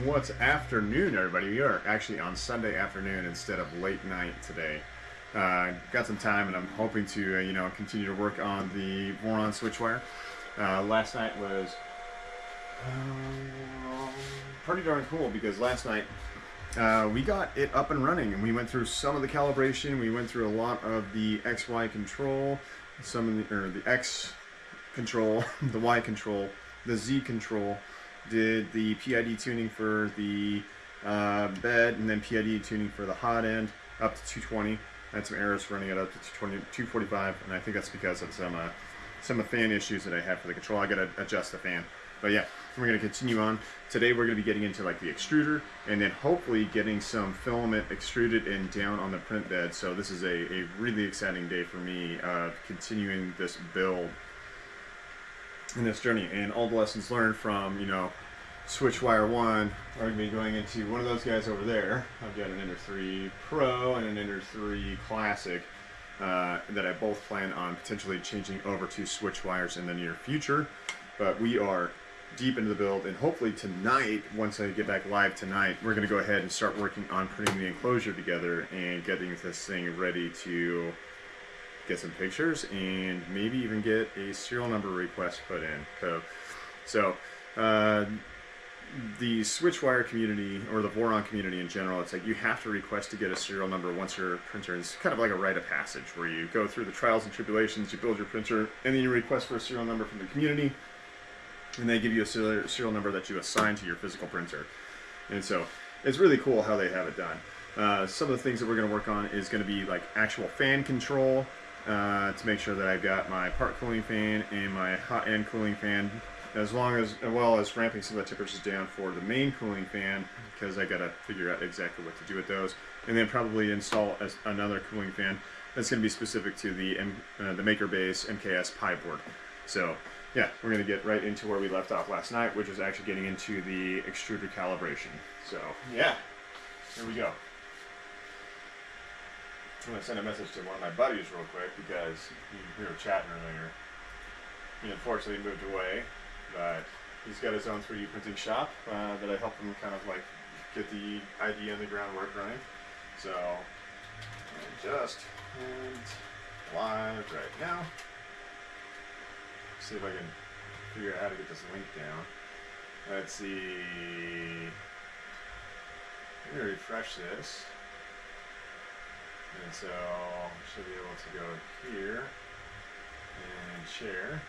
What's afternoon, everybody? We are actually on Sunday afternoon instead of late night today. Got some time, and I'm hoping to, continue to work on the Voron switchwire. Last night was pretty darn cool because last night we got it up and running, and we went through some of the calibration. We went through a lot of the XY control, some of the X control, the Y control, the Z control. Did the PID tuning for the bed, and then PID tuning for the hot end up to 220. I had some errors running it up to 245, and I think that's because of some of the fan issues that I have for the control. I got to adjust the fan. But yeah, we're going to continue on. Today we're going to be getting into like the extruder, and then hopefully getting some filament extruded and down on the print bed. So this is a really exciting day for me, continuing this build in this journey, and all the lessons learned from, Switchwire 1 are going to be going into one of those guys over there. I've got an Ender 3 Pro and an Ender 3 Classic that I both plan on potentially changing over to Switchwires in the near future. But we are deep into the build, and hopefully tonight, once I get back live tonight, we're going to go ahead and start working on putting the enclosure together and getting this thing ready to get some pictures and maybe even get a serial number request put in. So the Switchwire community, or the Voron community in general, it's like you have to request to get a serial number once your printer is kind of like a rite of passage, where you go through the trials and tribulations, you build your printer, and then you request for a serial number from the community, and they give you a serial number that you assign to your physical printer. And so it's really cool how they have it done. Some of the things that we're going to work on is going to be like actual fan control, to make sure that I've got my part cooling fan and my hot end cooling fan, as well as ramping some of the temperatures down for the main cooling fan, because I got to figure out exactly what to do with those, and then probably install another cooling fan that's going to be specific to the Maker Base MKS Pi board. So yeah, we're going to get right into where we left off last night, which was actually getting into the extruder calibration. So yeah, here we go. I'm going to send a message to one of my buddies real quick, because we were chatting earlier. He unfortunately moved away, but he's got his own 3D printing shop that I helped him kind of like get the idea and the groundwork running. So I just went live right now. See if I can figure out how to get this link down. Let's see. Let me refresh this. And so I should be able to go here and share.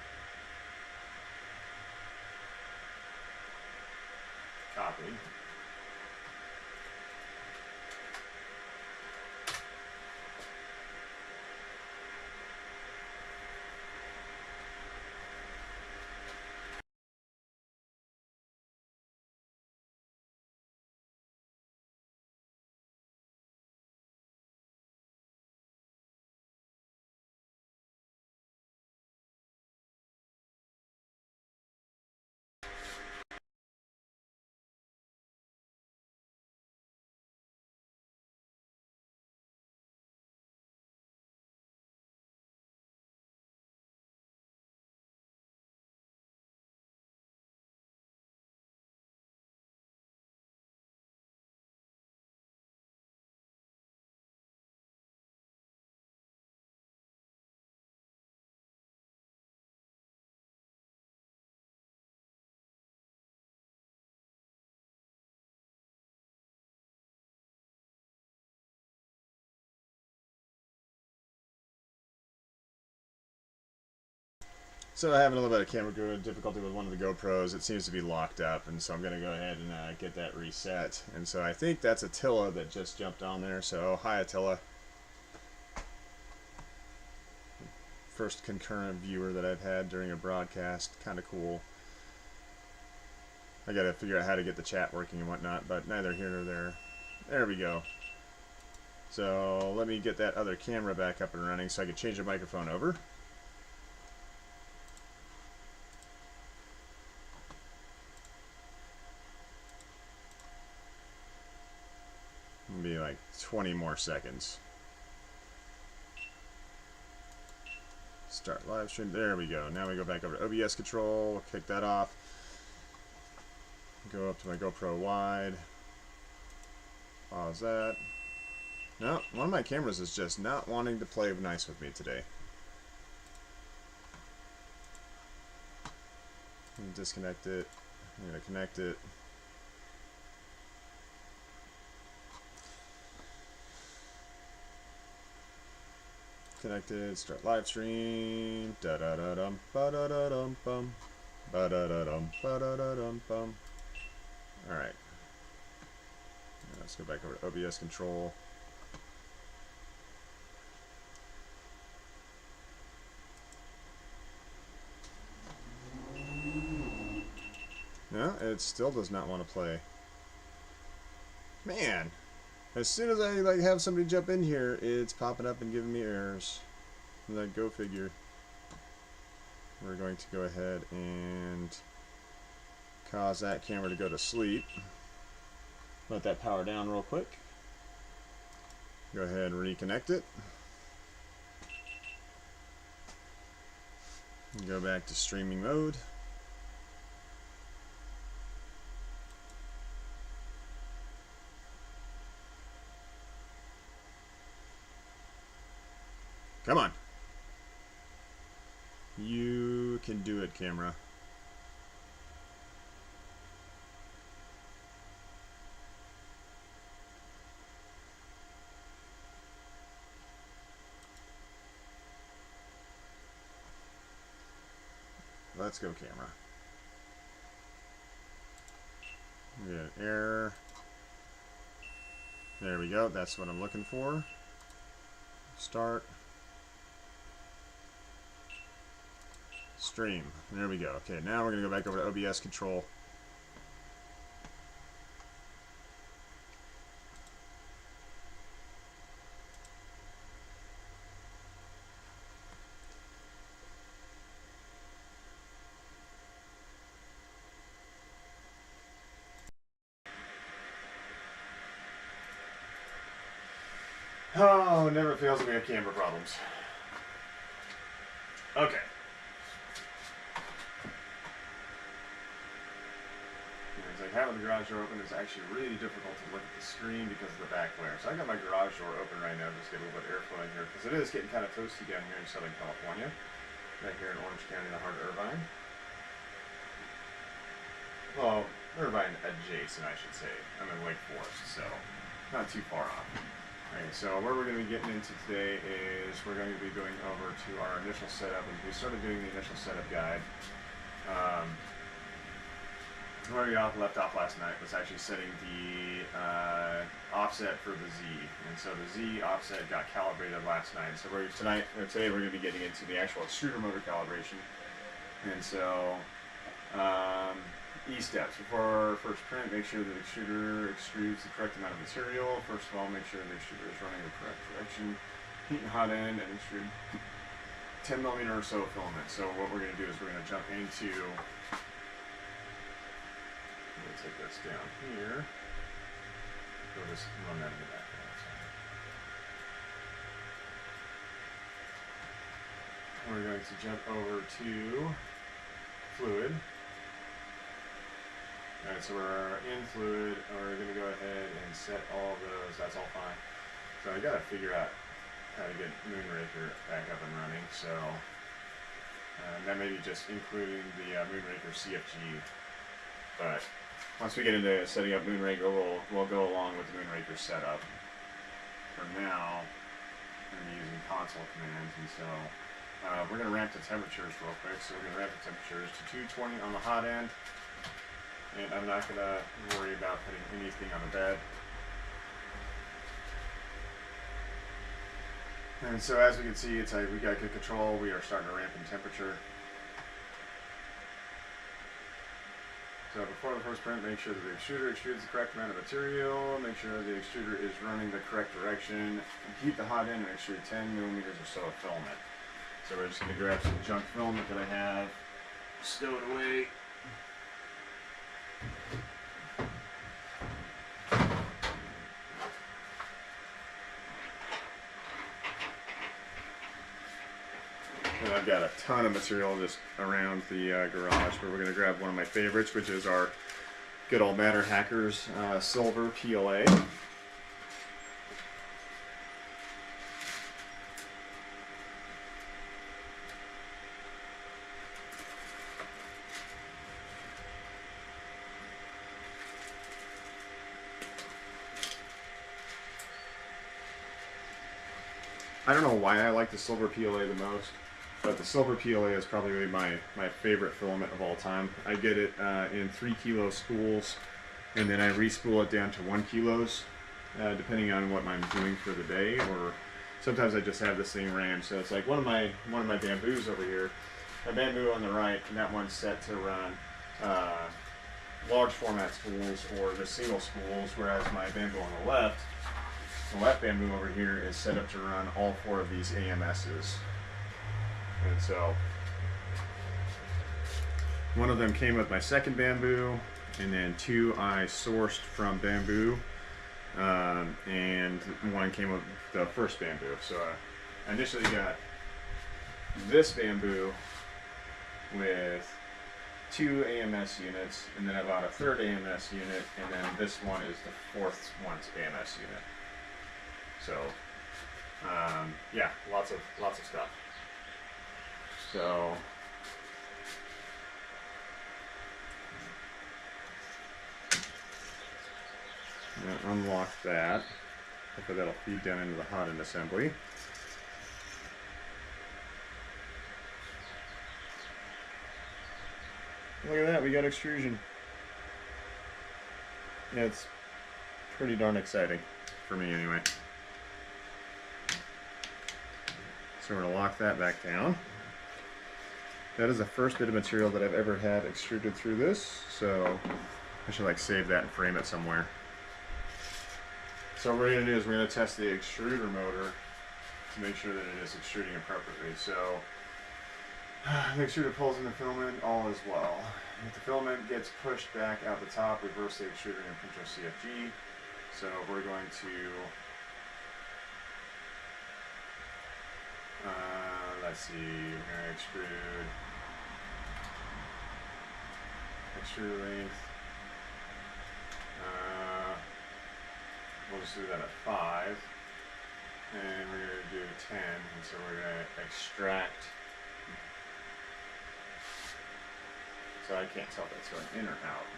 Copy. So I have a little bit of camera difficulty with one of the GoPros. It seems to be locked up, and so I'm going to go ahead and get that reset. And so I think that's Attila that just jumped on there. So hi, Attila. First concurrent viewer that I've had during a broadcast. Kind of cool. I got to figure out how to get the chat working and whatnot, but neither here nor there. There we go. So let me get that other camera back up and running so I can change the microphone over. Be like 20 more seconds. Start live stream. There we go. Now we go back over to OBS control. We'll kick that off. Go up to my GoPro wide. Pause that. No, one of my cameras is just not wanting to play nice with me today. I'm gonna disconnect it. I'm gonna connect it. Connected. Start live stream. Da da da dum ba da da dum bum. Ba da da dum ba da da dum bum. All right. Let's go back over to OBS control. No, it still does not want to play. Man, as soon as I have somebody jump in here, it's popping up and giving me errors. Like, go figure. We're going to go ahead and cause that camera to go to sleep. Let that power down real quick. Go ahead and reconnect it. And go back to streaming mode. Come on. You can do it, camera. Let's go, camera. We get an error. There we go. That's what I'm looking for. Start. Stream. There we go. Okay, now we're going to go back over to OBS control. Oh, never fails when we have camera problems. Okay. It's like having the garage door open is actually really difficult to look at the screen because of the back glare. So I got my garage door open right now, just get a little bit of airflow in here because it is getting kind of toasty down here in Southern California, right here in Orange County, the heart of Irvine. Well, Irvine adjacent, I should say. I'm in Lake Forest, so not too far off. Alright, so what we're going to be getting into today is we're going to be going over to our initial setup. And we started doing the initial setup guide. Where we left off last night was actually setting the offset for the Z. And so the Z offset got calibrated last night. So today we're going to be getting into the actual extruder motor calibration. And so E-steps. Before first print, make sure that the extruder extrudes the correct amount of material. First of all, make sure the extruder is running the correct direction. Heat and hot end and extrude 10mm or so filament. So what we're going to do is we're going to jump into, let me take this down here. We'll just run that in the background. We're going to jump over to fluid. Alright, so we're in fluid, and we're going to go ahead and set all those. That's all fine. So I got to figure out how to get Moonraker back up and running. So that may be just including the Moonraker CFG. But once we get into setting up Moonraker, we'll go along with the Moonraker setup. For now, I'm going to be using console commands, and so we're going to ramp the temperatures real quick. So we're going to ramp the temperatures to 220 on the hot end. And I'm not going to worry about putting anything on the bed. And so as we can see, it's like we got good control. We are starting to ramp in temperature. So before the first print, make sure that the extruder extrudes the correct amount of material. Make sure that the extruder is running the correct direction. Keep the hot end and extrude 10mm or so of filament. So we're just going to grab some junk filament that I have stowed away. And I've got a ton of material just around the garage, but we're going to grab one of my favorites, which is our good old Matter Hackers silver PLA. I don't know why I like the silver PLA the most, but the silver PLA is probably my favorite filament of all time. I get it in 3 kilo spools, and then I re-spool it down to 1 kilos, depending on what I'm doing for the day, or sometimes I just have this thing ram. So it's like one of my bamboos over here, my bamboo on the right, and that one's set to run large format spools or the single spools, whereas my bamboo on the left bamboo over here is set up to run all 4 of these AMSs. And so one of them came with my second bamboo, and then 2 I sourced from bamboo, and 1 came with the first bamboo. So I initially got this bamboo with 2 AMS units, and then I bought a 3rd AMS unit, and then this one is the 4th one's AMS unit. So, yeah, lots of stuff. So, I'm going to unlock that. Hopefully that'll feed down into the hot end assembly. Look at that, we got extrusion. Yeah, it's pretty darn exciting, for me anyway. So we're going to lock that back down. That is the first bit of material that I've ever had extruded through this, so I should like save that and frame it somewhere. So what we're going to do is we're going to test the extruder motor to make sure that it is extruding appropriately. So the extruder pulls in the filament, all is well. If the filament gets pushed back out the top, reverse the extruder and pinch CFG. So we're going to let's see, we're going to extrude length. We'll just do that at 5, and we're going to do 10, and so we're going to extract. So I can't tell if that's going in or out.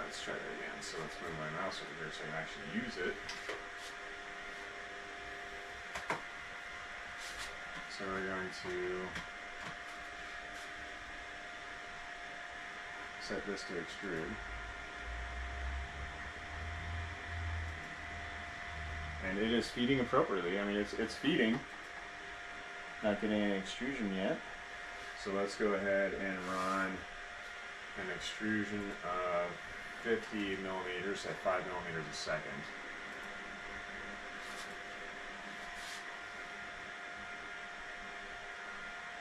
Let's try that again. So let's move my mouse over here so I can actually use it. So we're going to set this to extrude. And it is feeding appropriately. I mean, it's feeding, not getting any extrusion yet. So let's go ahead and run an extrusion of 50 millimeters at 5 millimeters a second.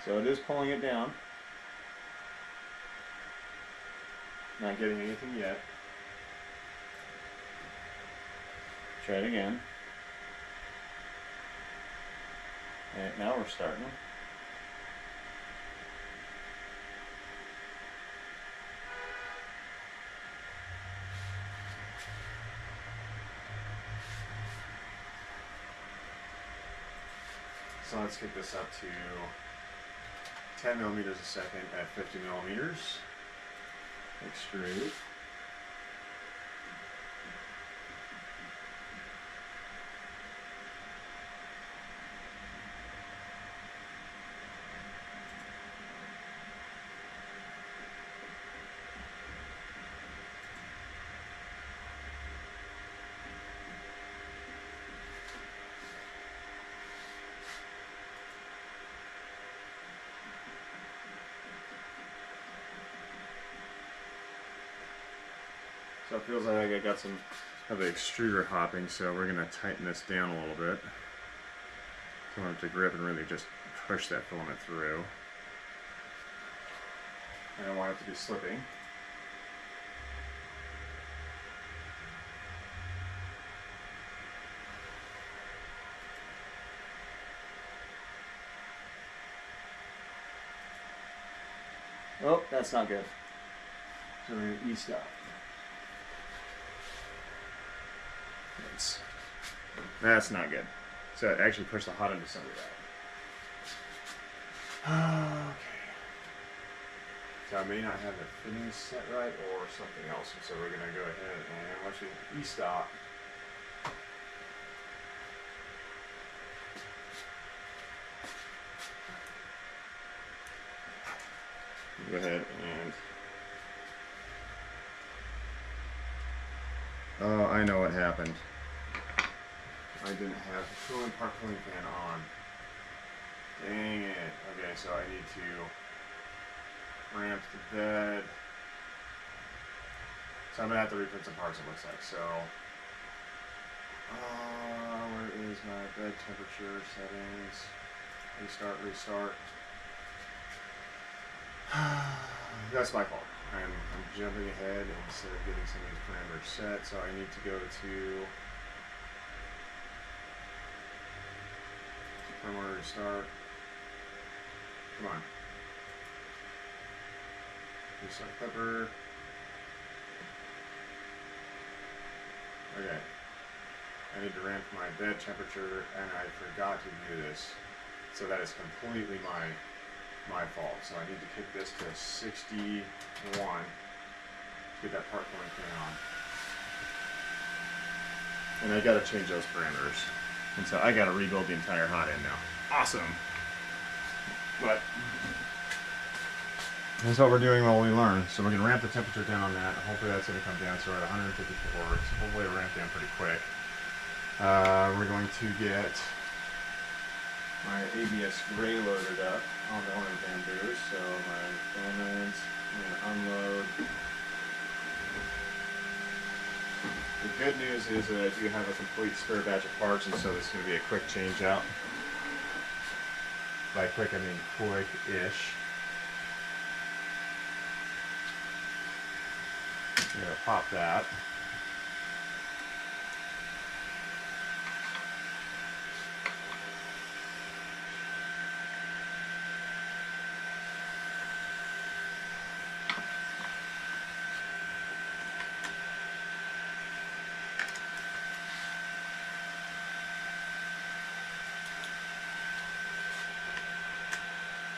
So it is pulling it down. Not getting anything yet. Try it again. And now we're starting. So let's kick this up to 10 millimeters a second at 50 millimeters. Extrude. So it feels like I got some of the extruder hopping, so we're going to tighten this down a little bit. I want it to grip and really just push that filament through. I don't want it to be slipping. Oh, that's not good. So we're going to E-stop. That's not good. So it actually pushed the hot into some of that. Okay. So I may not have the fittings set right or something else. So we're going to go ahead and once we E-stop, go ahead and, oh, I know what happened. I didn't have the cooling part cooling fan on. Dang it. Okay, so I need to ramp the bed. So I'm gonna have to reprint some parts, it looks like. So, where is my bed temperature settings? Restart. That's my fault. I'm jumping ahead instead of getting some of these parameters set. So I need to go to firmware restart. Come on. Restart clipper. Okay. I need to ramp my bed temperature, and I forgot to do this. So that is completely my fault. So I need to kick this to 61 to get that part cooling fan on. And I gotta change those parameters. And so I gotta rebuild the entire hot end now. Awesome. But that's what we're doing while we learn. So we're gonna ramp the temperature down on that. Hopefully that's gonna come down. So we're at 154. So hopefully it'll ramp down pretty quick. We're going to get my ABS gray loaded up on the orange bamboo. So my filaments, I'm gonna unload. The good news is that I do have a complete spare batch of parts, and so this is going to be a quick change out. By quick, I mean quick-ish. I'm going to pop that.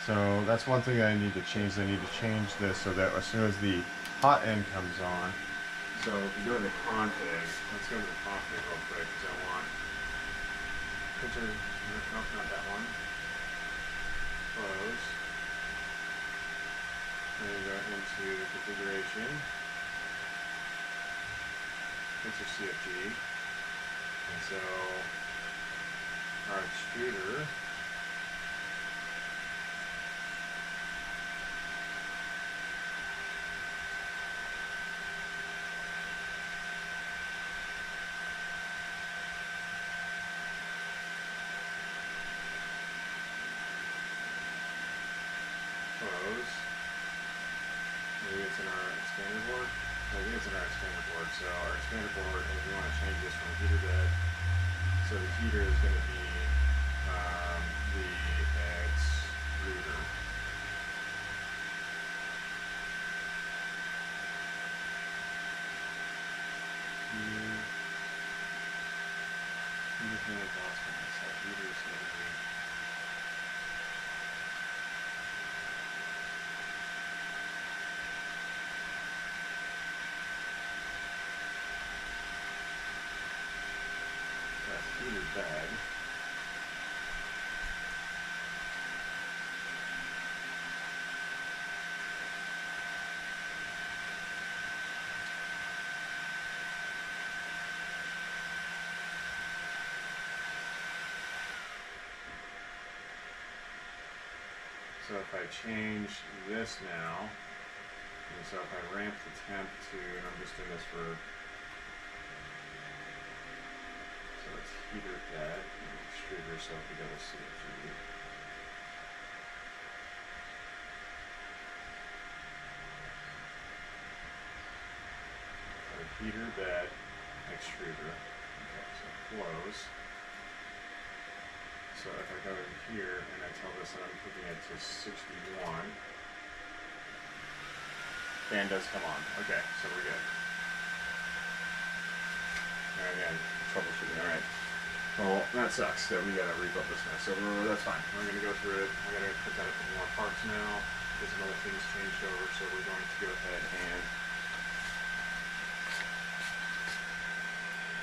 So that's one thing I need to change. I need to change this so that as soon as the hot end comes on, so if you go to the config, let's go to the config real quick because I want picture, no, not that one. Close. Then you go into the configuration. Picture CFG. And so our extruder. Close. Maybe it's in our expander board. I think it's in our expander board. So our expander board, if we want to change this from heater bed, so the heater is going to be the extruder. Heater fan exhaust fan. So heater is going to be. Heater bed. So if I change this now, and so if I ramp the temp to, and I'm just doing this for, so it's heater bed and extruder, so if we go to CFG. So heater bed, extruder. Okay, so close. So if I go in here and I tell this that I'm putting it to 61, Fan does come on. Okay, so we're good. Alright, again, troubleshooting. Alright. Well, that sucks that we gotta rebuild this now. So that's fine. We're gonna go through it. I gotta put that up in more parts now. There's some other things changed over, so we're going to go ahead and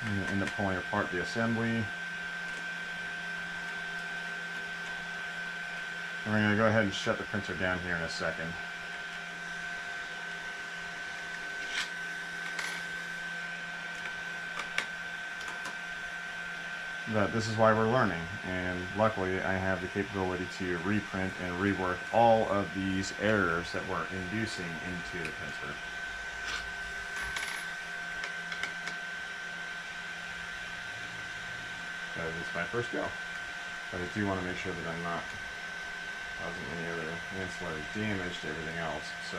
I'm gonna end up pulling apart the assembly. And we're gonna go ahead and shut the printer down here in a second. But this is why we're learning, and luckily I have the capability to reprint and rework all of these errors that we're inducing into the printer. That is my first go. But I do want to make sure that I'm not causing any other ancillary damage to everything else. So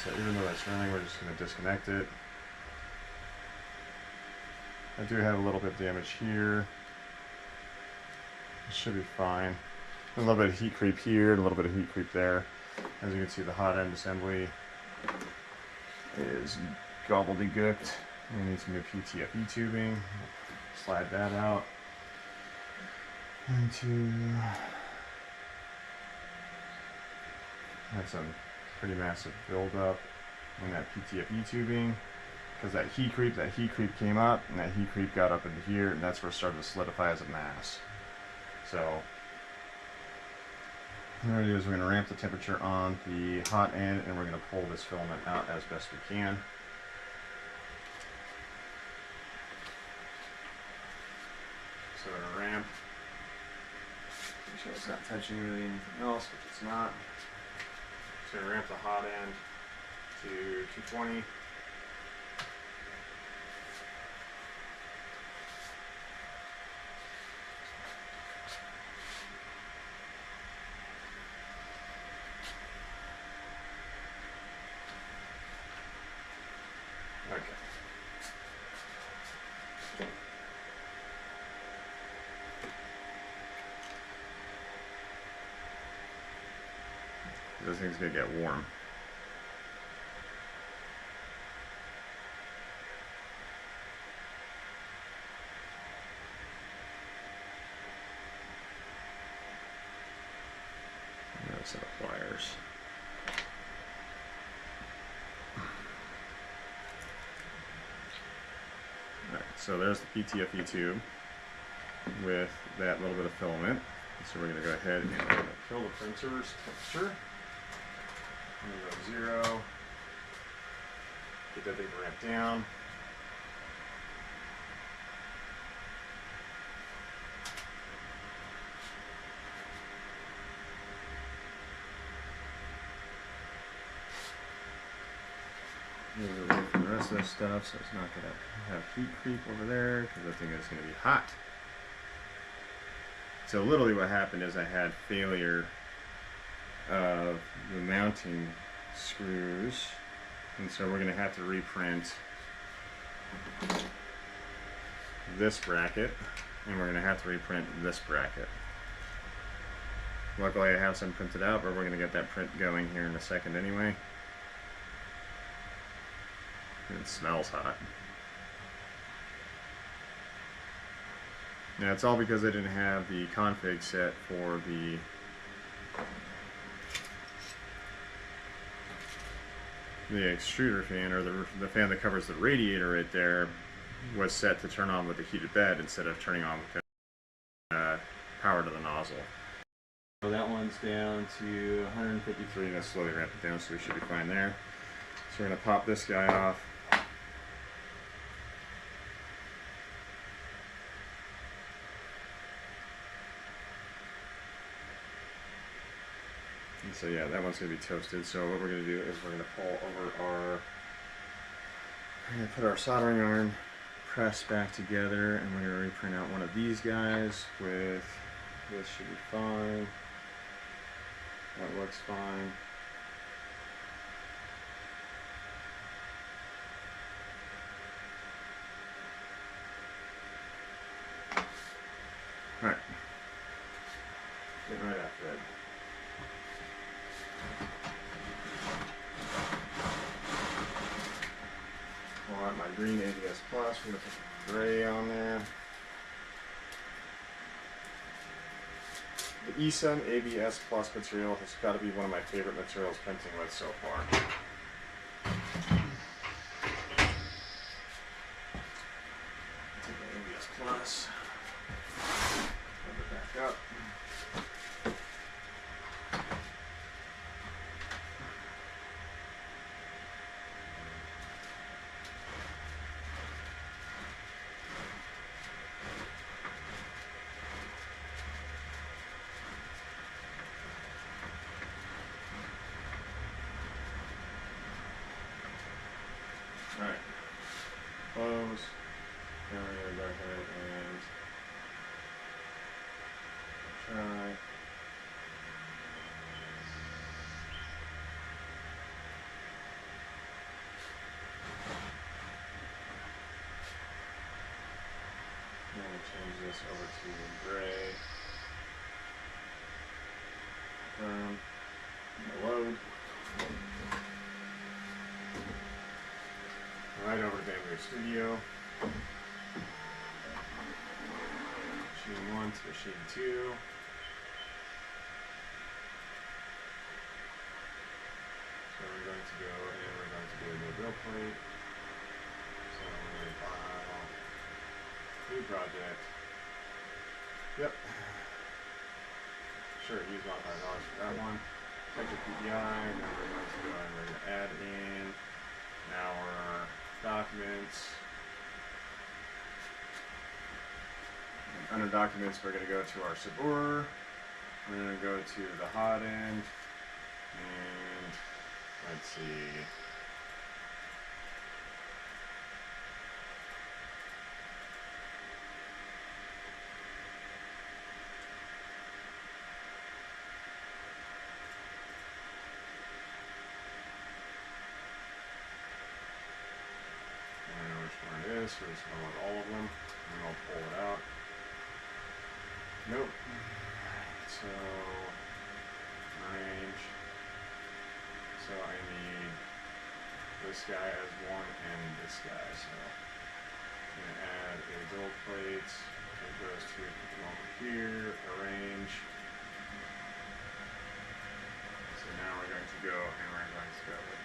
so even though that's running, we're just going to disconnect it. I do have a little bit of damage here. It should be fine. A little bit of heat creep here, and a little bit of heat creep there. As you can see, the hot end assembly is gobbledygooked. We need some new PTFE tubing. Slide that out into. Had some pretty massive buildup in that PTFE tubing because that heat creep came up, and that heat creep got up into here, and that's where it started to solidify as a mass. So what we're going to do is we're going to ramp the temperature on the hot end, and we're going to pull this filament out as best we can. So we're going to ramp. Make sure it's not touching really anything else, which it's not. So we're going to ramp the hot end to 220. Okay. This thing's gonna get warm. Another set of pliers. Alright, so there's the PTFE tube with that little bit of filament. So we're going to go ahead and fill the printer's temperature. I'm going to go 0. Get that thing ramped down. Move away from the rest of this stuff so it's not going to have heat creep over there because that thing is going to be hot. So literally what happened is I had failure of the mounting screws, and so we're going to have to reprint this bracket, and we're going to have to reprint this bracket. Luckily I have some printed out, but we're going to get that print going here in a second anyway. It smells hot. Now it's all because I didn't have the config set for the extruder fan, or the fan that covers the radiator right there, was set to turn on with the heated bed instead of turning on with power to the nozzle. So that one's down to 153, and I slowly ramp it down, so we should be fine there. So we're going to pop this guy off. And so yeah, that one's going to be toasted. So what we're going to do is we're going to pull over our, we're going to put our soldering iron press back together, and we're going to reprint out one of these guys with This should be fine. That looks fine. Alright. Get right after it. Pull out my green ABS Plus. We're going to put gray on there. The E7 ABS Plus material has got to be one of my favorite materials printing with so far. Take the ABS Plus, put it back up. Alright, close. Now we're going to go ahead and try. Now we'll change this over to gray. Load. Right over to OBS Studio. Machine 1 to machine 2. So we're going to go and we're going to do a new build plate. So I'm going to file, new project. Yep. Sure, use $1,000 for that one. Check the PPI, then we're going to go and we're going to add in our documents. And under documents, we're going to go to our Sabur. We're going to go to the hot end, and let's see. So we just want all of them, and I'll pull it out. Nope. So, range. So I need this guy as one and this guy. So I'm going to add a build plate. Take those two, put them over here, arrange. So now we're going to go and we're going to go with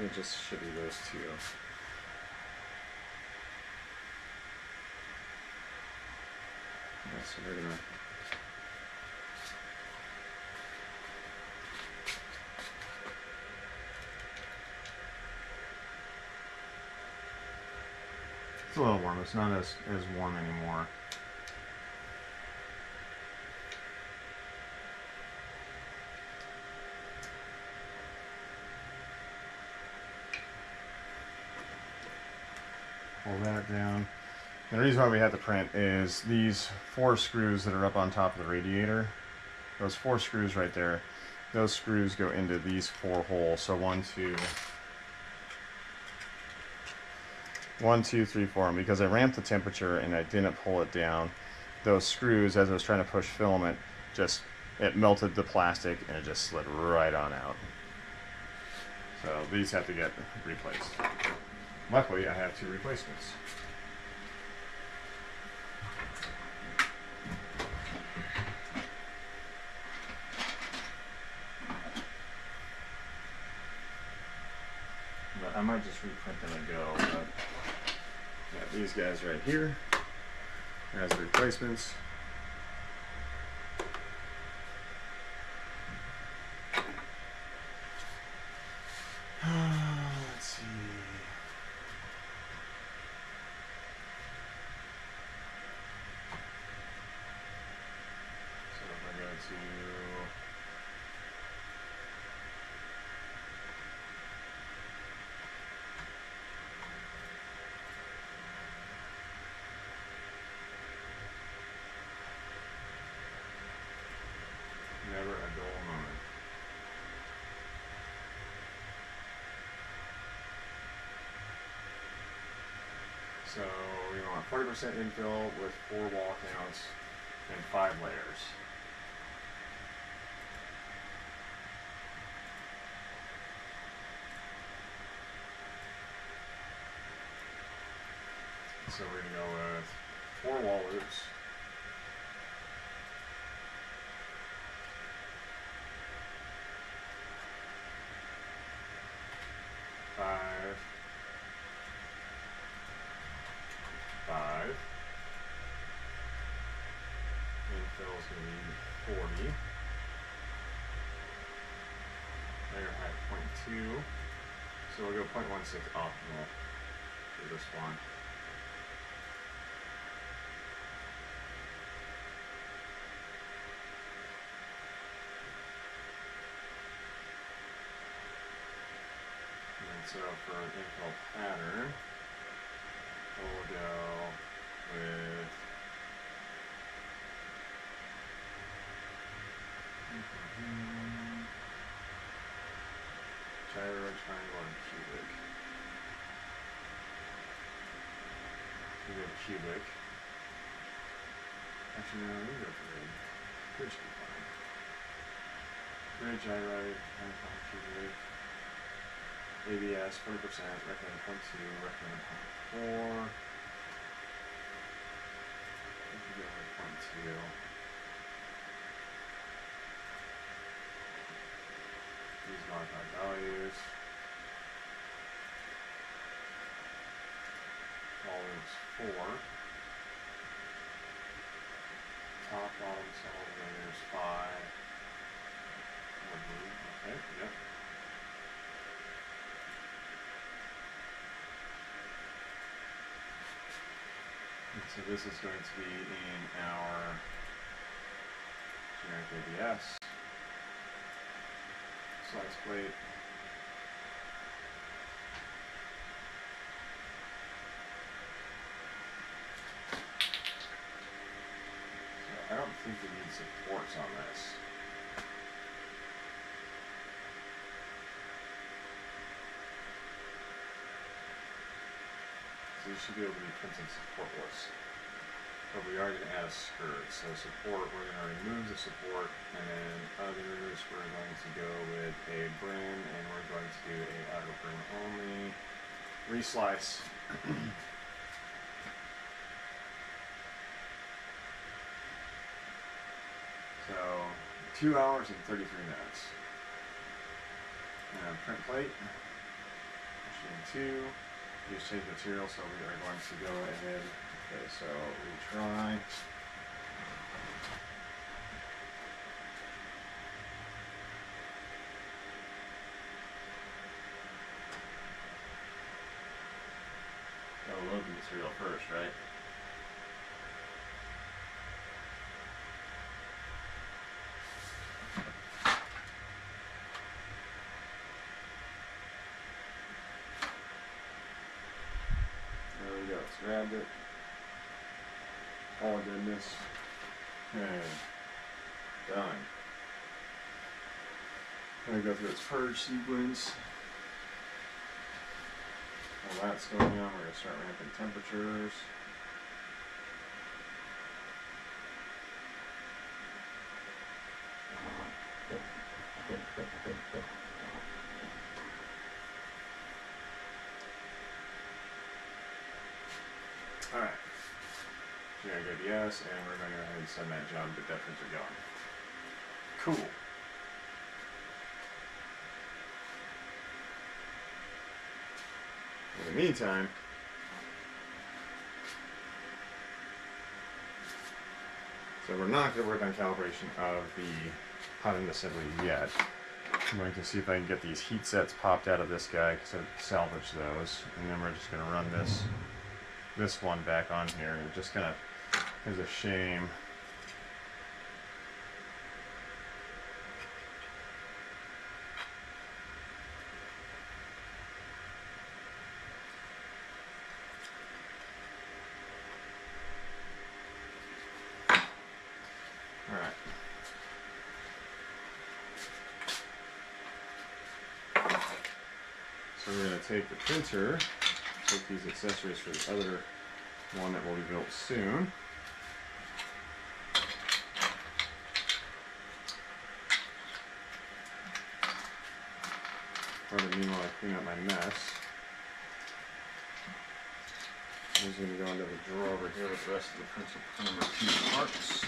it just should be those two. Yeah, so we're gonna it's a little warm, it's not as warm anymore. Pull that down. And the reason why we had to print is these 4 screws that are up on top of the radiator. Those 4 screws right there, those screws go into these 4 holes. So 1, 2, 3, 4. And because I ramped the temperature and I didn't pull it down, those screws, as I was trying to push filament, it melted the plastic and it just slid right on out. So these have to get replaced. Luckily, I have 2 replacements. But I might just reprint them and go. But yeah, these guys right here as replacements. Let's see. So if I go Never a dull moment. So we want 40% infill with 4 wall counts and 5 layers. So we're going to go with 4 wall loops. Infill is going to be 40. Layer height 0.2. So we'll go 0.16 optimal for this one. And so for an infill pattern, we'll go with gyro, triangle, and cubic. We go cubic. Actually, no, we go grid. Grid should be fine. Grid, gyro, triangle, cubic. ABS 40%, recommend 0.2, recommend 0.4. We can go with 0.2. These modified values. Volumes 4. Top, bottom, solid layers 5. Okay, yep. And so this is going to be in our generic ABS. Slice plate. So I don't think we need supports on this. So you should be able to be printed supportless. But we are going to add a skirt. So support, we're going to remove the support, and then others we're going to go with a brim, and we're going to do a outer brim only. Reslice. So 2 hours and 33 minutes. And print plate. Machine 2. Use change material, so we are going to go ahead. Okay, so retry. Gotta load the material first, right? There we go, it's grabbed it. Oh goodness. Okay. Done. Gonna go through its purge sequence. While that's going on, we're gonna start ramping temperatures. Alright. Generic ABS, and we're going to go ahead and send that job to that printer going. Cool. In the meantime, so we're not going to work on calibration of the hot-end assembly yet. I'm going to see if I can get these heat sets popped out of this guy, so salvage those, and then we're just going to run this one back on here, and it just kind of is a shame Alright. So we're going to take the printer, take these accessories for the other one that will be built soon. Pardon me while I clean up my mess. I'm just going to go into the drawer over here with the rest of the printer key parts.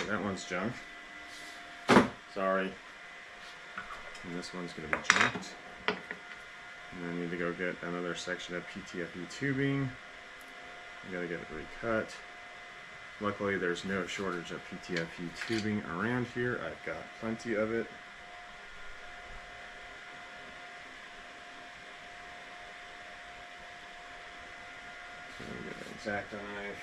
That one's junk. Sorry. And this one's going to be junked. And I need to go get another section of PTFE tubing. I gotta get it recut. Luckily, there's no shortage of PTFE tubing around here. I've got plenty of it. So I'm going to get an X-Acto knife.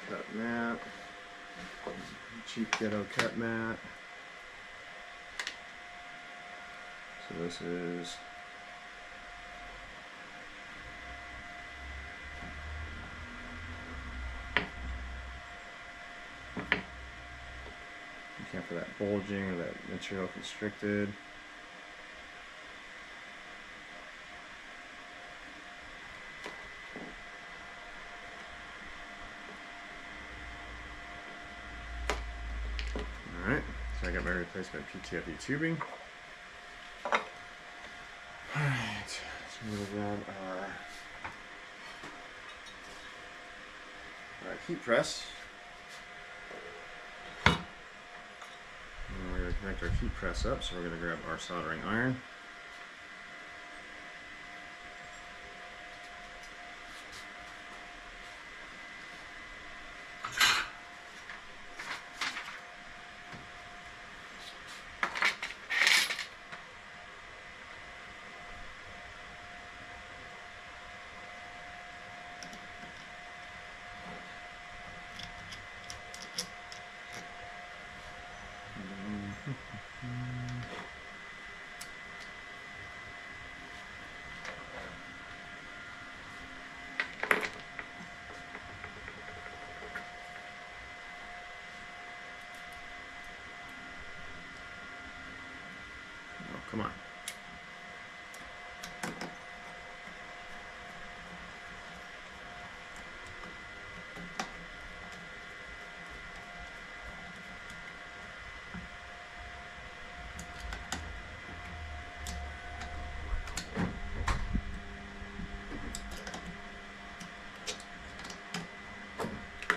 Cut mat, cheap ghetto cut mat. So this is looking for that bulging or that material constricted. Alright, so I got my replacement PTFE tubing. Alright, so we're going to grab our heat press. And we're going to connect our heat press up, so we're going to grab our soldering iron. Come on.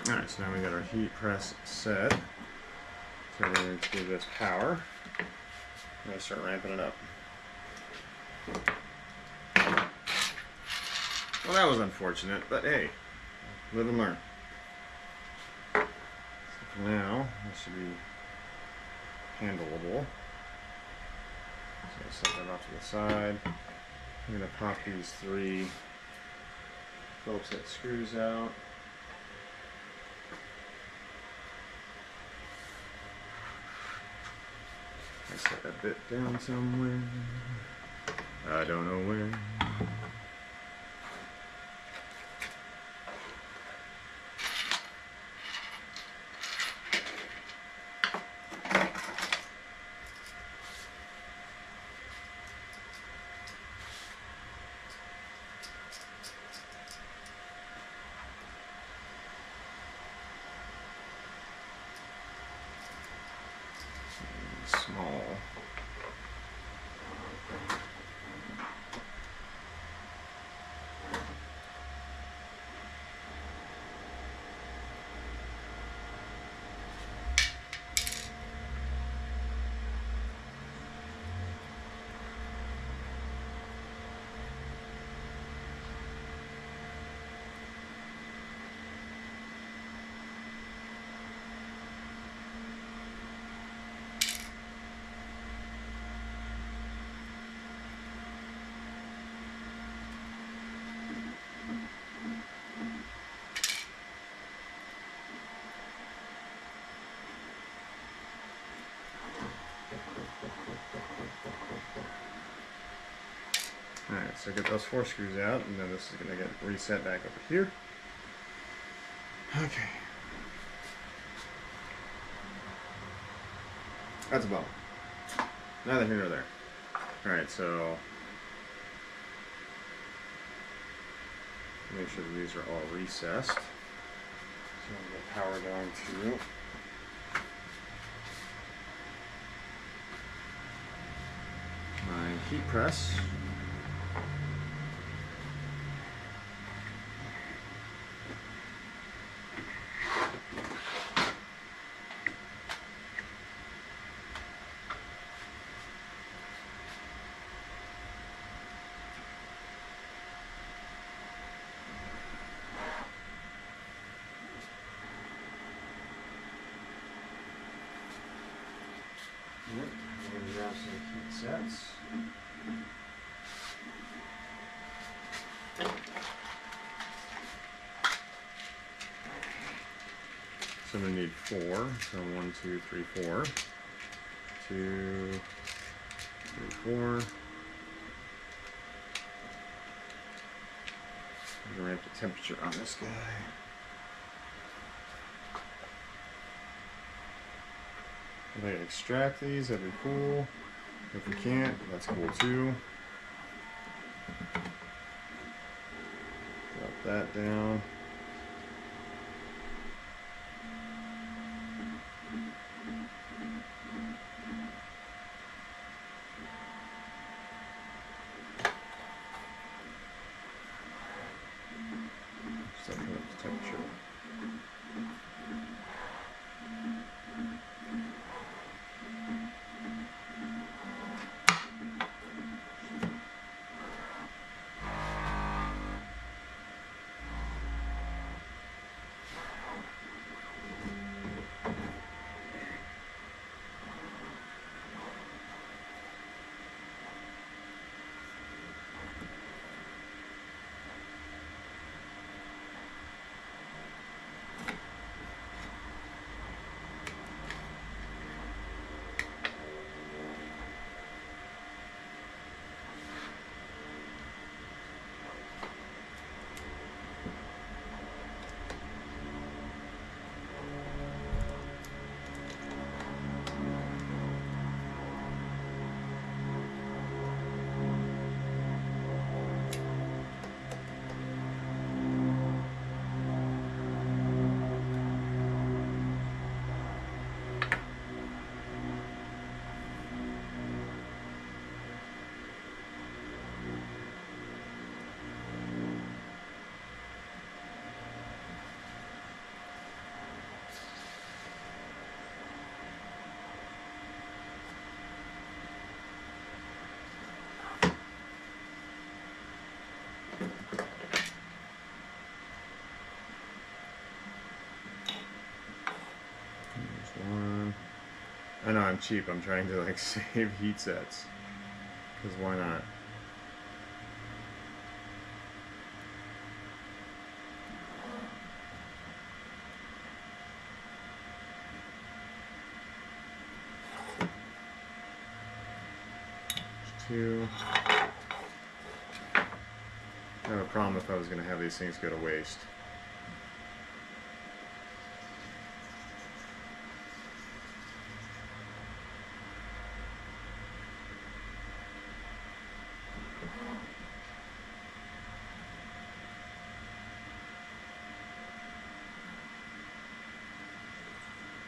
Alright, so now we got our heat press set. So we're going to give this power. I'm going to start ramping it up. Well, that was unfortunate, but hey, live and learn. So for now, this should be handleable. So I'll set that off to the side. I'm going to pop these 3 Phillips head screws out. I set that bit down somewhere. I don't know where. Small. So get those 4 screws out, and then this is going to get reset back over here. Okay. That's a bummer. Neither here nor there. Alright, so make sure that these are all recessed. So I'll get power going to my heat press. Yep, we're going to grab some heat sets. So I'm going to need 4. So 1, 2, 3, 4. 2, 3, 4. I'm going to ramp the temperature on this guy. If I can extract these, that'd be cool. If we can't, that's cool too. Drop that down. Set up the temperature. I know I'm cheap. I'm trying to like save heat sets. Because why not? There's 2. I have a problem if I was going to have these things go to waste.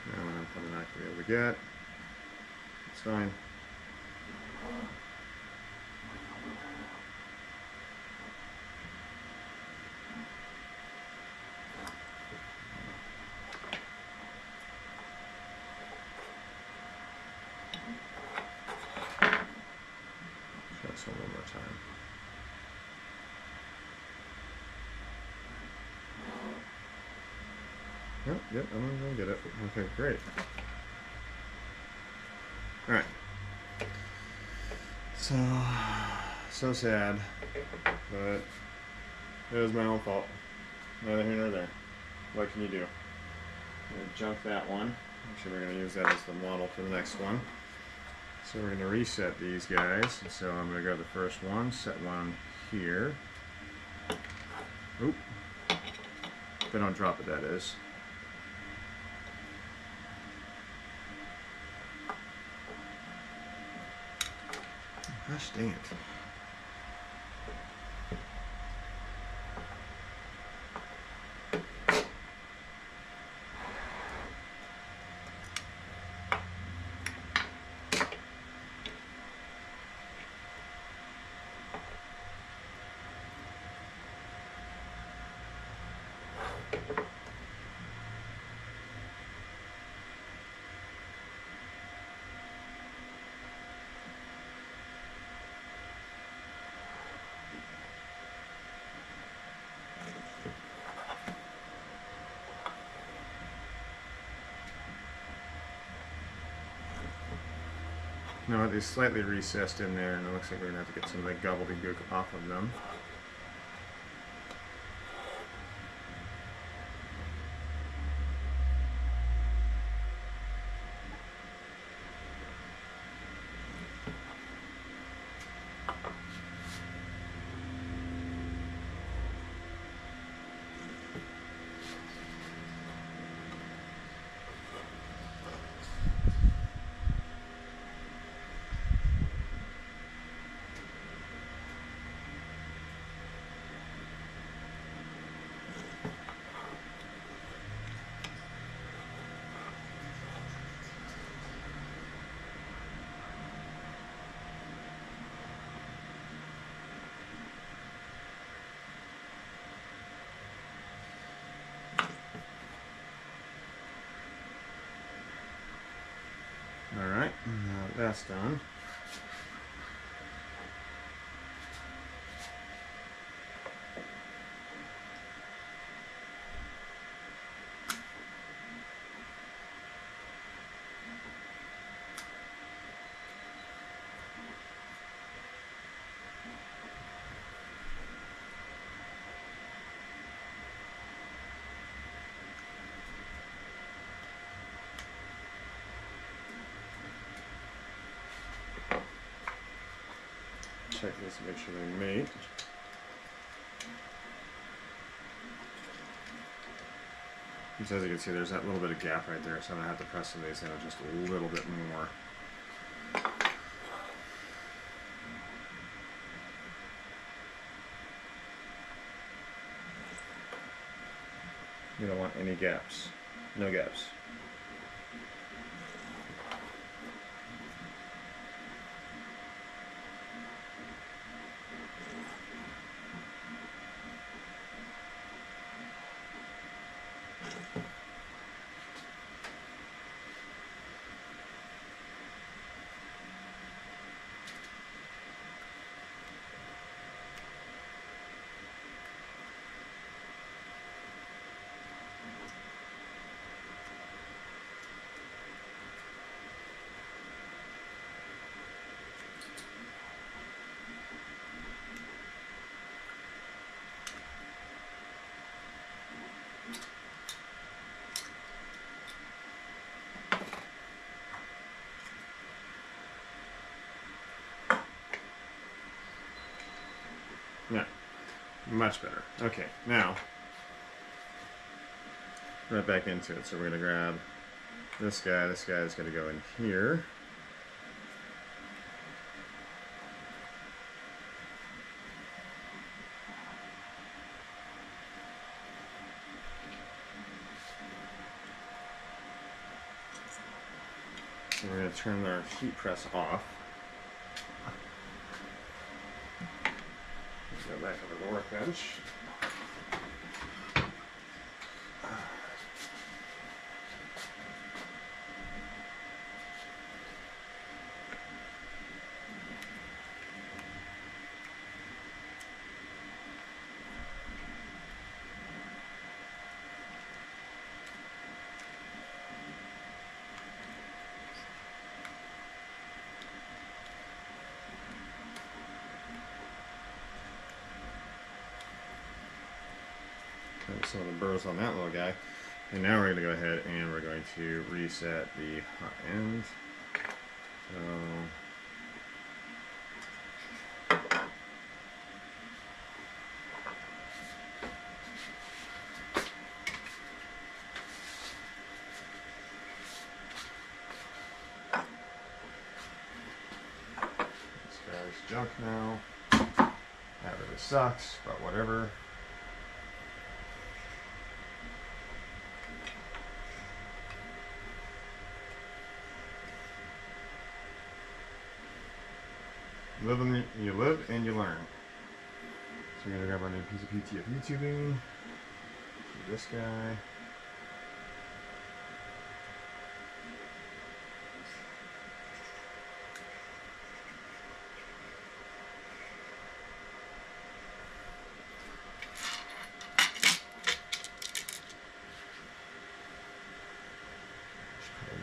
Now I'm probably not going to be able to get. It's fine. Try this one more time. Yep, I'm gonna get it. Okay, great. Alright. So sad, but it was my own fault. Neither here nor there. What can you do? I'm gonna junk that one. Actually, we're gonna use that as the model for the next one. So we're gonna reset these guys. So I'm gonna grab the first one, set one here. Oop. If I don't drop it, that is. Gosh dang it. No, they're slightly recessed in there, and it looks like we're going to have to get some of the gobbledygook off of them. Alright, now that's done. Check this to make sure they mate. Just as you can see, there's that little bit of gap right there, so I'm going to have to press some of these in just a little bit more. You don't want any gaps. No gaps. Yeah, much better. Okay, now, right back into it. So we're going to grab this guy. This guy is going to go in here. So we're going to turn our heat press off. Go back over the workbench. Some of the burrs on that little guy, and now we're going to go ahead and we're going to reset the hot end. So junk now. That really sucks, but whatever. You live and you learn. So we're gonna grab our new piece of PT of YouTubing. This guy.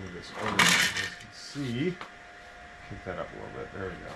Move this over so you guys can see. Kick that up a little bit. There we go.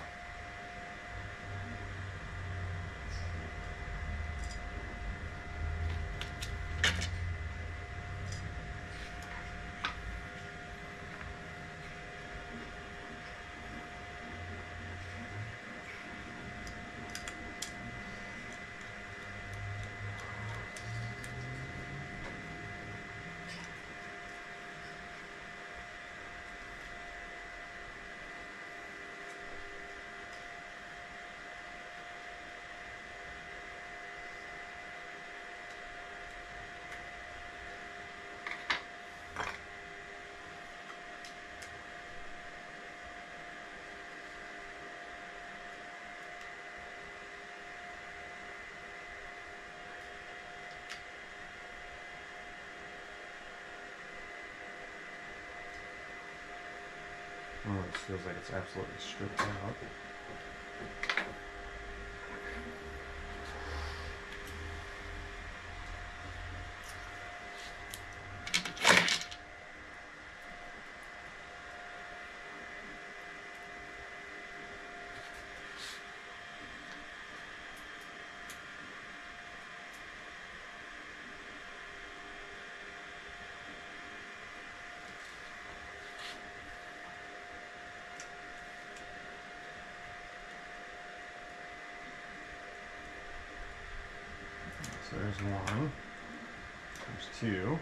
Oh, it feels like it's absolutely stripped out. So there's one, there's two.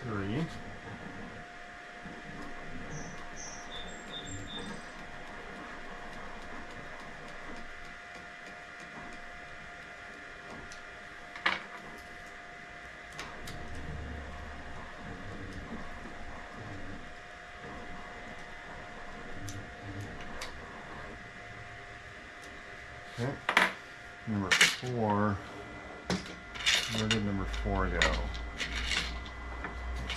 Three. Okay. Number 4. Where did number 4 go?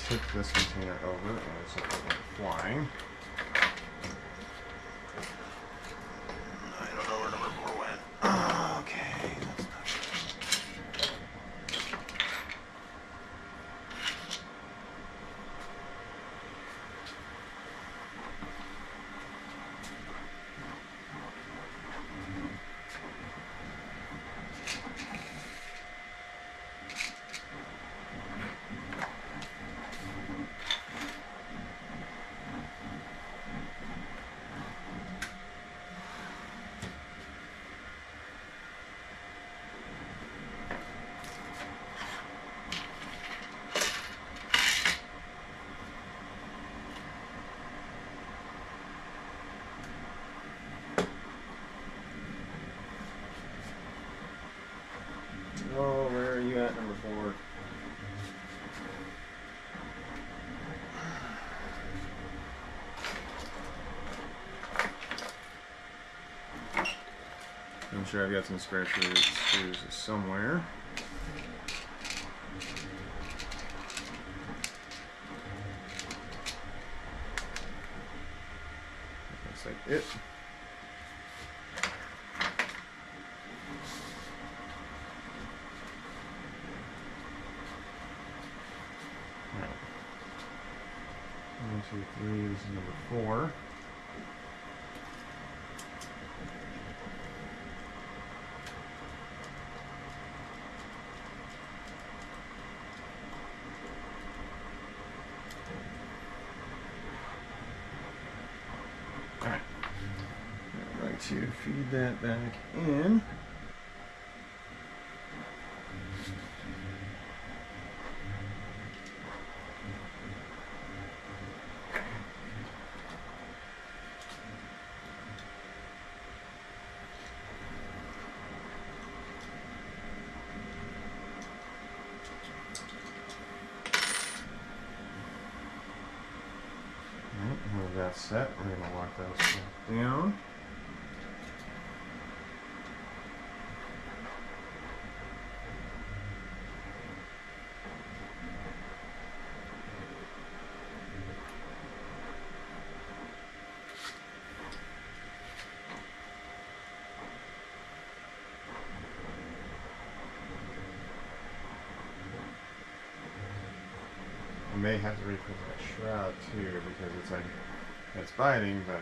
Took this container over and it's like it went flying. I don't know where number 4 went. Oh, okay, that's not good. Oh, where are you at, number 4? I'm sure I've got some spare screws somewhere. Looks like it. 1, 2, 3. This is number 4. Alright. I'm going to feed that back in. Move that set. We're going to lock those back down. I may have to reprint that shroud too because it's like it's biting, but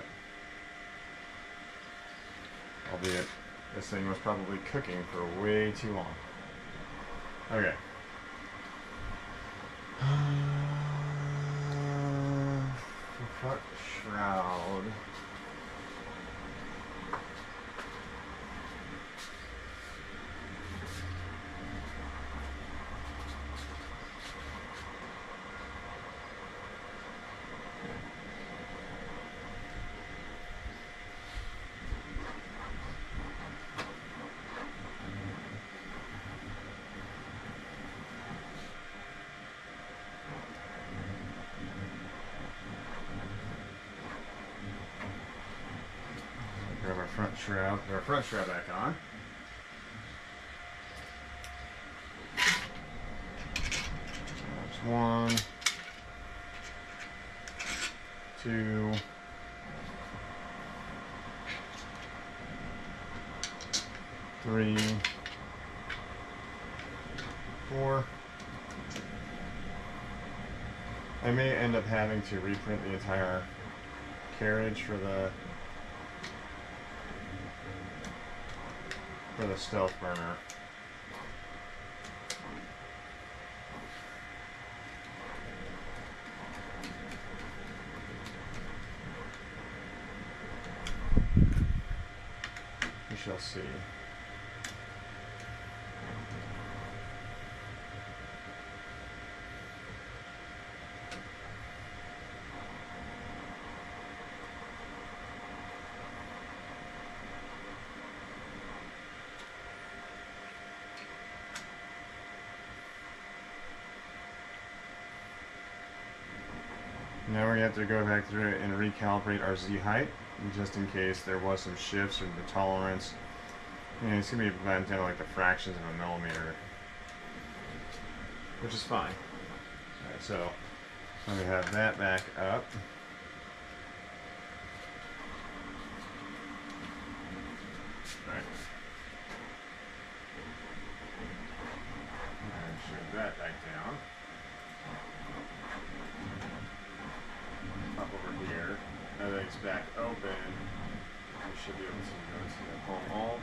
albeit this thing was probably cooking for way too long. Okay. Front shroud. Grab our front shroud back on. There's 1, 2, 3, 4. I may end up having to reprint the entire carriage for the stealth burner. We shall see. Now we have to go back through it and recalibrate our Z height, just in case there was some shifts in the tolerance. And it's going to be bent down like the fractions of a millimeter, which is fine. Alright, so let me have that back up. Alright. Shove that back down. Up over here. Everything's back open. We should be able to go to the home all.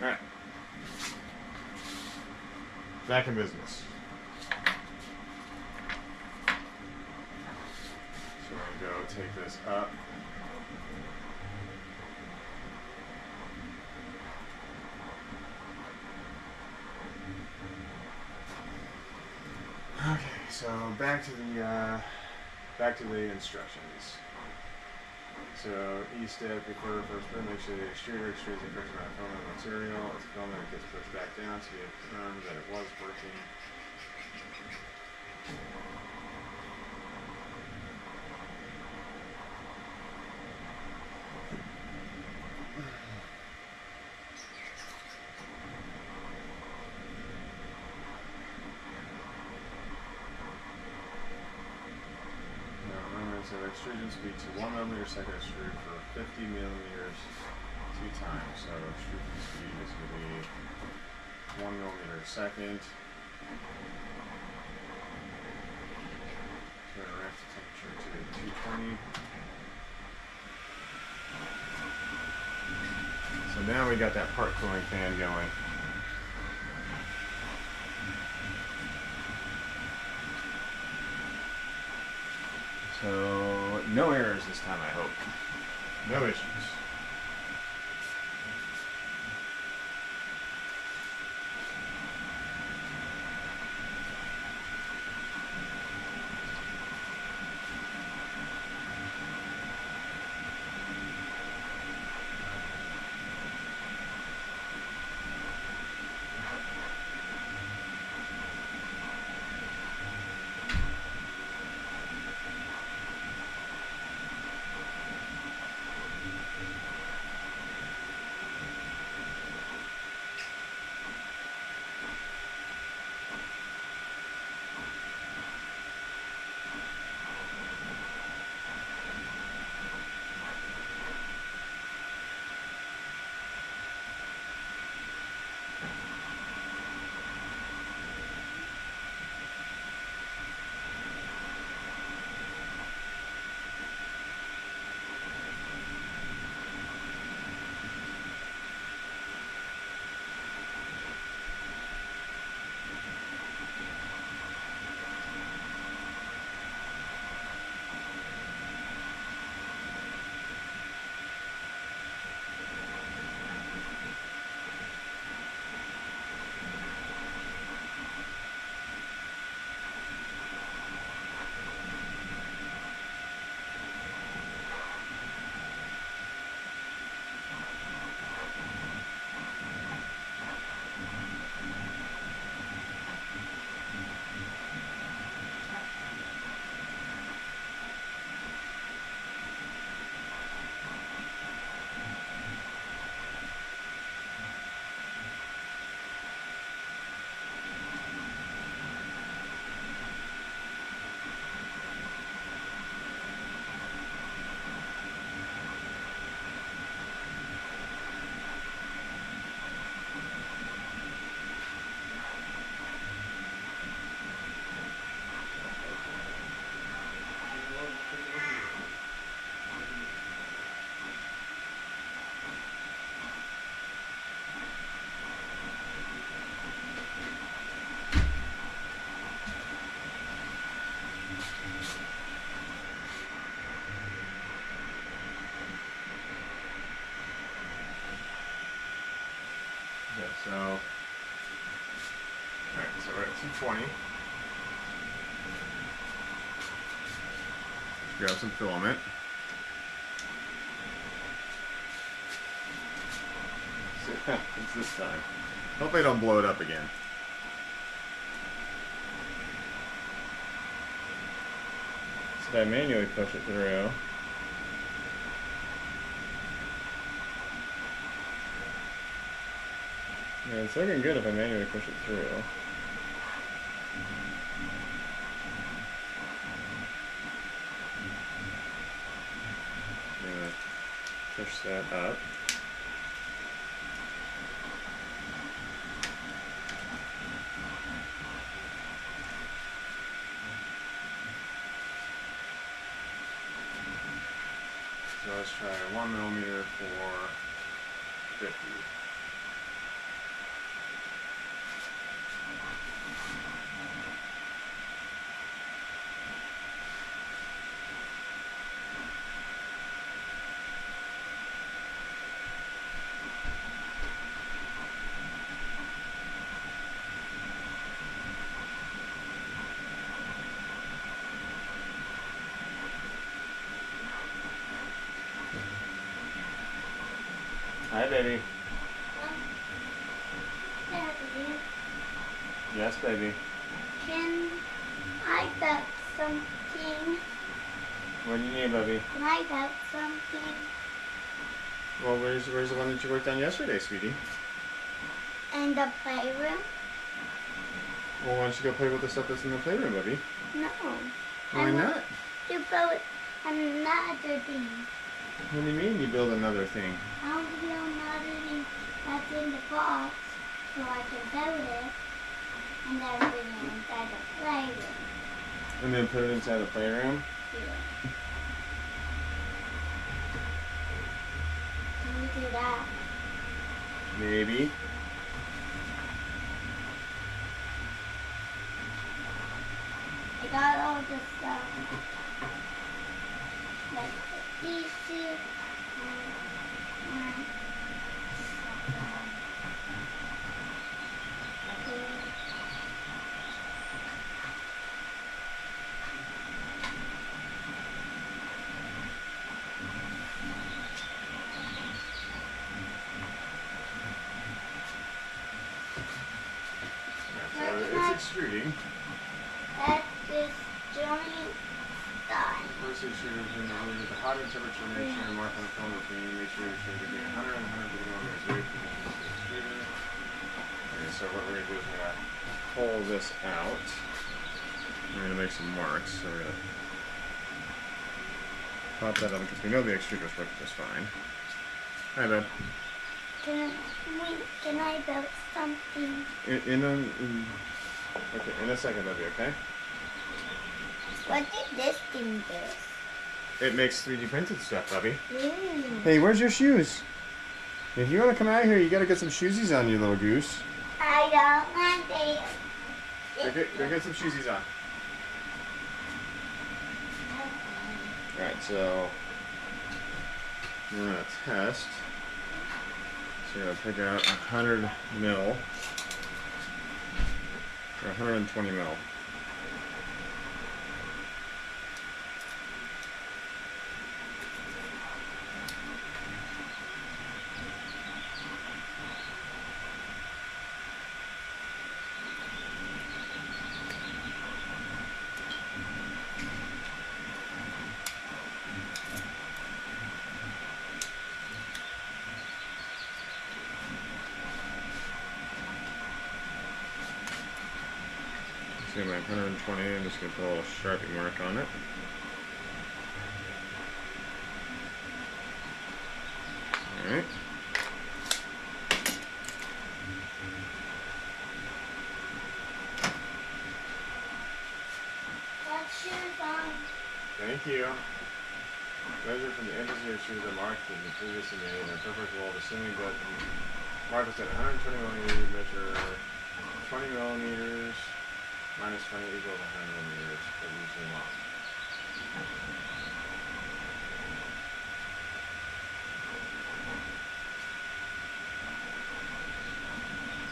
Alright. Back in business. So I'm going to go take this up. Okay, so back to the instructions. So each step before the first print, make sure the extruder extrudes the correct amount of film and material. As the film gets pushed back down to confirm that it was working. extrusion speed to 1 millimeter second extrude for 50 millimeters 2 times. So extrusion speed is going to be 1 millimeter a second. Turn reactor temperature to 220. So now we got that part cooling fan going. So no errors this time, I hope. No issues. So, alright, so we're at 220. Grab some filament. See what happens this time. Hopefully I don't blow it up again. So I manually push it through. Yeah, it's looking good if I manually push it through. I'm gonna push that up. So let's try 1 millimeter for 50. Hi, baby. Daddy, Yes, baby. can I bet something? What do you need, baby? Can I bet something? Well, where's the one that you worked on yesterday, sweetie? In the playroom? Well, why don't you go play with the stuff that's in the playroom, baby? No. Why not? You go another thing. What do you mean you build another thing? I want to build another thing that's in the box so I can build it and then bring it inside the playroom. And then put it inside the playroom? Yeah. Can we do that? Maybe. I got all the stuff. Like these two. It's extruding. That's this giant stuff. First extruder with the hotter temperature nature and mark on the film between make sure it's between 100 and 150 millimeters. Very extruder. Okay, so what we're going to do is we're going to pull this out. We're going to make some marks. So we're going to pop that up because we know the extruders work just fine. Hi, bud. Can I build something? Okay, in a second, Bubby, okay? What did this thing do? It makes 3D printed stuff, Bubby. Mm. Hey, where's your shoes? If you want to come out here, you got to get some shoesies on, you little goose. I don't want to. Go get some shoesies on. Alright, so we're going to test. So we're going to pick out 100 mil or 120 mil. See my 120, I'm just going to put a little Sharpie mark on it. Alright. Got shoes on. Thank you. Measure from the edges of your shoes are marked in the previous image and perfect roll, assuming that mark is at 120 millimeters, measure 20 millimeters. Minus 20 equals 100 millimeters for usually long.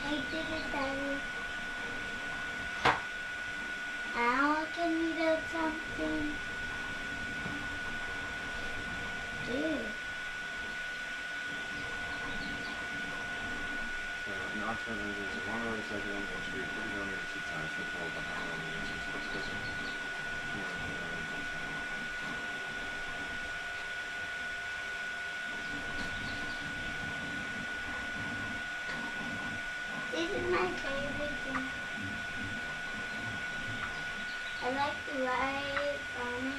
I did it, Daddy. Now can we build something? Dude. An oxford is 1 over a second and extrude 30 millimeters 2 times for a total of 100 millimeters. This is my favorite thing. I like to write on it.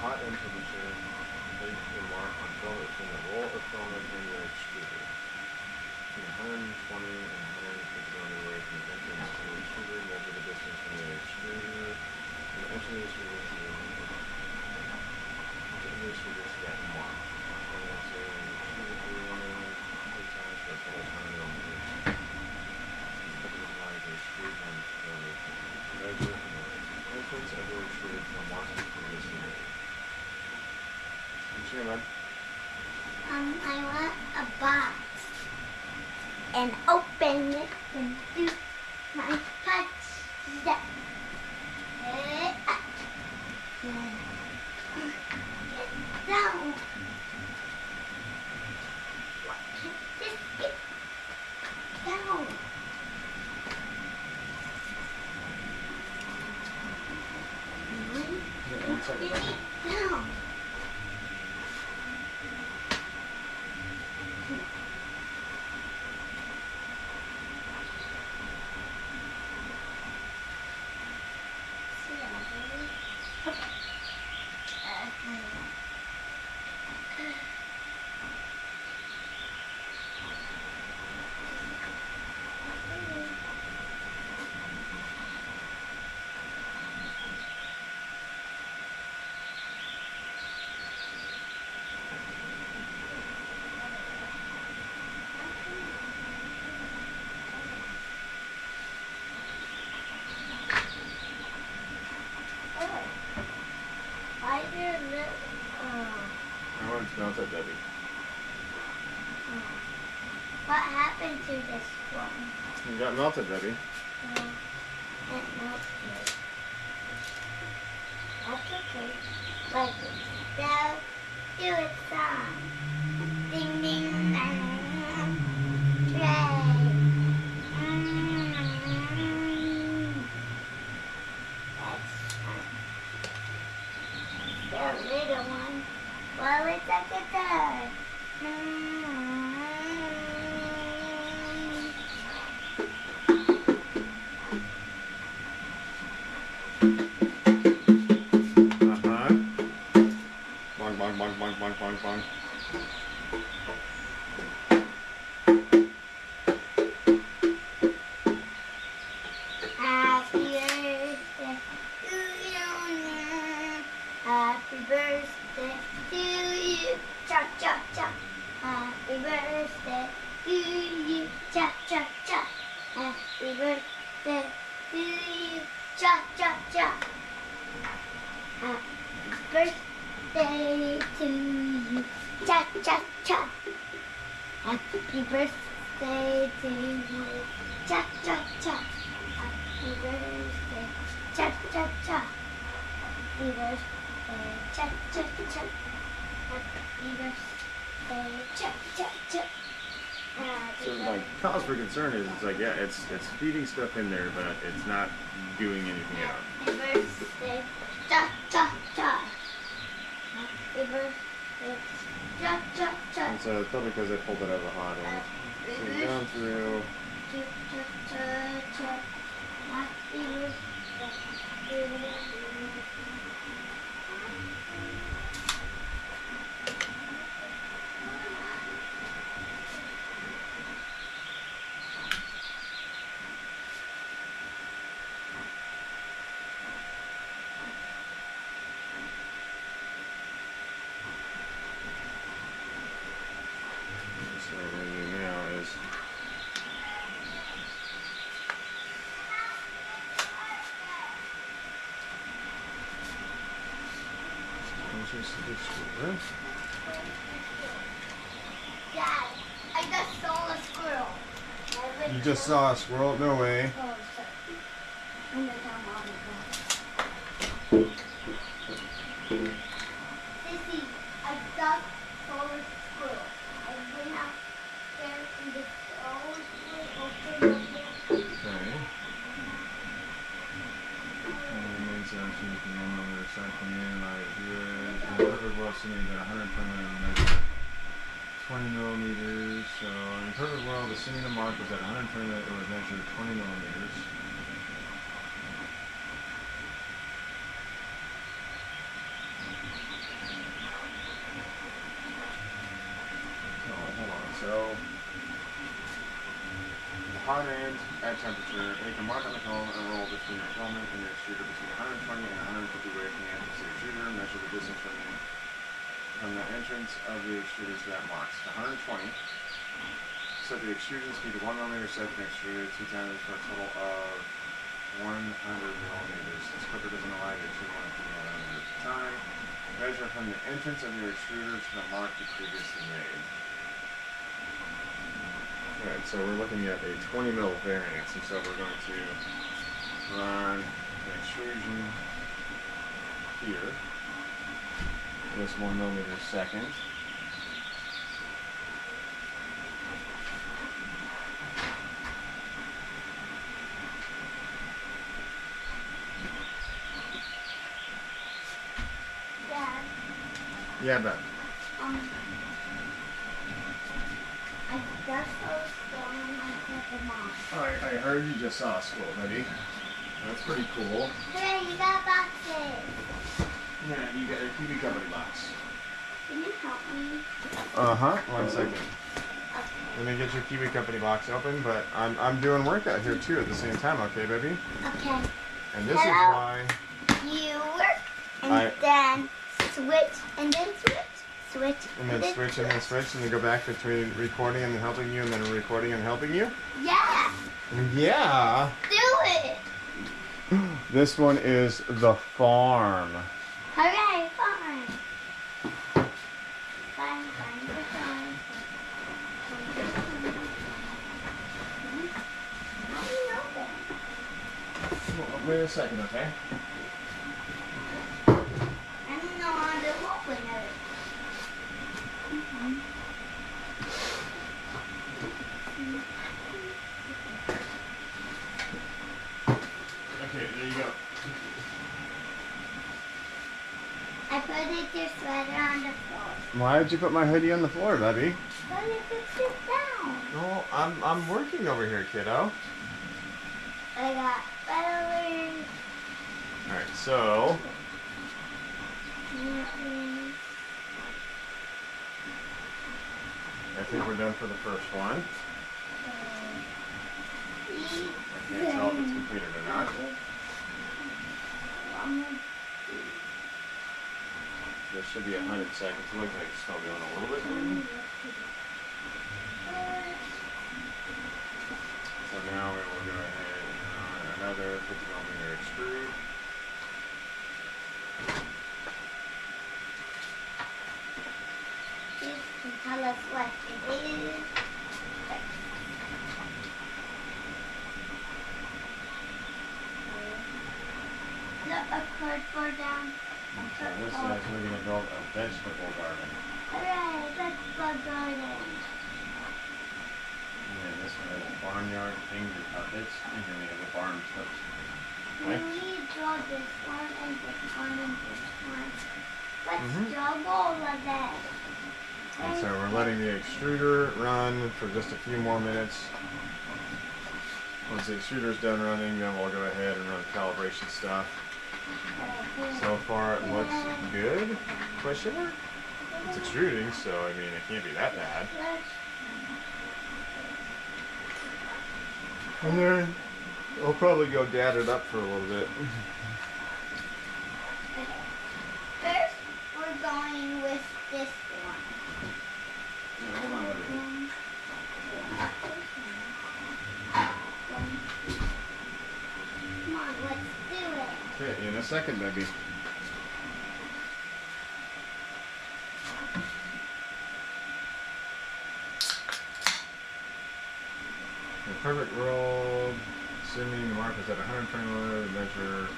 Hot end temperature, place a mark on film between the roll of film and your extruder. Between 120 and 150 millimeters from the entrance to the extruder, measure the distance from the extruder. From the entrance of the extruder to the extruder to that mark. And then say extruder 3 times for a total of 100 millimeters. Put the line to extrude on the measure from the entrance of the extruder to the mark previously made. I want a box and open it and do my touch step. melted, Debbie. What happened to this one? It got melted, Debbie. It melted. That's okay. Like now, do it song. Ding ding Tray. That's fun. The little one. Well, it's a guitar. Bong, bong, bong, bong, bong, bong. Happy birthday to you. Happy birthday to you. Cha cha cha. Happy birthday to you. Cha cha cha. Happy birthday to you. Cha cha cha. Happy birthday to you. Cha cha cha. Happy birthday to you. Cha cha cha. Happy birthday. Cha cha cha. Happy birthday. Cha cha cha. Happy birthday. Cha cha cha. So my cause for concern is it's like, yeah, it's feeding stuff in there, but it's not doing anything else. Happy birthday. Cha cha cha. Happy birthday. Cha cha cha. And so it's probably because I pulled it out of the hot end. So we've gone through. Cha cha cha cha. Happy birthday. So what we're going to do now is Dad, I just saw a squirrel. You just saw a squirrel? No way. Oh, sorry. I'm gonna tell Mom about it. Sissy, I just saw a squirrel. I went out there and the old squirrel opened up. Okay. Main section, you can no longer cycle in like good. In the perfect world, assuming that 120 measure 20 millimeters. So in the perfect world, assuming the mark was at 120 millimeters, it would measure 20 millimeters. Oh, hold on. So the hot end at temperature, make a mark on the cone and roll between your filament and your extruder between 120 and 150 away from the entrance of the extruder. Measure the distance from the entrance of the extruder to that mark. So 120. Set the extrusion speed to 1 millimeter. Set the extruder 2 times for a total of 100 millimeters. This clipper doesn't allow you to extrude 150 millimeters at a time. Measure from the entrance of your extruder to the mark you previously made. Alright, so we're looking at a 20 mil variance, and so we're going to run an extrusion here, this 1 millimeter a second. Dad, Yeah, Ben. I just saw a squirrel and I said to Mom. I heard you just saw a squirrel, buddy. That's pretty cool. Hey, you got boxes. Yeah, you got your TV company box. Can you help me? Uh-huh. 1 second. Okay. Let me get your Kiwi Company box open, but I'm doing work out here too at the same time, okay, baby? Okay. And this Hello? is why You work and then switch and then switch and then switch and then switch and then go back between recording and then helping you and then recording and helping you? Yeah. Yeah. Do it. This one is the farm. Hooray, fine. Fine, wait a second, okay? I don't know how to open it. Okay, there you go. I put your sweater on the floor. Why did you put my hoodie on the floor, baby? So you could sit down. No, I'm working over here, kiddo. I got batteries. Alright, so I think we're done for the first one. I can't tell if it's completed or not. There should be 100 seconds. It looks like it's still going a little bit. So now we will go ahead and run another 50mm extrude. This can tell us what it is. Look, a cardboard down. So this says we're going to build a vegetable garden. Hooray, vegetable garden. And this one has a barnyard finger puppets. And here we have a barn toast. We draw this one and this one and this one. Let's draw all of that. And so we're letting the extruder run for just a few more minutes. Once the extruder's done running, then we'll go ahead and run the calibration stuff. So far it looks good? Question mark? It's extruding, so I mean it can't be that bad. And then I'll probably go dad it up for a little bit. First, we're going with this one. Hold on, baby. Come on, let's do it. Okay, in a second, baby. The perfect roll, assuming the mark is at 120 millimeters, measure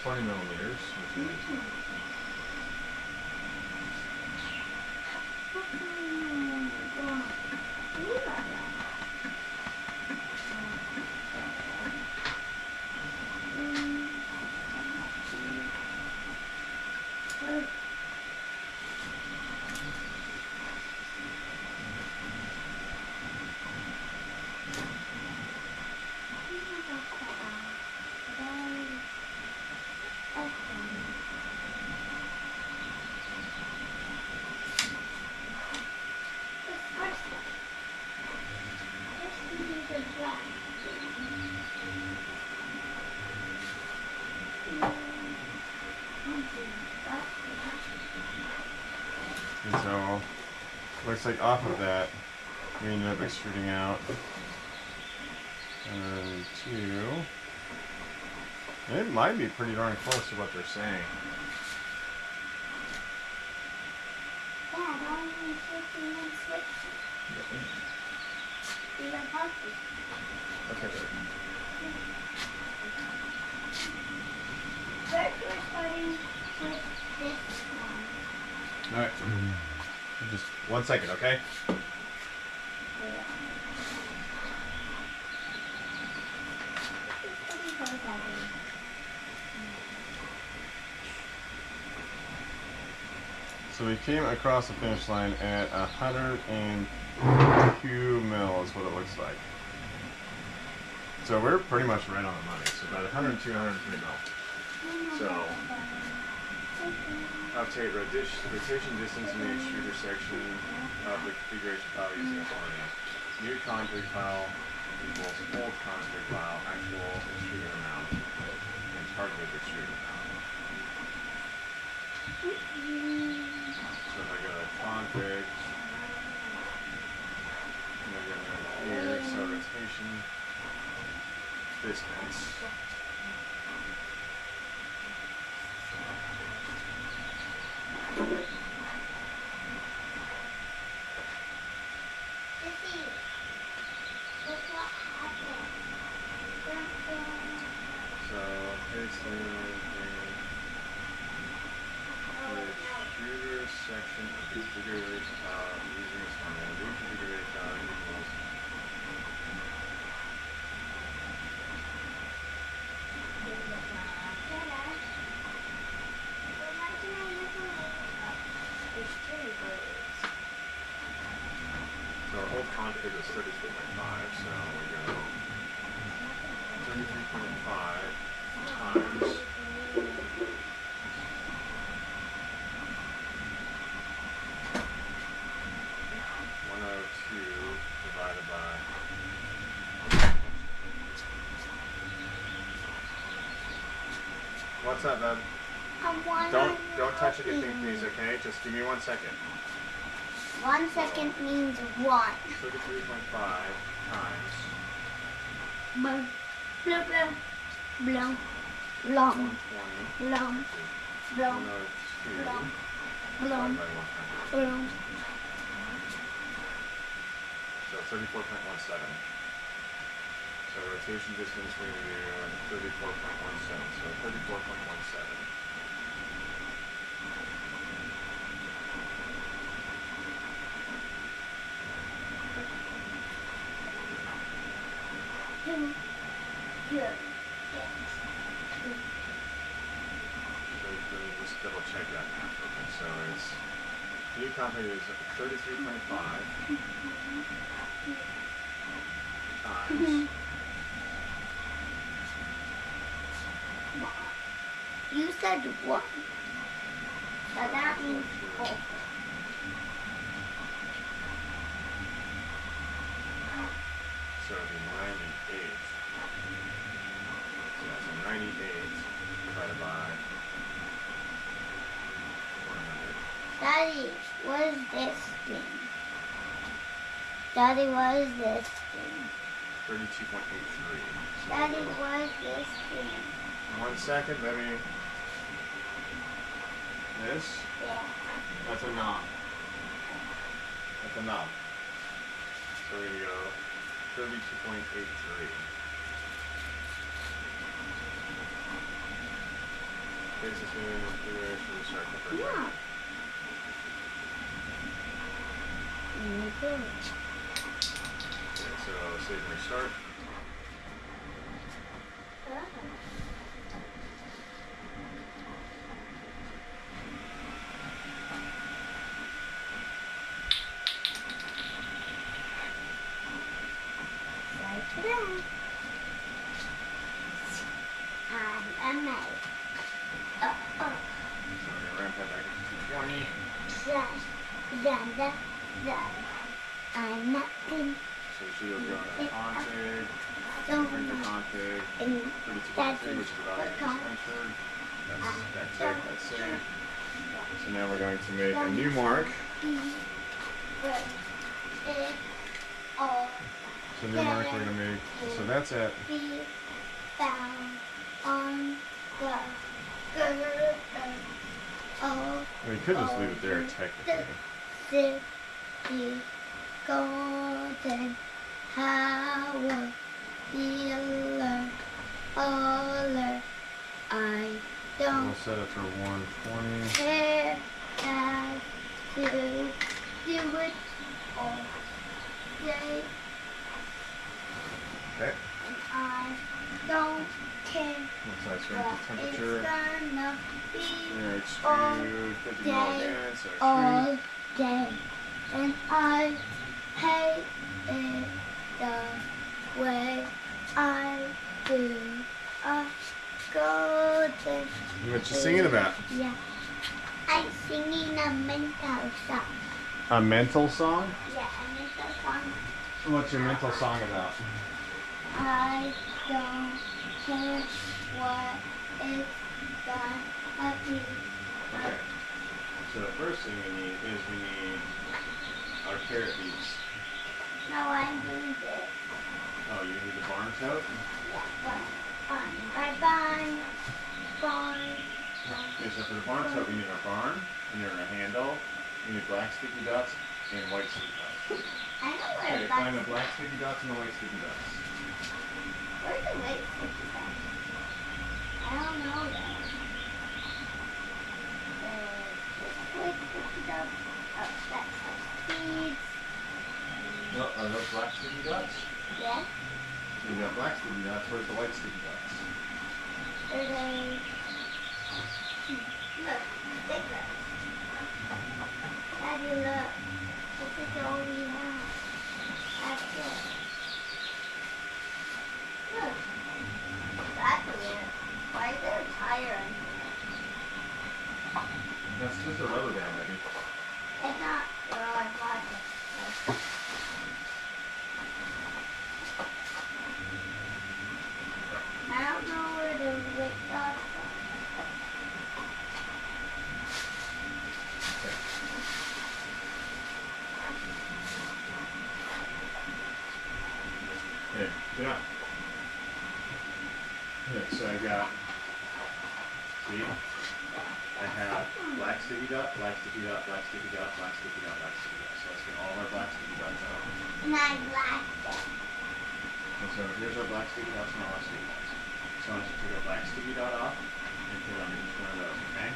20 millimeters, which is and so looks like off of that we ended up extruding out 2. It might be pretty darn close to what they're saying. Dad, why are you switching and switching? You got healthy. Okay, baby. First, we're starting with this one. Alright. Just 1 second, okay? So we came across the finish line at 102 mil is what it looks like. So we're pretty much right on the money. So about 102, 103 mil. So update rotation distance in the extruder section of the configuration file using a formula. New config file equals old config file, actual extruder amount, and targeted extruder amount. So if I go to config, and I go here, so rotation distance. So So our old config was 33.5, so we go 33.5 times 102 divided by what's that, bud? Don't touch anything, please, okay? Just give me 1 second. 1 second means 1. 33.5 times Blum, blum, blum, 120 blum, blum, 102 blum, divided blum, by 100. blum. So 34.17. So rotation distance we're going to do 34.17. So 34.17. Here. So let me just double check that math real quick. So it's new config is 33.5 times You said 1. So that means 4. so it'd be 98. Yeah, so 98 divided by 100. Daddy, what is this thing? Daddy, what is this thing? 32.83. Daddy, what is this thing? 1 second, let me. This? Yeah. That's a knob. That's a knob. So we go 32.83. Takes us in configuration to start the first Yeah. Okay, so save and restart. I'm a maid. So we're going to ramp that back up to 220. I'm nothing. So we should go to config, Don't bring the config, and 32.3, which is the value we just entered. That's it, that's saved. So now we're going to make a new mark. So new mark we're going to make, so that's at Be found on the we could just leave it there technically. city golden power healer holler. I don't We'll set it for 120. care how to do it all day. Okay. And I don't care Looks like what it's temperature. it's gonna be Here, all extrude 50 day, mil again, so all extrude. day. And I hate it the way I do. I go to What you singing about? Yeah. I'm singing a mental song. A mental song? Yeah, a mental song. What's your mental song about? I don't care what it's gonna be. Okay. So the first thing we need is we need our carrot beets. No, I'm doing this. Oh, you need the barn tote? Yeah, but bye bye. Bye. Okay, so for the barn tote we need a barn, we need a handle, we need black sticky dots, and white sticky dots. I know where Okay, find the black sticky dots and the white sticky dots. Where's the white sticky dots? I don't know that. White sticky dots. Oh, that's the seeds. Well, are those black sticky dots? Yeah. So you got black sticky dots, where's the white sticky dots? There's a... Look, bigger. Daddy, look. This is all we have. Okay, get up. Okay, so I got, see, I have black sticky dot, black sticky dot, black sticky dot, black sticky dot, black sticky dot. So let's get all of our black sticky dots out. And I like that. And so here's our black sticky dots and all our sticky dots. So I want you to take a black sticky dot off and put it on each one of those, okay?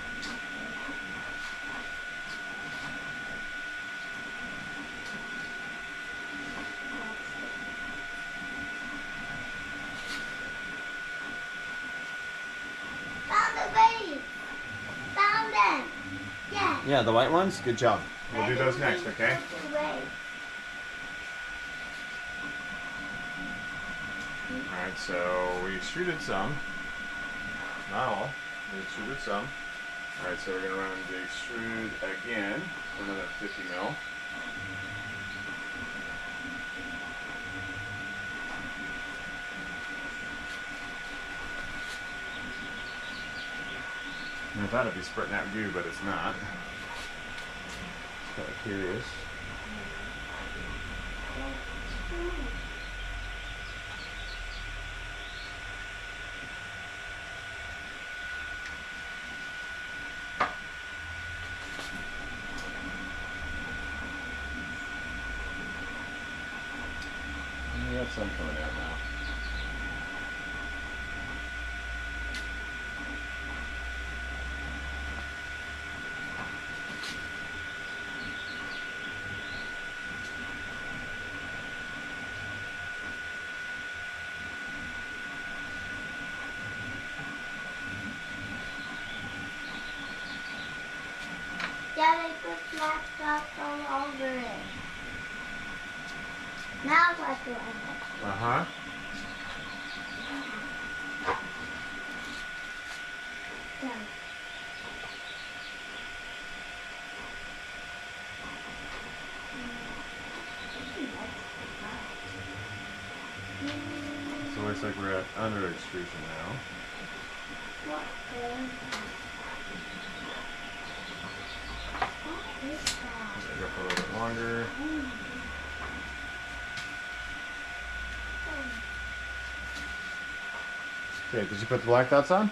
Found the base. Found them. Yeah. Yeah, the white ones? Good job. We'll do those next, okay? Alright, so we extruded some. Not all. We extruded some. Alright, so we're going to run the extrude again for another 50 mil. And I thought it'd be spurting out goo, but it's not. Just kind of curious. We got some coming out now. Yeah, they put black dots all over it. Now what do I do? Uh-huh. Done. So it looks like we're at under extrusion now. What is that? What is that? Let it go for a little bit longer. Okay, did you put the black dots on?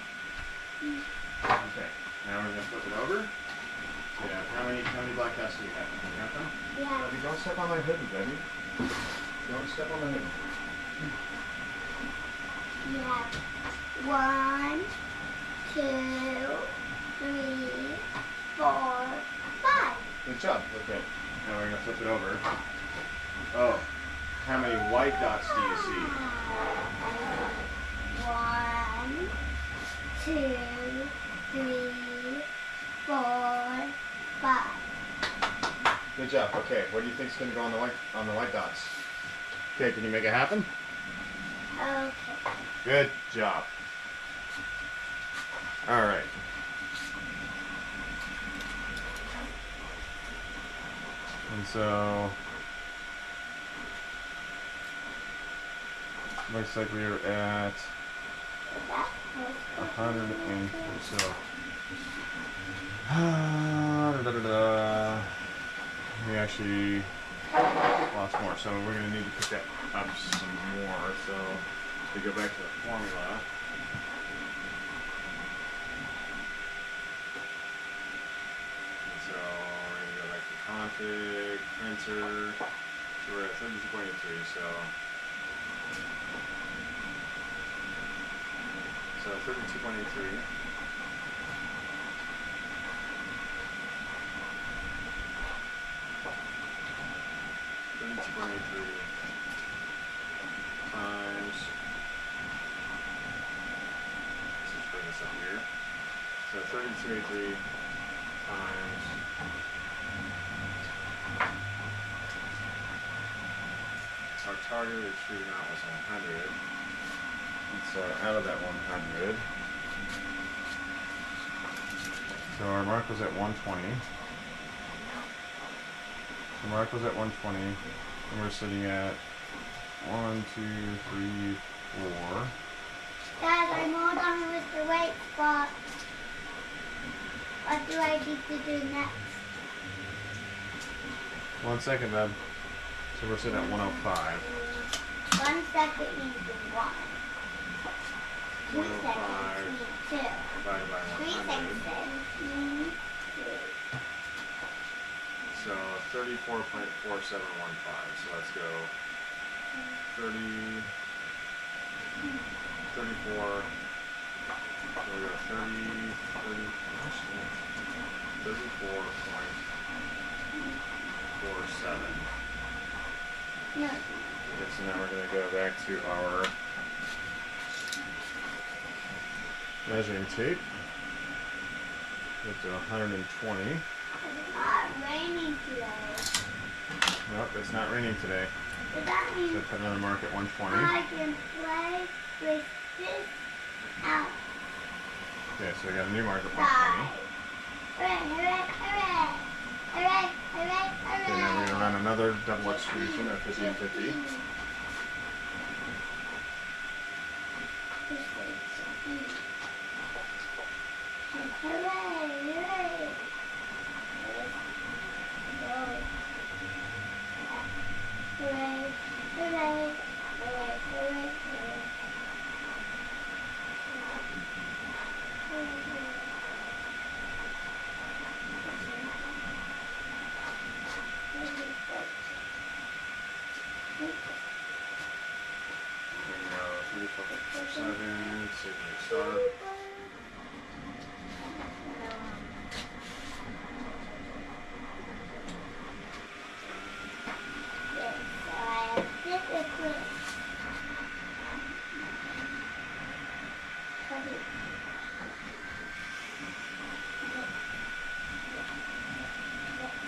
Okay, now we're going to flip it over. Yeah, how many black dots do you have? Can you count them? Yeah. Debbie, don't step on my hoodie, Debbie. Don't step on my hoodie. You have 1, 2, 3, 4, 5. Good job. Okay, now we're going to flip it over. Oh, how many white dots do you see? 1, 2, 3, 4, 5. Good job. Okay, what do you think is going to go on the white dots? Okay, can you make it happen? Okay. Good job. All right. And so looks like we are at 104. So we actually lost more. So we're going to need to pick that up some more. So we go back to the formula. And so we're going to go back to config, printer. So we're at 32.83. So 32.83. Times, let's just bring this up here. So 32.83 times our target extruded amount was 100. And so out of that 100, so our mark was at 120. The mark was at 120, and we're sitting at 1, 2, 3, 4. Dad, I'm all done with the weight spot. What do I need to do next? 1 second, Beb. So we're sitting at 105. What 1 second means 1. 2 105 seconds means 2. divided by 3 100. seconds means 3. So 34.4715. So let's go 30, 34. So we go 34.47. No. Okay, so now we're going to go back to our measuring tape. Go to 120. It's not raining today. Nope, it's not raining today. Does that mean So put another mark at 120. I can play with this out? Okay, so we got a new mark at 120. Hooray, hooray, hooray! Hooray, hooray, hooray! Okay, now we're going to run another double extrusion at 1550. Hooray, hooray! Hooray, hooray, hooray, hooray, hooray. There we go, 34.47, save and restart.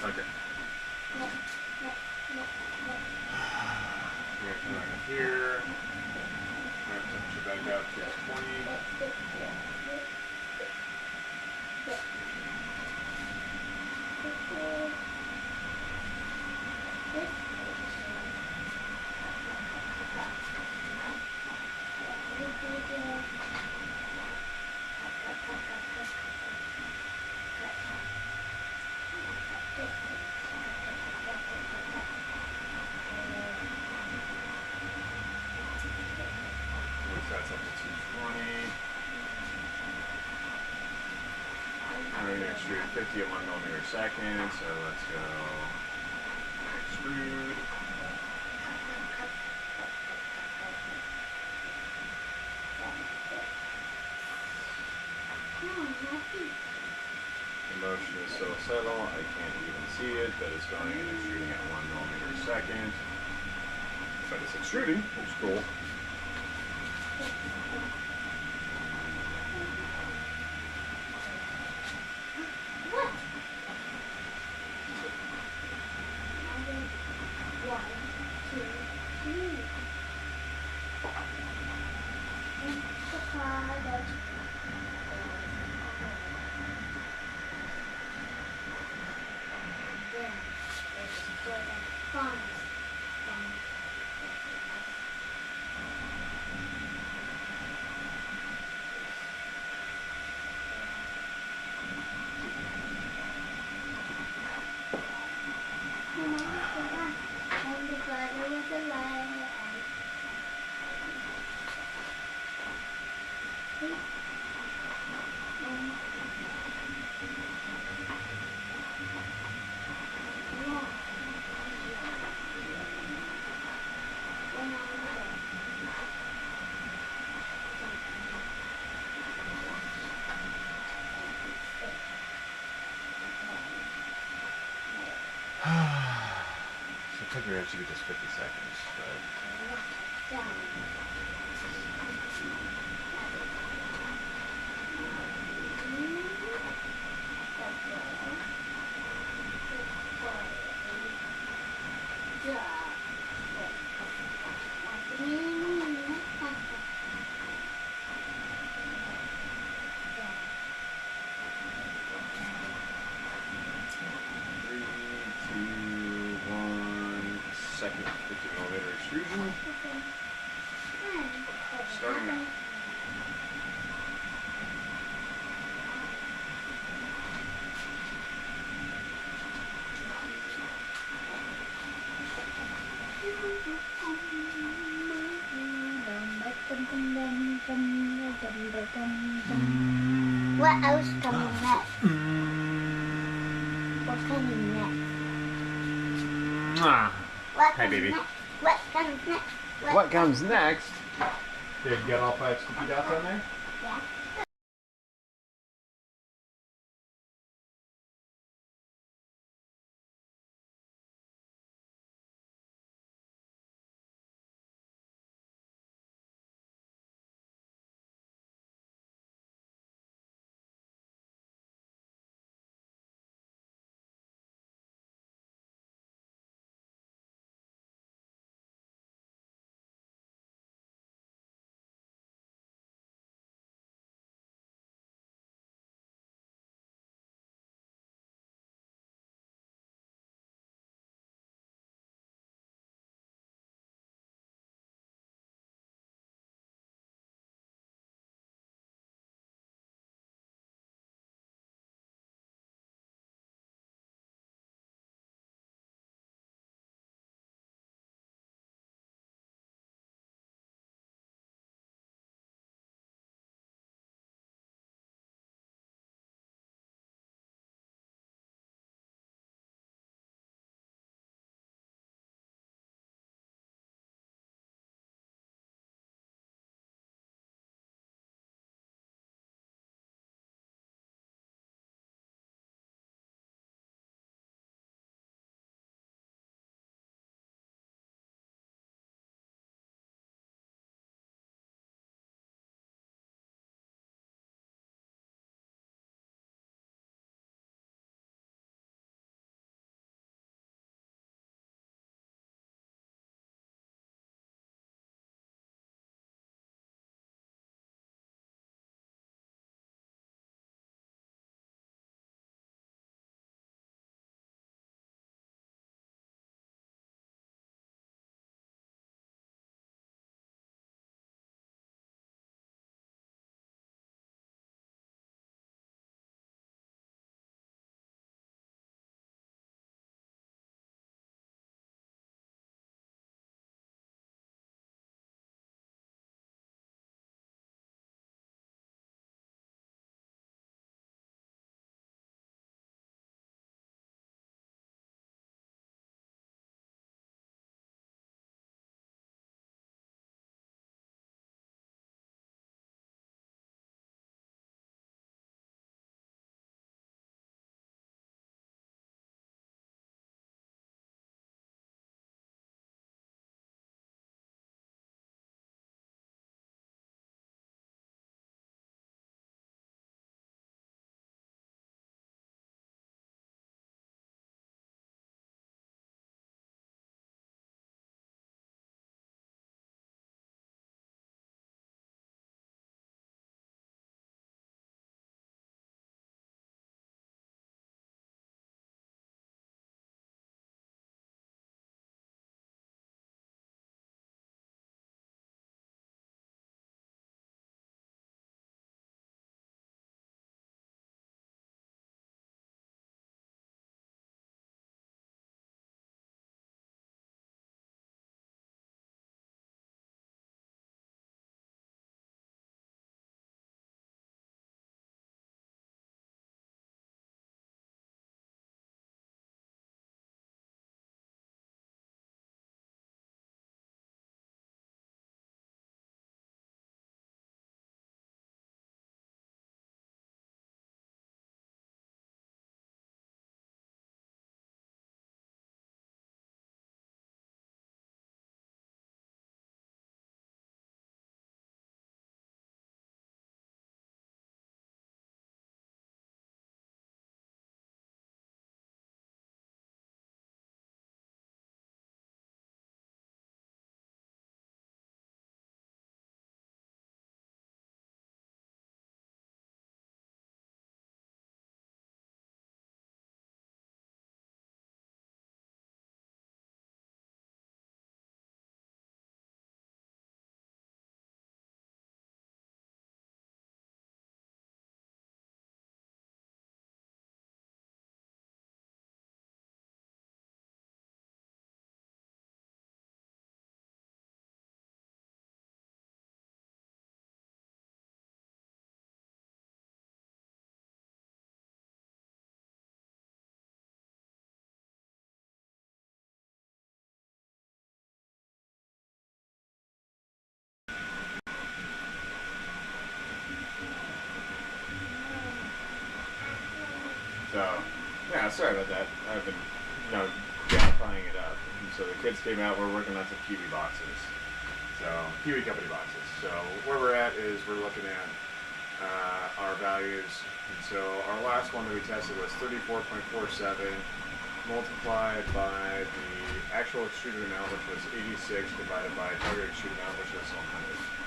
Okay. We're going to come out here. We're going to temperature back out to 20. That's up to 220. And we're going to extrude 50 at 1 millimeter a second. So let's go extrude. The motion is so subtle, I can't even see it, but it's going and extruding at 1 millimeter a second. But it's extruding, which is cool. What? 1, 2, 3. It's the card that then it's for the funds. And the brother with the light. So typically it should be just 50 seconds, but second 50mm extrusion. Starting now. What else coming next? What's coming next? What Hi, comes baby. next? What comes next? What comes next? Did you get all 5 sticky dots on there? Yeah. So, yeah, sorry about that. I've been, gamifying it up. And so the kids came out, we're working on some Kiwi boxes. So, Kiwi Company boxes. So, where we're at is we're looking at our values. And so, our last one that we tested was 34.47 multiplied by the actual extruded amount, which was 86, divided by target extruded amount, which was 100.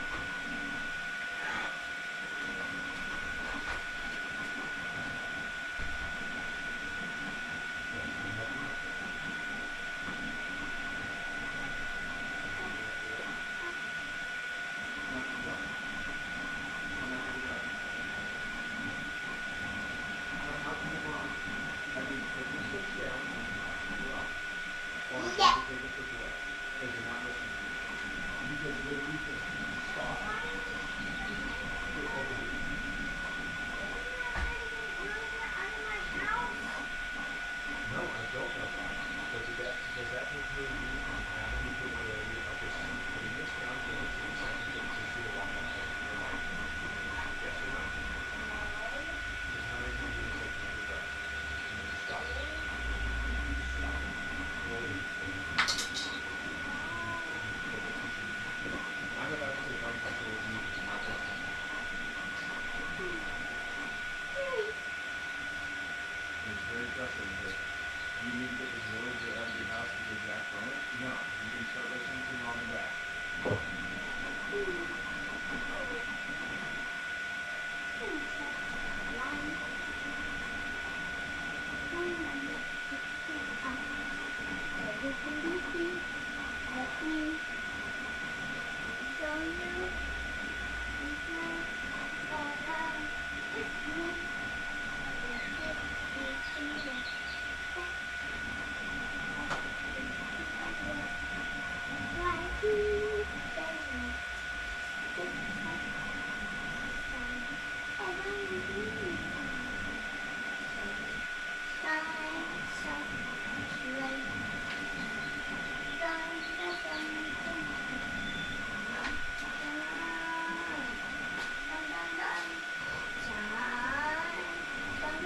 You need to get this villager out of your house because Zach from it? No. You can start listening to mom and dad.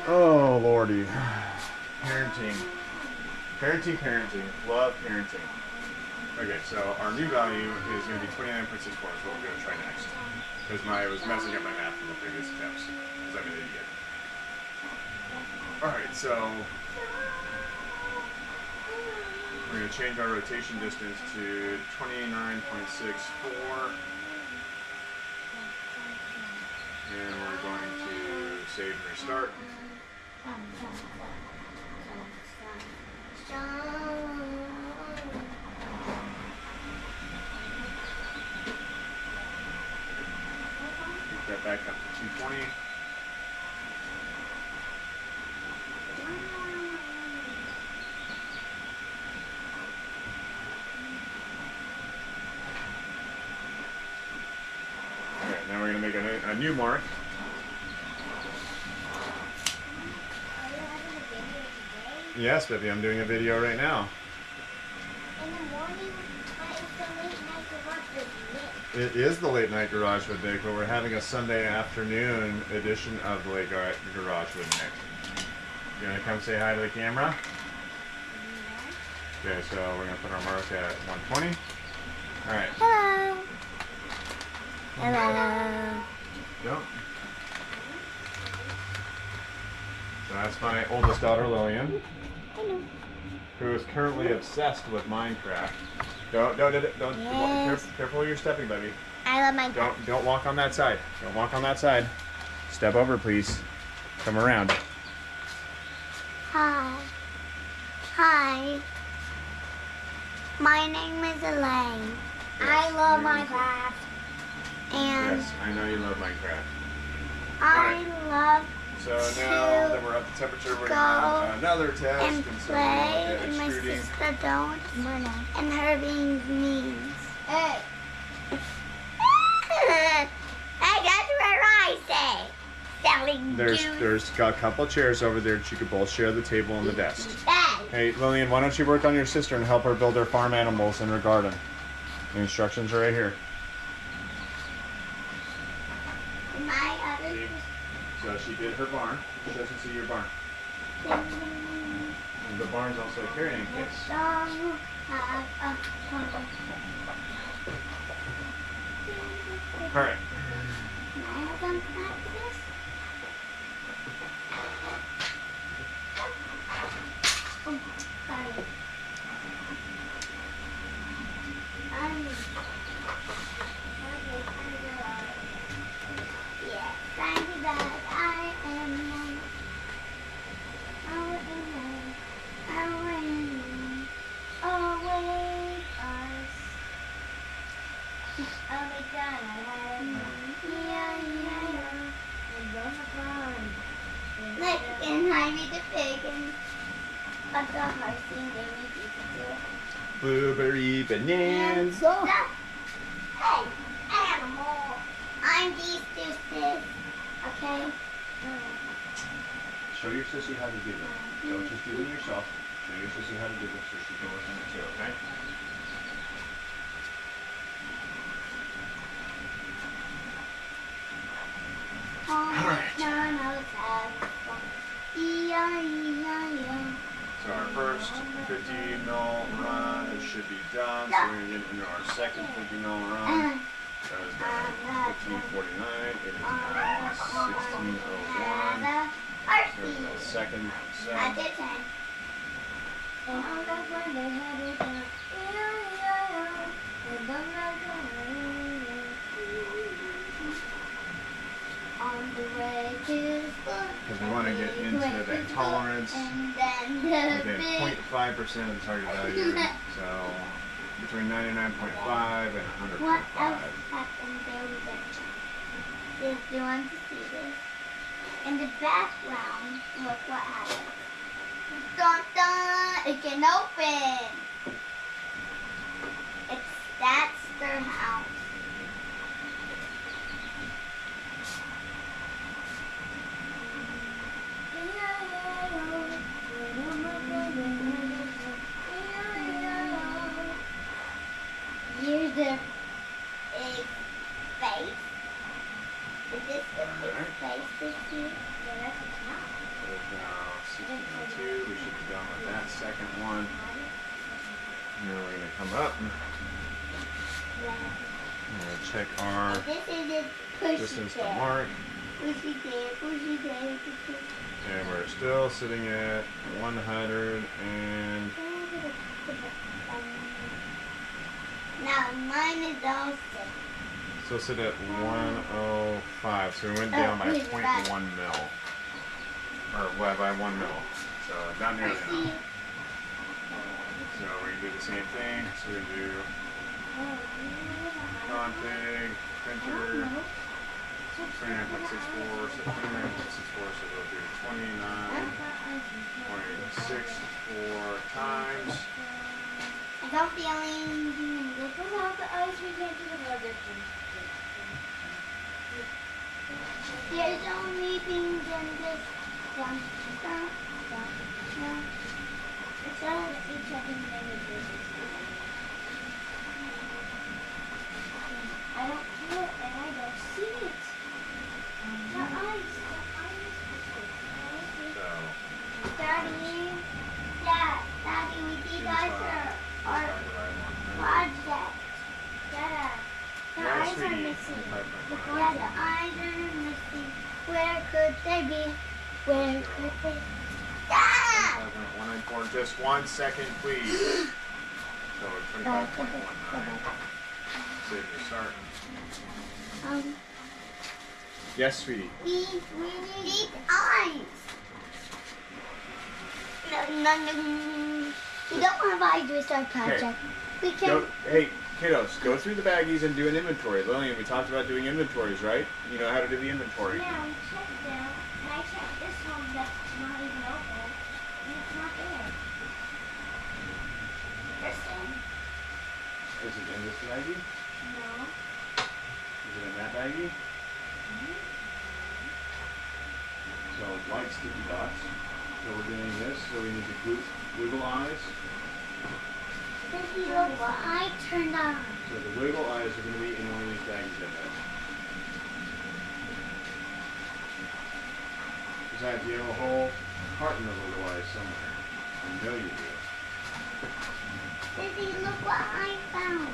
Oh, Lordy. Parenting. Parenting. Love parenting. Okay, so our new value is going to be 29.64 is what we're going to try next. Because I was messing up my math in the previous attempts. Because I'm an idiot. Alright, so we're going to change our rotation distance to 29.64. And we're going to save and restart. Pick that back up to 220. Okay, now we're going to make a new mark. Yes, baby, I'm doing a video right now. In the morning, it's the late night garage with Nick. It is the late night garage with Nick, but we're having a Sunday afternoon edition of the late garage with Nick. You want to come say hi to the camera? Okay, so we're going to put our mark at 120. All right. Hello. Hello. Go. So that's my oldest daughter, Lillian, who is currently obsessed with Minecraft. Don't Yes. careful where you're stepping, baby. I love Minecraft. Don't walk on that side. Don't walk on that side. Step over, please. Come around. Hi. Hi. My name is Elaine. Yes, I love your name is Minecraft. And Yes, I know you love Minecraft. I love So now that we're up to temperature, we're going to run another test. and so play, we're and my extruding. sister don't, and her being mean. Hey. Hey, that's what I say. Selling juice. There's got a couple of chairs over there that you could both share the table and the desk. Hey. Hey, Lillian, why don't you work on your sister and help her build her farm animals in her garden? The instructions are right here. My other See? So she did her barn. She doesn't see your barn. And the barn's also a carrying case. Alright. Can I have some practice? Oh, sorry. Yeah, thank you that I am one. Always us. Oh my God, like in Jaime the Pig and a dog horsing, they make you do. Blueberry bonanza. Hey, animal! I'm these two sis. Okay? Show your sissy how to do it. Don't just do it yourself. Show your sissy how to do it so she can listen to it, okay? So our first 50 mil run, it should be done. So we're going to get into our second 50 mil run. That was done at 15:49. It is now 16:01. There's that second set. On the way to school. Because we want to get into that tolerance. Okay, 0.5% of the target value. So between 99.5 and 100.5. What else happened there with it? Do you want to see this? In the background, look what happened. Dun dun! It can open! That's their house. Here's the big face. Is this the big face this here? Yeah, that's a top. So it's now 16:02. We should be done with that second one. And then we're going to come up. I'm going to check our distance to mark. And we're still sitting at 100 and... Now mine is all set. Still sit at 105. So we went down by 0.1 mil. Or by 1 mil. So not nearly enough. So we're going to do the same thing. So we're going to do config, printer, 29.64, so 29.64, so we'll do 29.64 times. I got feeling Without the ice, we can't do the project. there's only things in this. Dun, dun, dun, dun. It's all checking images. I don't feel it and I don't see it. The ice. So, Daddy, Daddy, we did our project. Dada, the yes, eyes are sweetie. missing. 25.1. Yeah, the eyes are missing. Where could they be? Where could they be? Ah! 25.194. Just 1 second, please. So 25.19. Save your start. Yes, sweetie. We need eyes. No. We don't have eyes with our project. We can. Go, hey, kiddos, go through the baggies and do an inventory. Lillian, we talked about doing inventories, right? You know how to do the inventory. Yeah, I checked them. And I checked this one that's not even open. And it's not there. Is it in this baggie? No. Is it in that baggie? So white sticky dots. So we're doing this. So we need to wiggle eyes. This little eye turned on. So the wiggle eyes are going to be in one of these baggies, I bet. Besides, do you have a whole part in the little eyes somewhere. I know you do. Sissy, look what I found.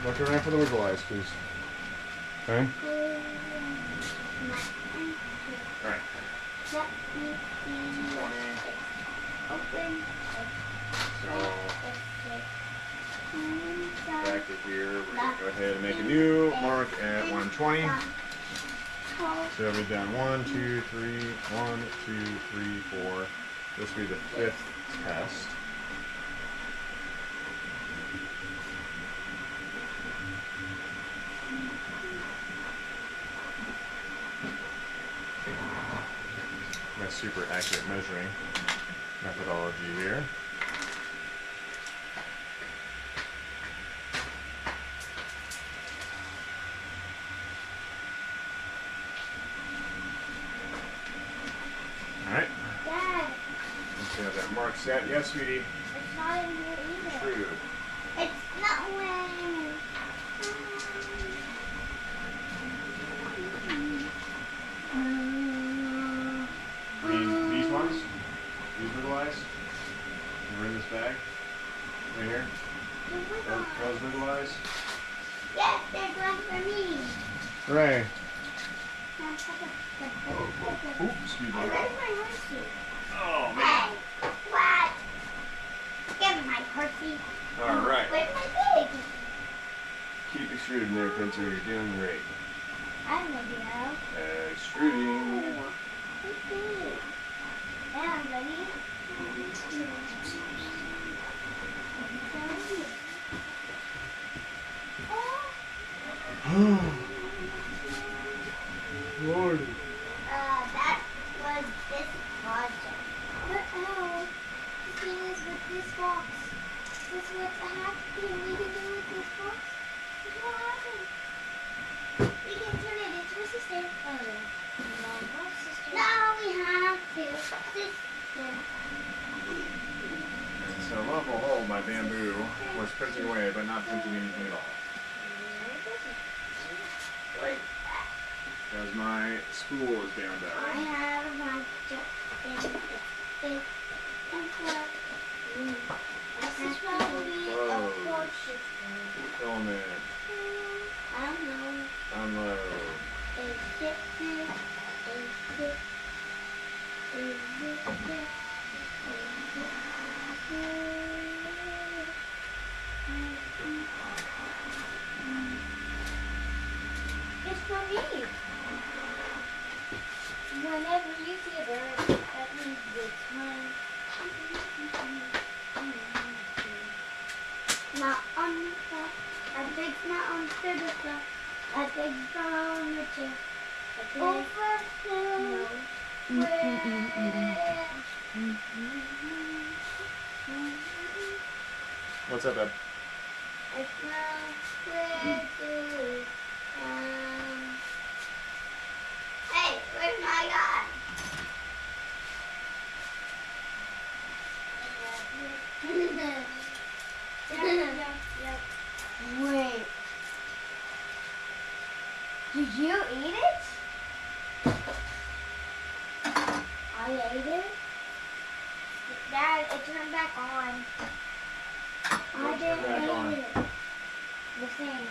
Look around for the wiggle eyes, please. Okay? Alright. Let me see. 20. Open. So, back to here. We're going to go ahead and make a new mark at 120. So we'll be down 1, 2, 3, 1, 2, 3, 4. This will be the 5th test. My super accurate measuring methodology here. Alright. Dad, Let's see how that mark set. Yes, sweetie. it's not in here either. True. It's not when. These ones? These little eyes? They're in this bag? Right here? Those little eyes? Yes, there's one for me. Hooray. Hey, Oops, excuse me. where's my horsey? Oh, man. Hey, what? Give me my horsey. Alright. Where's my pig? Keep extruding there, Pincer. You're doing great. I have no idea. Extruding. Okay. Now I'm ready. Lordy. That was this project. What else? The thing is with this box. This is what the heck we need to do with this box? What happened? We can turn it into a sister. Oh, no, sister. No, we have to. Sister. So, lo and behold, my bamboo was printing away, but not printing anything at all. What? Because my spool is jammed I out. have a bunch of things. Big and flat. This is probably a Whoa. portion. Filament. I don't know. Unload. Is it big? Is it? Is it big? It's for me. Whenever you see a bird, that means it's mine. Not on the top. I think not on the top. I think on the chair. Overflow. What's up, Ed? I smell where to Hey, where's my guy? Wait. Did you eat it? I ate it? Dad, it turned back on. I didn't back on? eat it. The thing,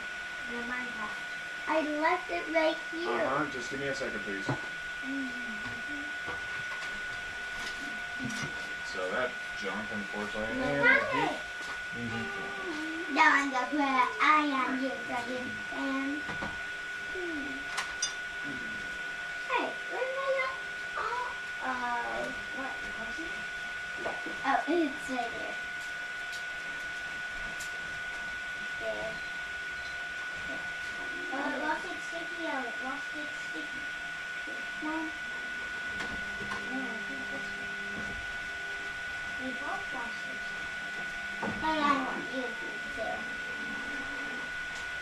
the Minecraft. I left it right here. Just give me a second, please. So that junk, unfortunately. and Mommy! heat. Down the where I am you dragon fan. Hey, where's my what? Oh, it's right there. There. Oh, it lost its sticky out. It lost its sticky. Mom. No, I think this one. We both lost it. But I want you to too.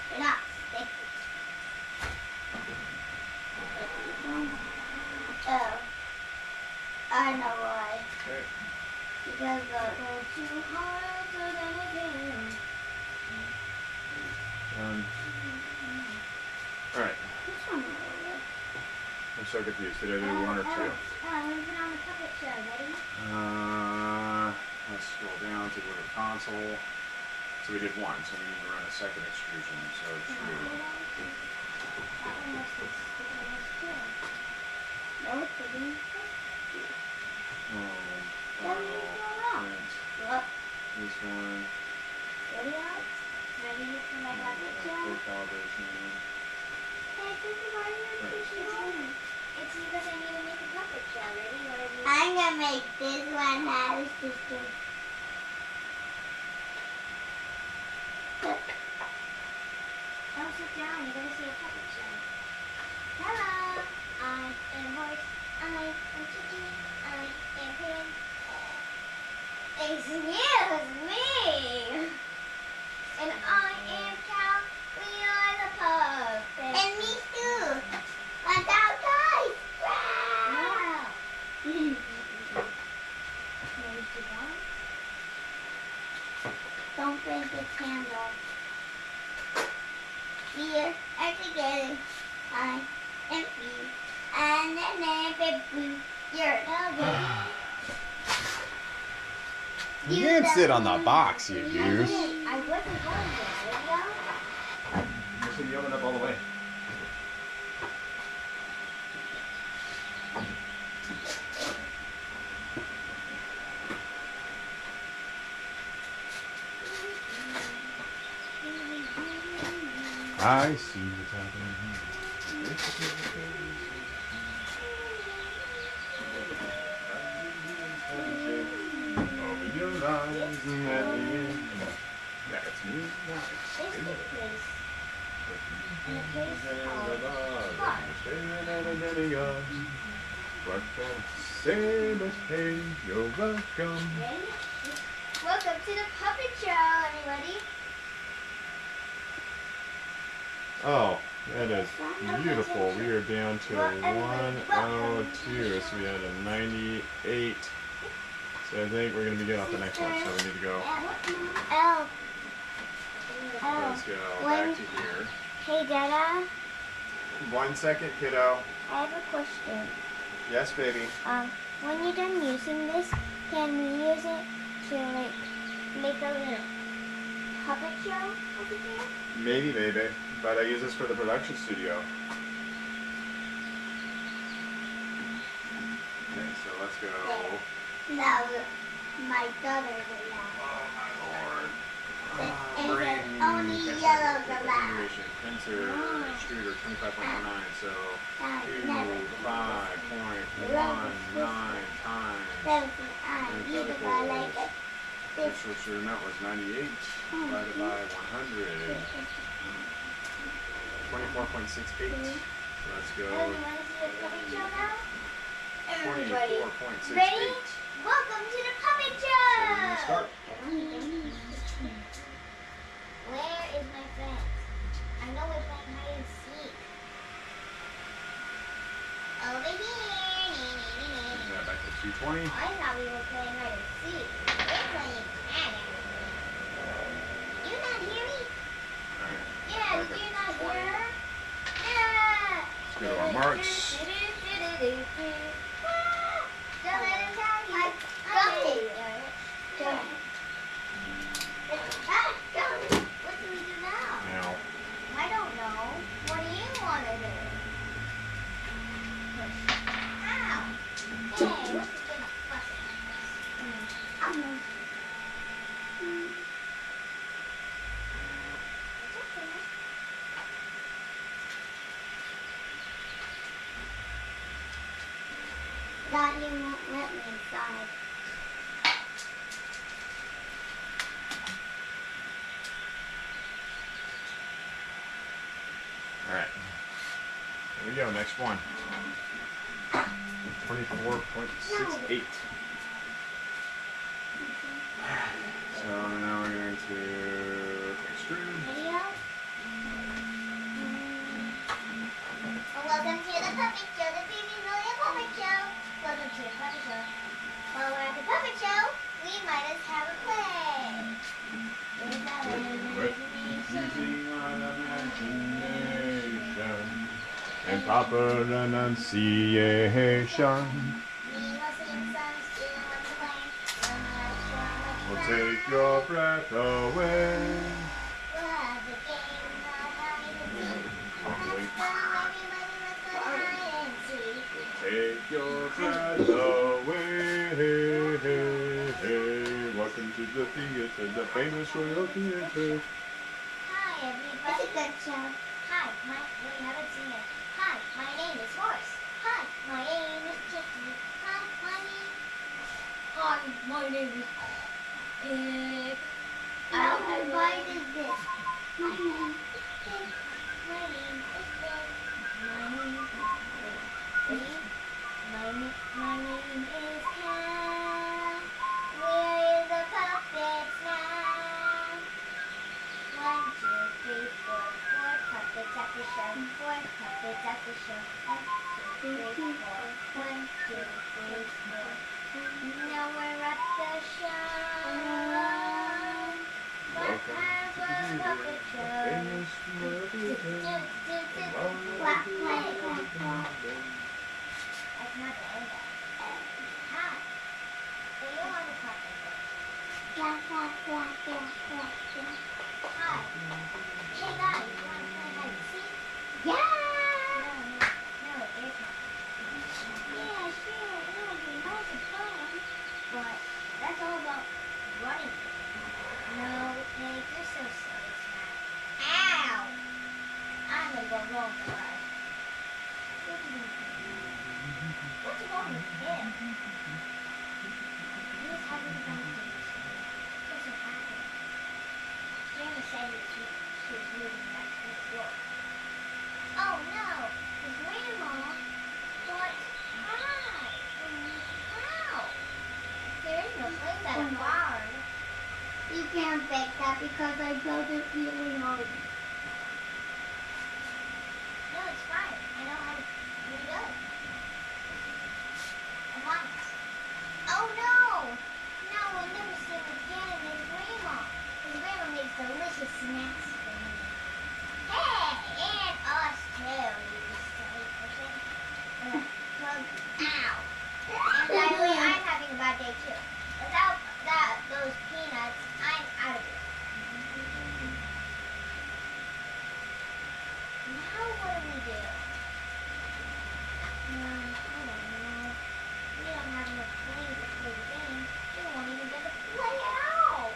They're not sticky. Oh. I know why. Okay. Because they'll go too hard so then again. Alright. so confused. Did I do one or two? We've been on the puppet show. Ready? Let's scroll down to go to console. So we did one, so we need to run a second extrusion. So extrude. That one was this. This one was two. No, it didn't. That means you're wrong. Look. This one. Ready, Alex? Ready for my puppet show? Full calibration. Hey, this is why you're pushing. It's because I need to make a puppet show. Ready? What are you? I'm gonna make this one have a sister. Don't sit down. You're gonna see a puppet show. Hello. I am horse. I am chicken. I am pig. Excuse me. And I am cow. We are the puppet. And me too. Without guys. Wow. Ready to go? Don't break the candle. We are together. I am you. And then baby, you're the You can't sit on the box, you goose. I wasn't going to. Ready? You should be opened up all the way. I see what's happening here. Open your eyes and let me in. That's me. This is the place. And the place called What can I say but hey, you're welcome. Ready? Welcome to the puppet show, everybody. Oh, that is beautiful. We are down to a 102, so we had a 98. So I think we're going to be good off the next one, so we need to go. Oh. Let's go back to here. Hey, Dada. 1 second, kiddo. I have a question. Yes, baby. When you're done using this, can we use it to like make a little puppet show over here? Maybe, baby. But I use this for the production studio. Okay, so let's go. Now, my daughter will laugh. Oh, my lord. And Brain then only yellow the laugh. configuration. Pincer, extruder, 25.19, so 25.19 times. Either by like a This switcher nut was 98 divided by 100. 24.68. So let's go. You want to see a puppet show now? 24.68. Ready? Welcome to the puppet So show! we're gonna start. Where is my friend? I know we're playing hide and seek. Over here. Yeah, back to 220. I thought we were playing hide and seek. We're playing tag. You not hear me? Alright. Yeah, Back did up you to not 20. hear her? Yeah. Let's go to our marks. Don't let him tag you. What do we do now? Now, I don't know. What do you want to do? Ow! Hey, what's the big fuss? It's okay. Daddy won't let me inside. alright. Here we go, next one. 24.68. So now we're going to extrude. Video? Welcome to the puppet show, the baby really puppet show. Welcome to the puppet show. While we're at the puppet show, we might as have a play. Using our imagination and proper pronunciation will take your breath away. Take your breath away. Welcome to the theater, the famous Royal Theater. Hi, everybody. It's a good show. Hi, we haven't seen it. Hi, my name is Horace. Hi, my name is Chicky. Hi, my name is Pig. How wide is this? My name is Pig. My name is Pig. My name is Cal. Where is the puppets now? 1, 2, 3, 4, 4 puppets at the show. 4 puppets at the show. 1, 2, 3, 4. 1, 2, 3, 4. Now we're at the show. What has a puppet show? Clap, clap, clap, clap. That's not the end of it. Hi. So you want to puppet show? Clap, clap, clap, clap, clap, clap. Hi. Hey guys, you want to play hide and seek? Yeah! No, it's not. Yeah, sure, it'll be nice and fun. But that's all about running. No, Nick, you're so silly, Snack. Ow! I'm gonna go roll the ride. What's wrong with him? He's having a bad day. What's so happening? Jana said she was moving back to New York. Oh no! His grandma got high in his house. There is no place at a barn. You can't fake that because I built it really hard. No, it's fine. I know how to rebuild. I want it. Oh no! No, we'll never see him again and his grandma. His grandma makes delicious snacks for me. Hey, and us too, you silly person. Ow. And by the way, I'm having a bad day too. Without those peanuts, I'm out of here. Now what do we do? I don't know. We don't have enough money to play the game. We won't even get to play it out.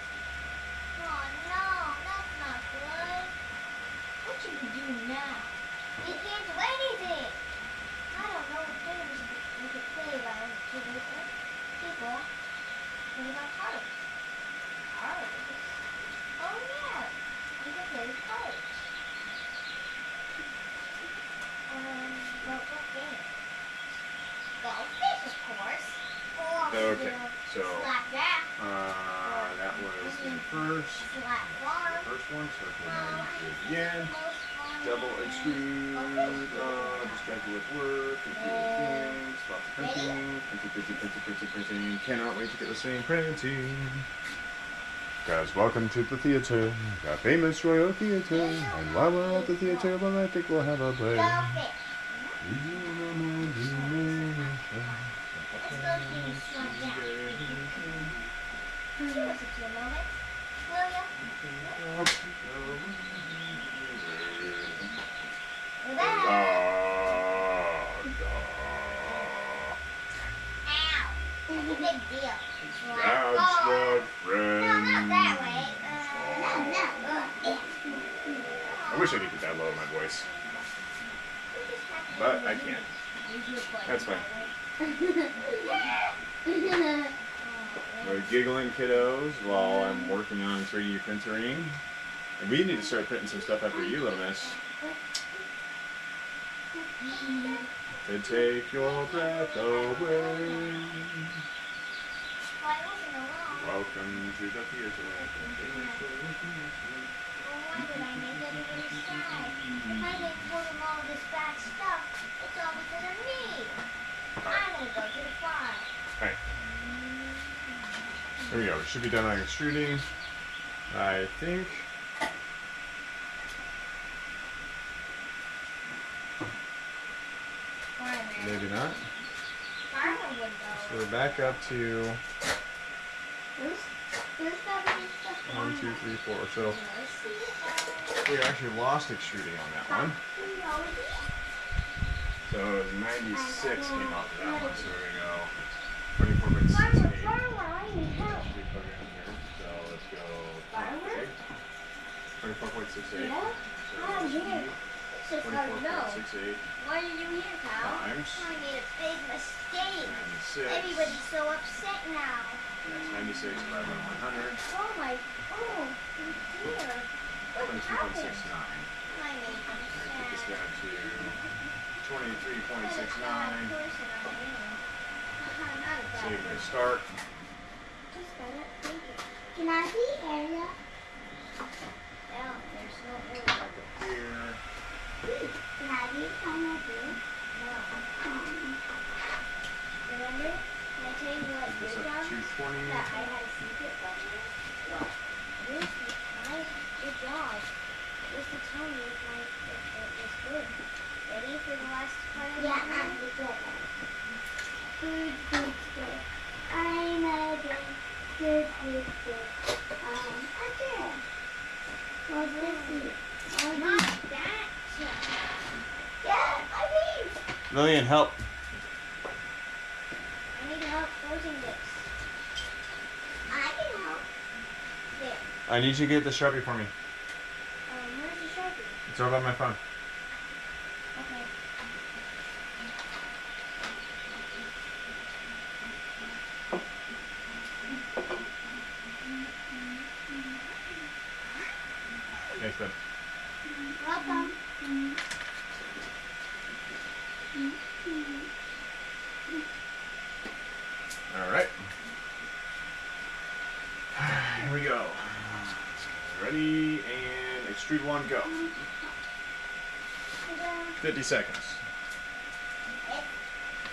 Oh no, that's not good. What should we do now? We can't do anything. I don't know what games we could play by other people. What about cards? Cards? Oh yeah, we can play with cards. What game? Goldfish, of course. Or Okay, so Slapjack. that was the first Slap Farm. one, so we'll do it again. Double extrude, distracted with work, computer things, lots of printing, printing. Cannot wait to get the same printing. Guys, welcome to the theater, the famous Royal Theater. And while we're at the theater, well, I think we'll have a play. Goldfish. Let's go see Slapjack. Give us a few moments, will ya? We're back. Ow. That's a big deal. That's the friend. No, not that way. I wish I could get that low in my voice, but I can't. That's fine. We're giggling, kiddos, while I'm working on 3D printing. And we need to start printing some stuff after you, little miss. To take your breath away. Welcome to the theater. Why did I make everybody sad? If I didn't told them all this bad stuff, it's all because of me. I'm gonna go to the farm. Alright. There we go. We should be done on extruding, I think. Maybe not. Fireman would So go. we're back up to Who's got me stuff 1, 2, 3, 4. So we actually lost extruding on that one. So it was 96 came off of that one. So we're going to go 24.68. I need help. We plug it in here. So let's go 24.68. Yeah? I'm here. It's just hard to know. 24.68 Why are you here, Kyle? times I made a big mistake. 96. Everybody's so upset now. That's 96 divided by 100. Oh my, oh, dear. What 22.69. happened? I made them Take this sad. down to Of 23.69. course I am. I'm not a So bad you can start. Just gotta think it. Can I see area? No, there's no area. Here. Can I be kind of big? No. Remember? Can I tell you what This your up job to is? 220. That I had a secret from you? Well, this was your job. Was to tell me if it was good. Ready for the last part of Yeah, the I'm video? good. Good. I'm a good. Okay. What's this? Not that. Yeah, I mean. Lillian, help. I need help closing this. I can help. There. I need you to get the Sharpie for me. Where's the Sharpie? It's over on my phone. Okay. Thanks, bud. Welcome. All right. Here we go. Ready and extrude one, go. 50 seconds.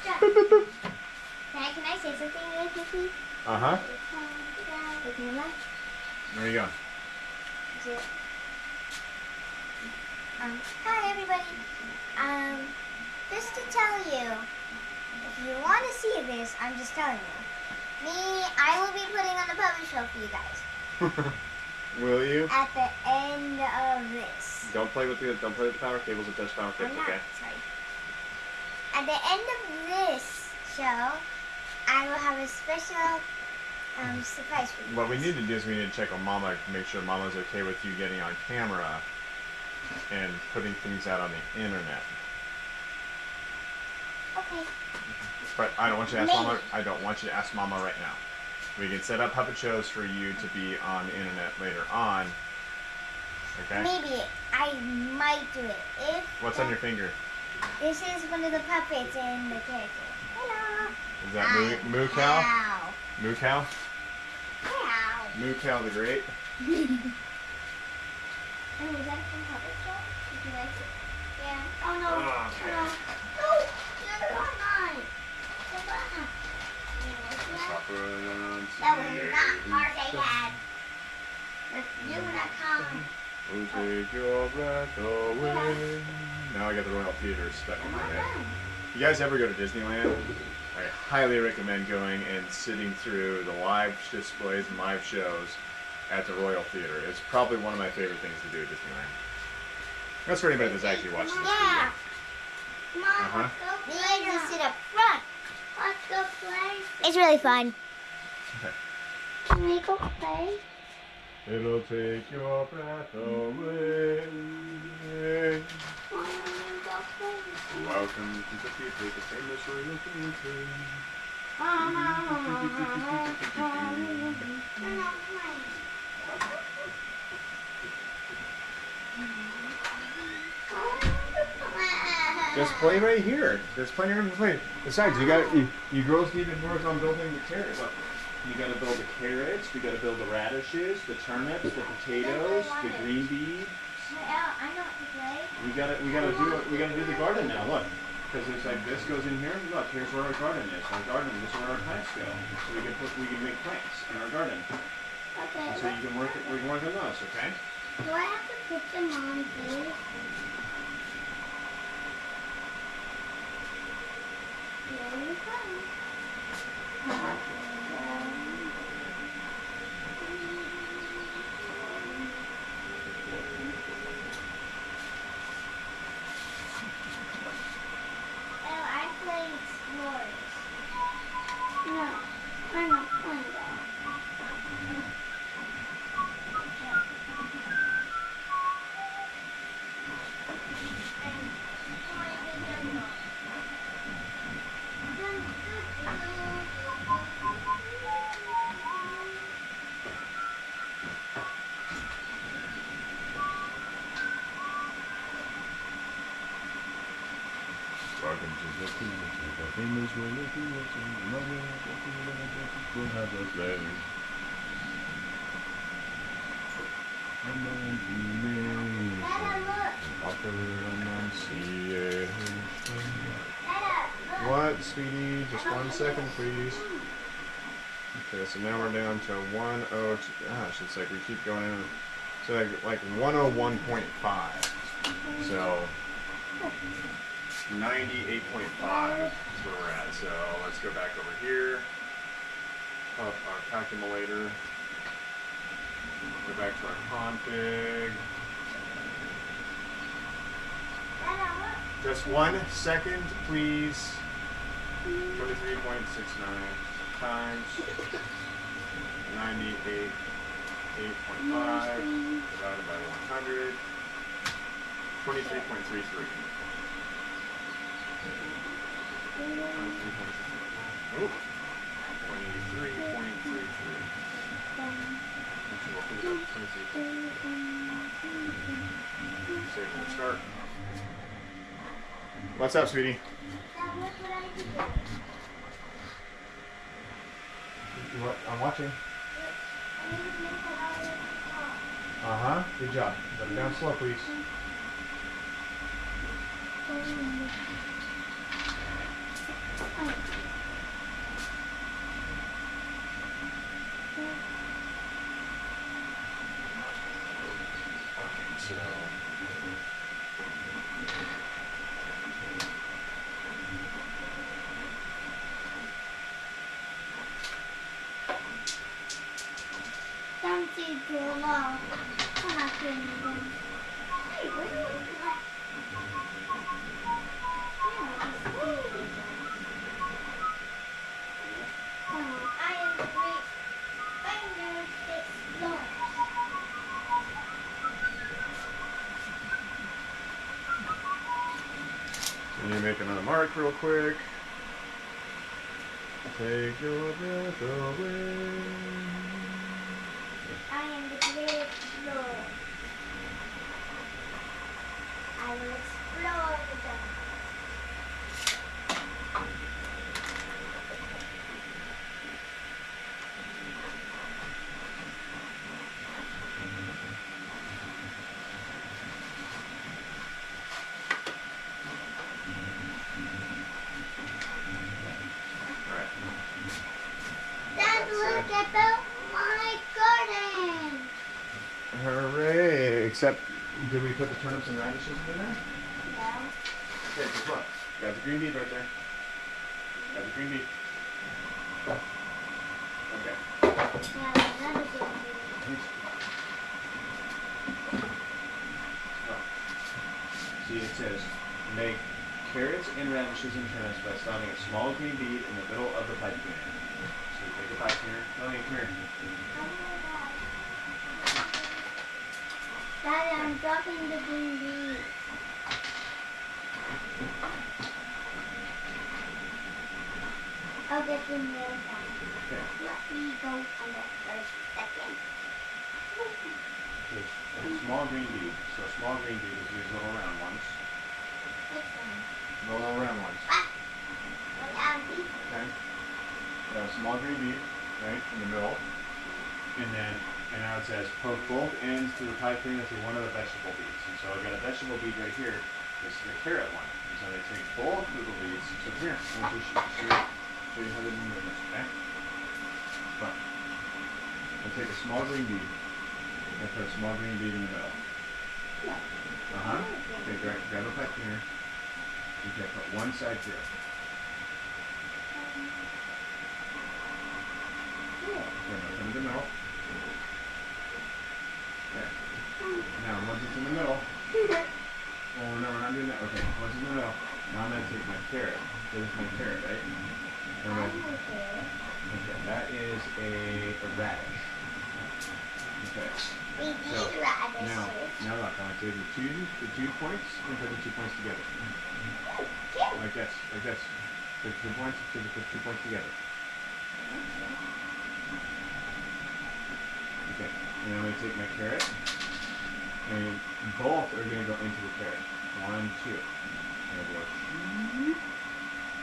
Dad, can I say something really quickly? Uh-huh. Open your mouth. There you go. Is it? Hi everybody. Just to tell you, if you want to see this, I'm just telling you. I will be putting on the puppet show for you guys Will you? at the end of this. Don't play with the power cables and touch power I'm cables, not, okay? sorry. At the end of this show, I will have a special surprise for you. What we guys. need to do is we need to check on Mama to make sure Mama's okay with you getting on camera and putting things out on the internet. Okay. But I don't want you to ask Maybe. Mama. I don't want you to ask Mama right now. We can set up puppet shows for you to be on the internet later on. Okay. Maybe I might do it if. What's on your finger? This is one of the puppets in the character. Hello. Is that Moo Cow? Ow. Moo Cow? Ow. Moo Cow the Great? Oh, was that from Puppet Show? Did you like it? Yeah. Oh no. Okay. No. No. You're not mine. Come on. That was not hard, Dad. Let's do that comment. Oh, take your breath away. Now I got the Royal Theater stuck in my head. You guys ever go to Disneyland? I highly recommend going and sitting through the live displays and live shows at the Royal Theater. It's probably one of my favorite things to do at Disneyland. That's for anybody that's actually watching this Yeah. Come on, Uh-huh. let's go We play need to now. sit up front. Let's go play. It's really fun. video. Can we go play? It'll take your breath away. Why don't we go play? Welcome to the people, the famous Royal Theater. They're not playing. Just play right here. There's plenty of room to play. Besides, you girls need to work on building the carrots. Look, you got to build the carrots. We got to build the radishes, the turnips, the potatoes, the green beans. I know what to play. We gotta do the garden now. Look, because it's like this goes in here. Look, here's where our garden is. Our garden. This is where our plants go. So we can make plants in our garden. Okay. And so you can work. We can work on those. Okay. Do I have to put them on, please? Here you come. Oh, I play Explorers. No, I'm not playing that. Welcome to the famous we'll have a play. What, sweetie? Just 1 second, please. Okay, so now we're down to 102. Gosh, it's like we keep going in. So like 101.5. So 98.5 is where we're at. So let's go back over here. Up our calculator. Go back to our config. Just 1 second, please. 23.69 times 98.5 divided by 100. 23.33. Oh, 23.33. Save and start. What's up, sweetie? What? I'm watching. Uh-huh. Good job. Put it down slow, please. So... Don't see too low. I'm not doing anything. Hey, what are you looking at? I am the great finder explorers. Can you make another mark real quick? Take your breath away. I am the great explorer. I will explore the jungle. Dad, look at my garden. Hooray! Except, did we put the turnips and radishes in there? No. Okay, just look. Got the green beet right there. Got the green beet. Okay. Yeah, another good Oh. See, it says, make carrots and radishes and turnips by sliding a small green beet in the middle of the pipe cleaner. So you take the pipe cleaner. Melanie, come here. Daddy, I'm dropping the green bean. I'll get the nail down. Okay. Let me go on the first second. There's a small green beet. So a small green beet is these little round ones. Which one? The little round ones. What am I? Okay. Got a small green beet, right, in the middle. And now it says poke both ends to the pipe cleaner through one of the vegetable beets. And so I got a vegetable beet right here. This is the carrot one. And so they take both of the beets. So here, I'll just show you how to do this, okay? Come on. I'll take a small green beet and put a small green beet in the middle. Okay, grab a pipe cleaner. Okay, put one side through. now put it in the middle. Okay. Now once it's in the middle. Oh no, we're not doing that. Okay, once it's in the middle. Now I'm gonna take my carrot. This is my carrot, right? Okay, that is a radish. Okay. So now look, I'm gonna take the two points and put the 2 points together. Like this. Put 2 points, put 2 points together. Okay, and I'm gonna take my carrot, and both are gonna go into the carrot. 1, 2. I'm gonna go. I'm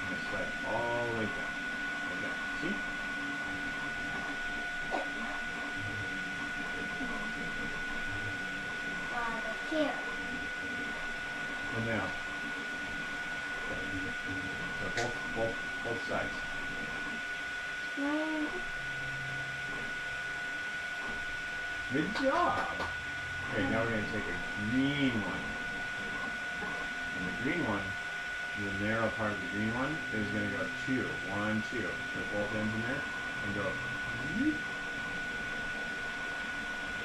gonna slide all the way down. Like that. See? Here. And now. So both sides. Good job. Okay, now we're going to take a green one. And the green one, the narrow part of the green one, is going to go 2. 1, 2. Put both ends in there and go.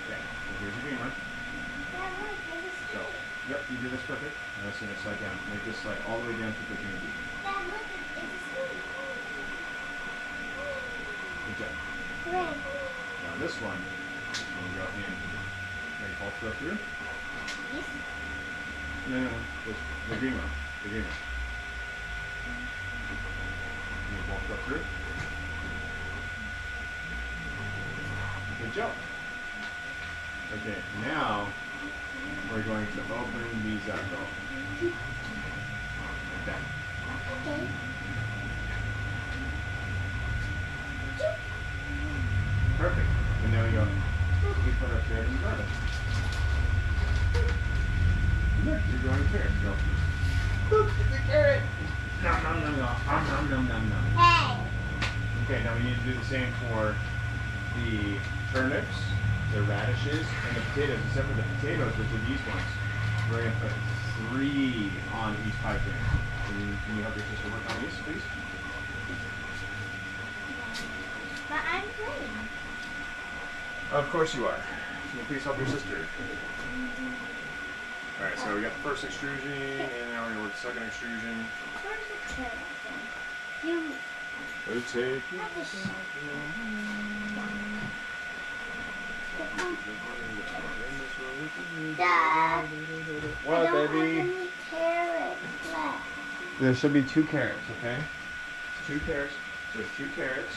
Okay, so here's the green one. So, yep, you do this perfect. Now it's going to slide down. Make this slide all the way down to the green. Good job. Now this one is going to go in. Ready, both go through? Yes. No. The green one. The green one. You both go through. Good job. Okay, now we're going to open these up. Like that. Okay. Perfect. And now we put our carrot in the garden. Look, you're growing carrots. Go. Look, it's a carrot. Nom. Hey. Okay, now we need to do the same for the turnips, the radishes, and the potatoes. Except for the potatoes, which are these ones, we're going to put 3 on each pie pan. Can you help your sister work on these, please? But I'm playing. Of course you are. Can you please help your sister? Alright, so we got the first extrusion, and now we're going to work the second extrusion. Where's the carrot? You. Let's take Dad. What, I don't baby? have any carrots left. There should be 2 carrots, okay? 2 carrots. So 2 carrots,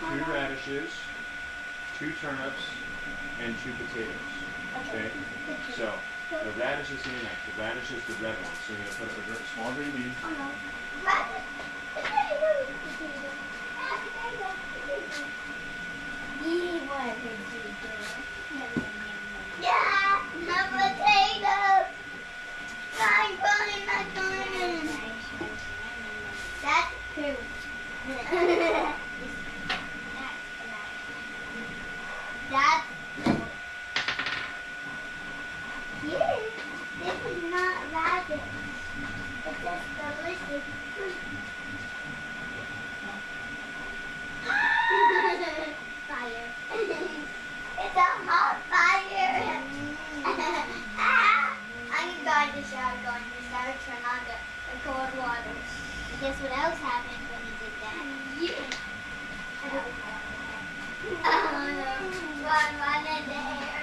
2 radishes, 2 turnips, and 2 potatoes. Okay? So the radish is here next. The radish is the red one. So we're going to put a small green bean. Oh no. Yeah, the potatoes. Fine. That's poop. That's here. This is not radish. It's just delicious fruit. Fire. It's a hot fire. I'm going to shower, turn on the cold water. And guess what else happened when you did that? Oh no. Run in the air.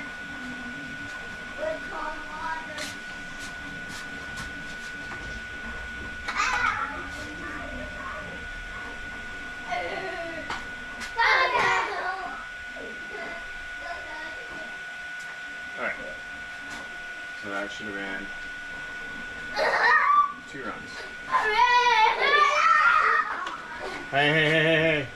With cold water. Alright. So that should have been 2 runs. Hey.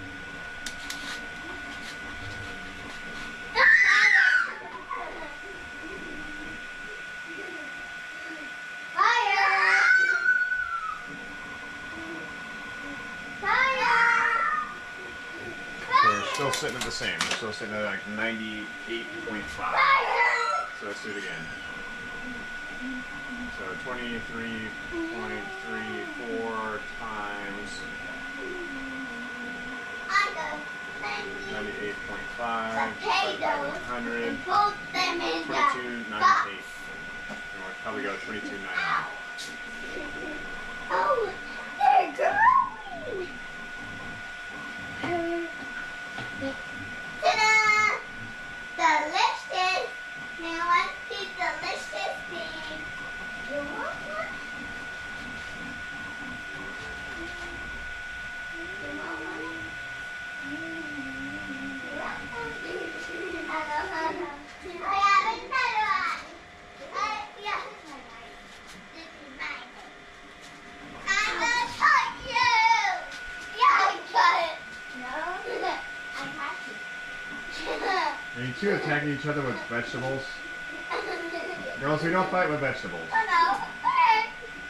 Still sitting at the same. We're still sitting at like 98.5. So let's do it again. So 23.34 times. I go. 38.5 divided by 100. Put them in 22.98. And we'll probably go 22.99. Oh, they're growing. Ta-da! Delicious. Now let's eat delicious thing. You want one? You want one? I have another one. Yeah. This is mine. I'm gonna cut you. Yeah, I got it. No, I have to. Are you two attacking each other with vegetables? Girls, we don't fight with vegetables. Oh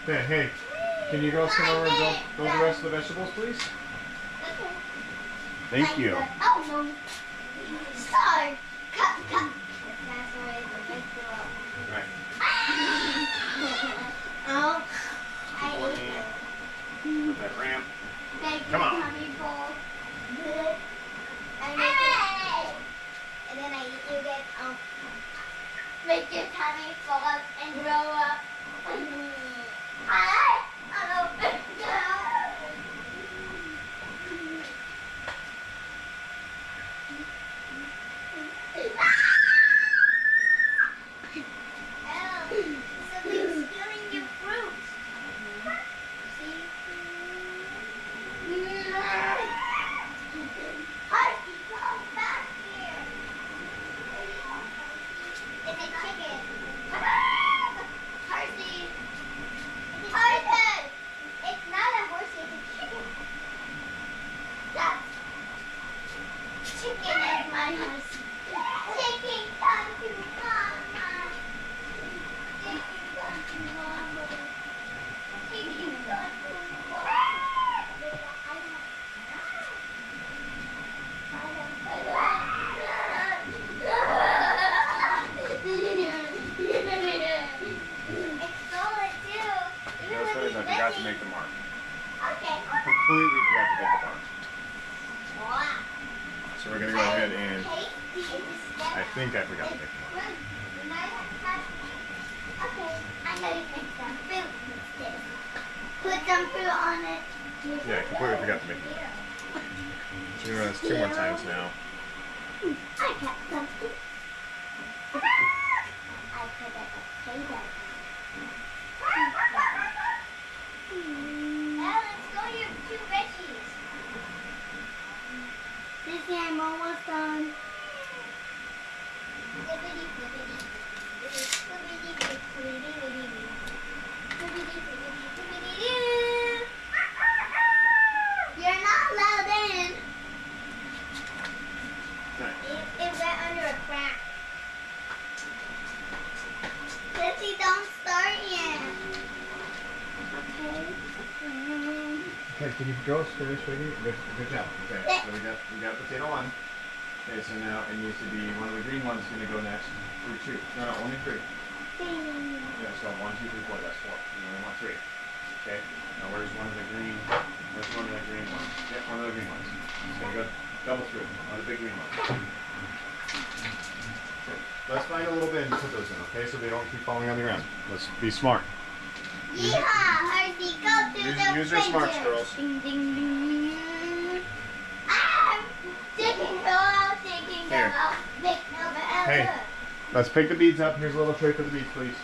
no. Okay, hey, can you girls come over and go the rest of the vegetables, please? Thank you. Oh no. Sorry. Cut. Right. Oh. I 20. Put that ramp. Come on. And then you get make your tummy fall up and grow up. Something's stealing your fruit. See? Harvey, come back here. It's a chicken. Horsey. Tarzan. It's not a horsey, it's a chicken. That's chicken is my horsey. Chicken come to mama. Chicken come to mama. Chicken come to mama. No, sorry, I forgot to make the mark. Okay. Completely forgot to make the mark. Wow. So we're gonna go ahead and Tasty. I think I forgot to make the mark. Okay, I'm gonna make some fruit instead. Put some fruit on it. Yeah, I completely forgot to make the mark. So we're gonna do this 2 more times now. I got something. I put a potato. Now let's go your 2 veggies. Sissy, I'm almost done. You're not allowed in. Nice. It went under a crack. Sissy, don't start yet. Okay. Okay, can you girls finish making it? Good job. Okay, so we got potato 1. Okay, so now it needs to be one of the green ones is gonna go next. 3, 2. No, only 3. Yeah, so 1, 2, 3, 4. That's 4. You only want 3. Okay. Now where's one of the green? Where's one of the green ones? Yeah, one of the green ones. It's gonna go double through. One of the big green ones. Okay. Let's find a little bin to put those in, okay? So they don't keep falling on the ground. Let's be smart. Yeehaw! Harvey, go through the Use your smarts, fridge. girls. Ding, ding, ding. Ah! Chicken go, chicken Here. go. Big number. Hey. Let's pick the beads up. Here's a little tray for the beads, please.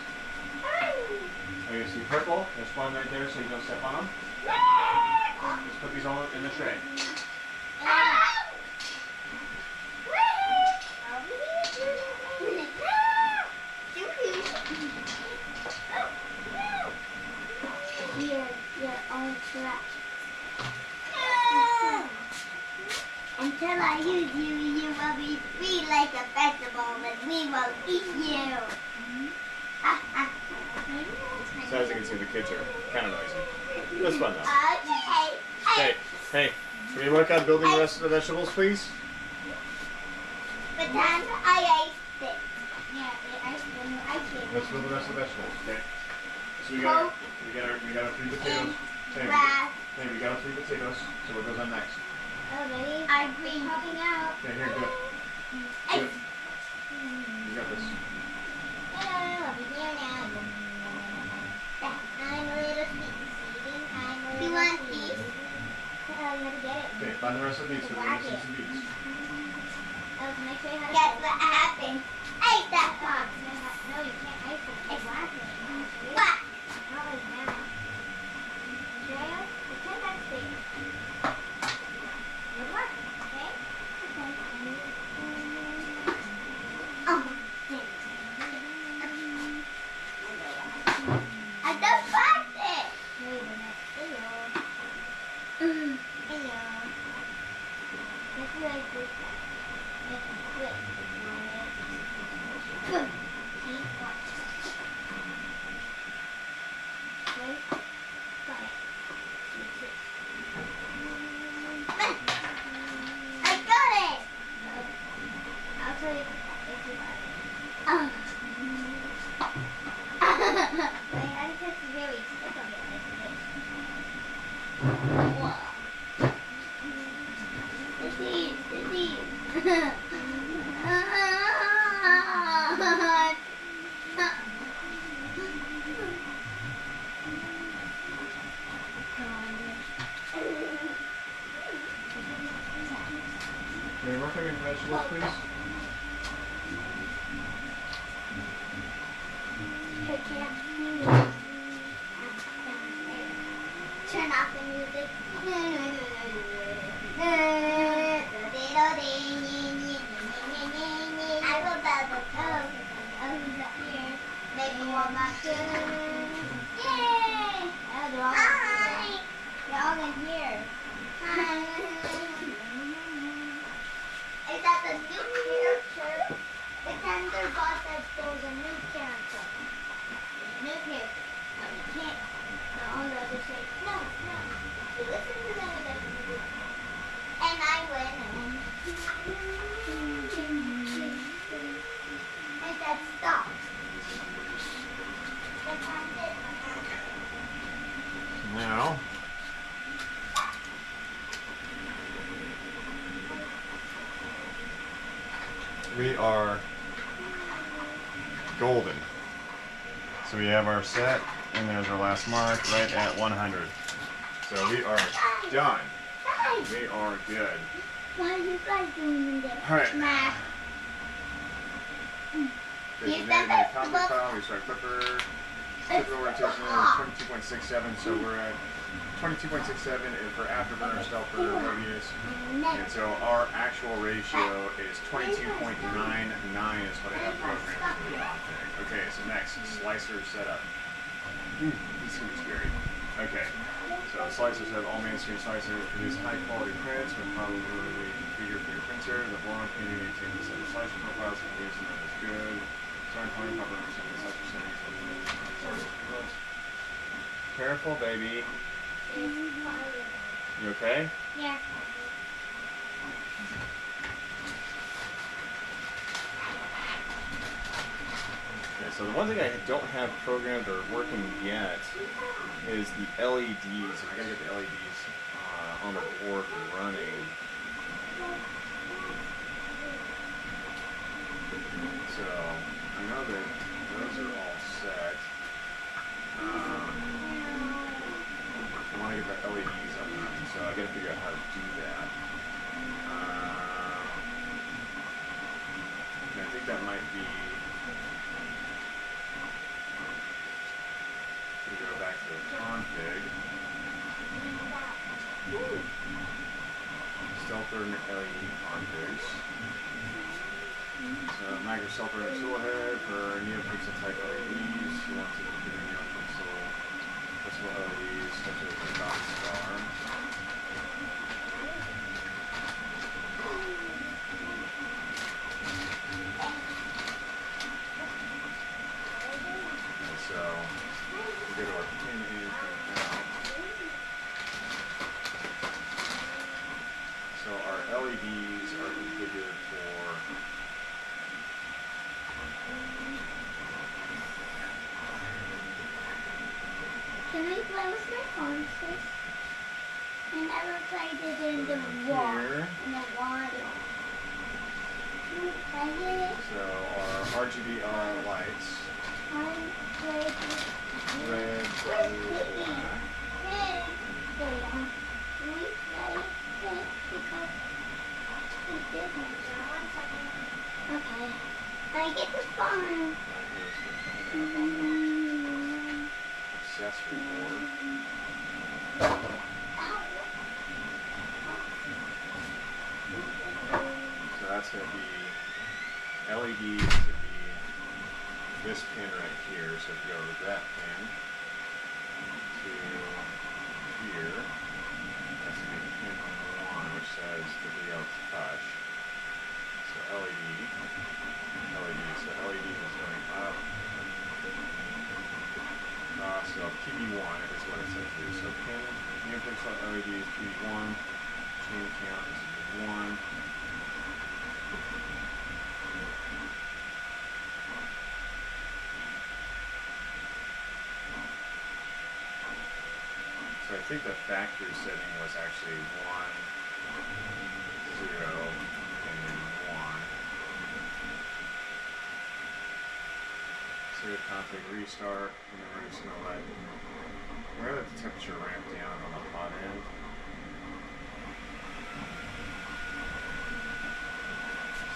Oh, you see purple? There's one right there so you don't step on them. Let's put these all in the tray. You're all trapped. Until I use you, you will be free like a vegetable, and we will eat you. So as you can see, the kids are kind of noisy. That's fun though. Okay. Hey, can we work on building the rest of the vegetables, please? But then I iced it. Yeah, I iced it. Let's build the rest of the vegetables, okay? So we got our 3 potatoes. Hey, we got our 3 potatoes. So what goes on next? Oh, baby. Our green. Popping out. Okay, here, do it. Do it. You got this. Hello, I'll be here now. I'm a little seeding. I'm a little You want seeding. these? You have to get it. Okay, find the rest of these because we're missing some beads. Oh, can I show you how to Guess do what it? happened? Ate that box. No, you can't ice it. It's whacking. What? Not like that. Andrea, pretend that's big. Good luck, okay? Oh. I just cracked it. Wait a minute. Hello. Hello. Let's do like this. Make it quick. See? Watch. Okay? Got it. I got it. I'll tell you if you got it. Oh. Wait, I just have to very stick on it like this. Whoa. Disease. Can you work on your vegetables, please? I can't. Turn off the music. I will build the code. Oh, he's up here. Maybe one more good. Yay! Oh, they're all Hi! They're all in here. Hi! Is that the new character? The Thunderbot said there was a new character. New here. No, you can't. No, on the other side. No, no. You listen to them and then you And I win. I said stop. That's how I did. Now, we are golden. So we have our set, and there's our last mark right at 100. So we are done. Hi! We are good. What are you guys doing in there? All right. Math. There's You a said name that copy book- file. We start clipper. Clipper rotation is 22.67. So we're at 22.67 for afterburner, stealther, Mobius. And so our actual ratio is 22.99 is what I have programmed for the config. Okay, so next, slicer setup. This is going to be scary. Okay, so slicers have all mainstream slicers produce high quality prints with probably configured for your printer. The forum community maintains a set of slicer profiles and believes them as good. Starting point, proper understanding the slicer settings. Careful, baby. You okay? Yeah. Okay, so the one thing I don't have programmed or working yet is the LEDs. And I gotta get the LEDs on the board running. So I know that those are all set. I want to get the LEDs up and running, so I gotta figure out how to do that. And I think that might be. We go back to the config. Stealther LED configs. So macro stealther toolhead for NeoPixel type LEDs. You want to configure NeoPixel LEDs such as the dot star. And so we go to our pin in and out. So our LEDs are configured for Can I play with my phone, sis? play this in the Here. water. In the water. Can we play it? So our RGB lights. Play this. Red, Where's blue, Kitty? black. Hey, there. Can we play it? Because it's different. Okay. I get the phone. Accessory board. So that's going to be LEDs to be this pin right here. So if you go to that pin to here, that's going to be pin 1, which says degree of touch. So LED. So LED is going up. So PB1 is what it says here. So pin input.LED is PB1. Chain count is 1. So I think the factory setting was actually 1, 0, and then 1. Save config, restart, and then we're just going to let the temperature ramp down on the hot end.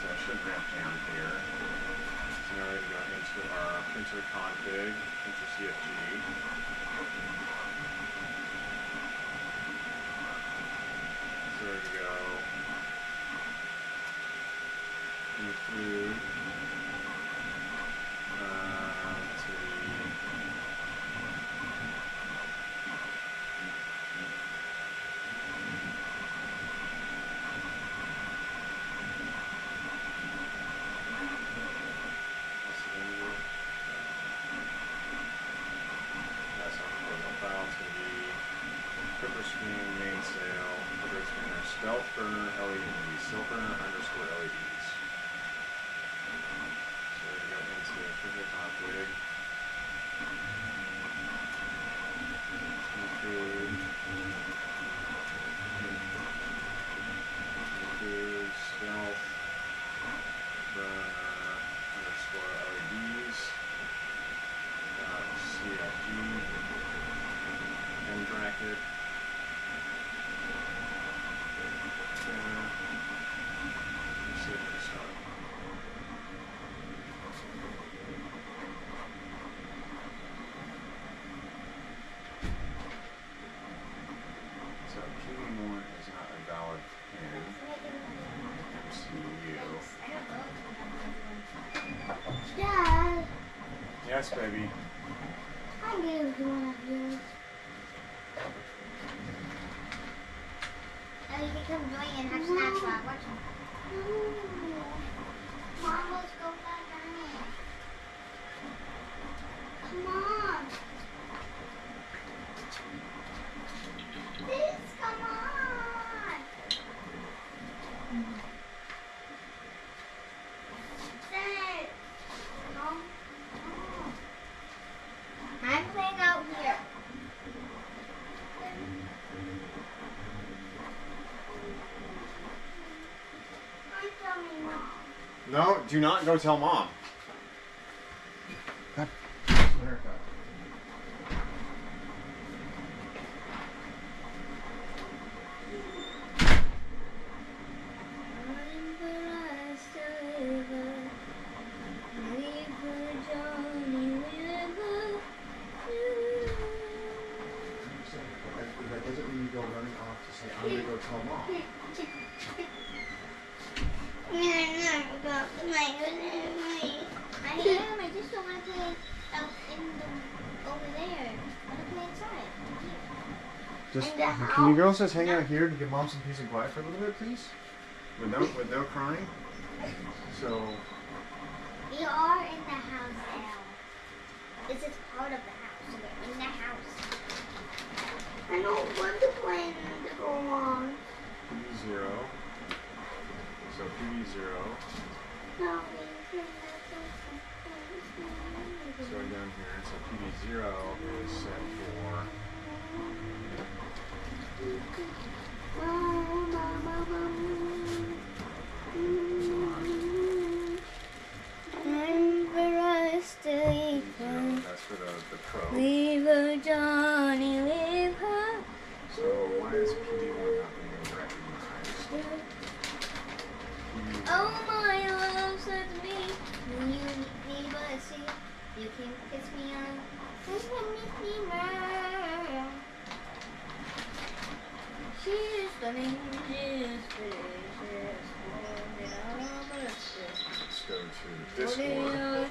So it should ramp down here. So now we're going to go into our printer config, printer CFG. So we're going to go include. Stealth burner LEDs, silk burner underscore LEDs. So we're going to go into printer config. Include stealth burner underscore LEDs. CFG end bracket. So PB1 is not a valid pin. MCU. Dad, Yes, baby. I gave you one of yours. Oh, you can come join and have snacks while I'm watching. Mom, let's go back on it. Come on. Please, come on. Dad. No. I'm playing out here. No, do not go tell Mom. God. That doesn't mean you go running off to say, I'm going to go tell Mom. I am. I just don't want to play out over there. I want to play inside. Just, In the can you house. girls just hang out here to give Mom some peace and quiet for a little bit, please? With no crying? So, We are in the house now. This is part of the house. We're in the house. I don't want the plane to go on. PB0. So PB0. No, So we're down here. So PB0 is set for That's for the Pro. Leave her, Johnny, leave her. So why is PD1 not being recognized? Oh my love said to me, when you meet me but see, you can kiss me on. You can meet me now. She's stunning, she's delicious. Let's go to Discord.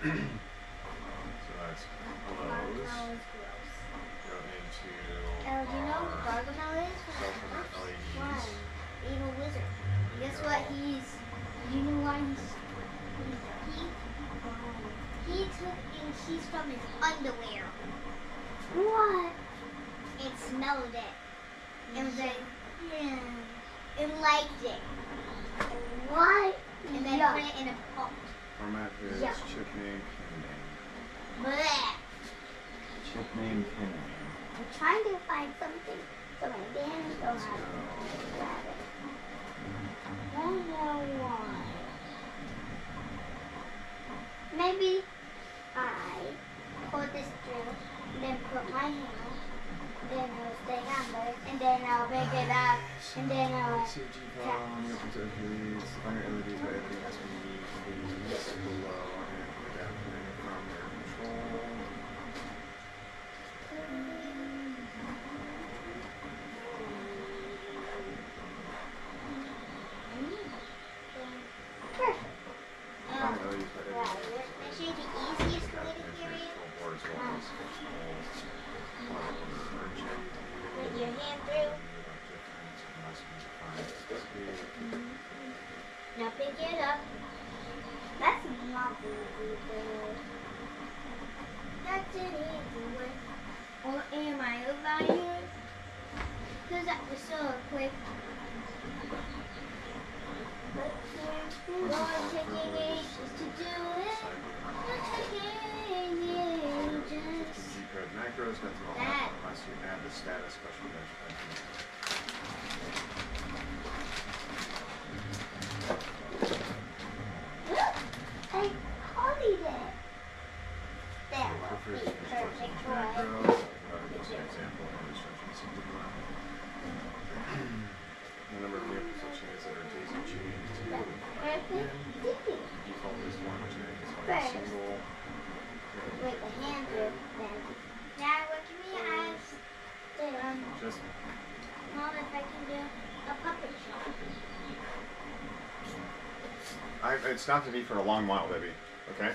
So that's close. Go into Do you know what Gargamel is? our LEDs. Evil wizard. Guess what? You know why he took and he's from his underwear. What? It smelled it. It was like, it liked it. What? And then Yuck. put it in a pot. Format is Yeah. chip name, pin name. Blech. Chip name, pin name. I'm trying to find something so my bands don't Let's have go. to grab it. I don't know why. Maybe I pull this through, then put my hand, then it'll stay under, and then I'll pick it up, and then I'll CG on your photographies, on your LEDs by editing as we need, please, below, and adapting from your control. perfect. On your LEDs by editing as we Make sure the easiest way to hear it. or as well as Put your hand through. Now pick it up. That's not easy, though. That's an easy way. Or am I a liar? Because that was so quick. Lord, taking ages to do it. Not taking ages. G-code macros, that's all That. unless you add the status special measure. I copied it. There. Perfect. Perfect boy. Macros, just an example of instructions you can run. The number of vehicle sections that are daisy chained to Perfect. default is one, which is like a First. single. With the hand through, then. Now, what can we ask Just Mom if I can do a puppet show? it stopped to me for a long while, baby. Okay.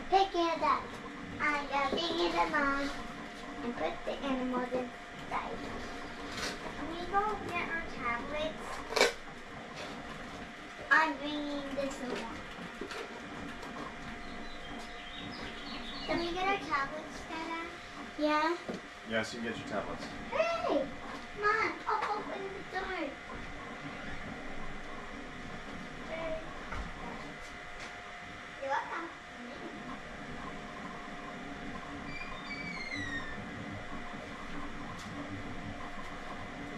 Pick it up. I'm bringing it on and put the animals inside. Can we go get our tablets? I'm bringing this one. Can we get our tablets, Dada? Yeah. Yes, you can get your tablets. Hey, come on. I'll open the door. You're welcome.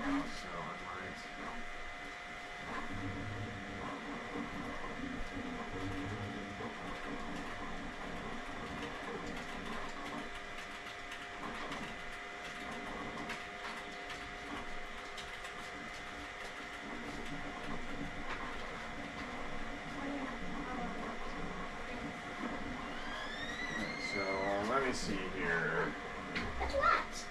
So I might. me see here. That's what?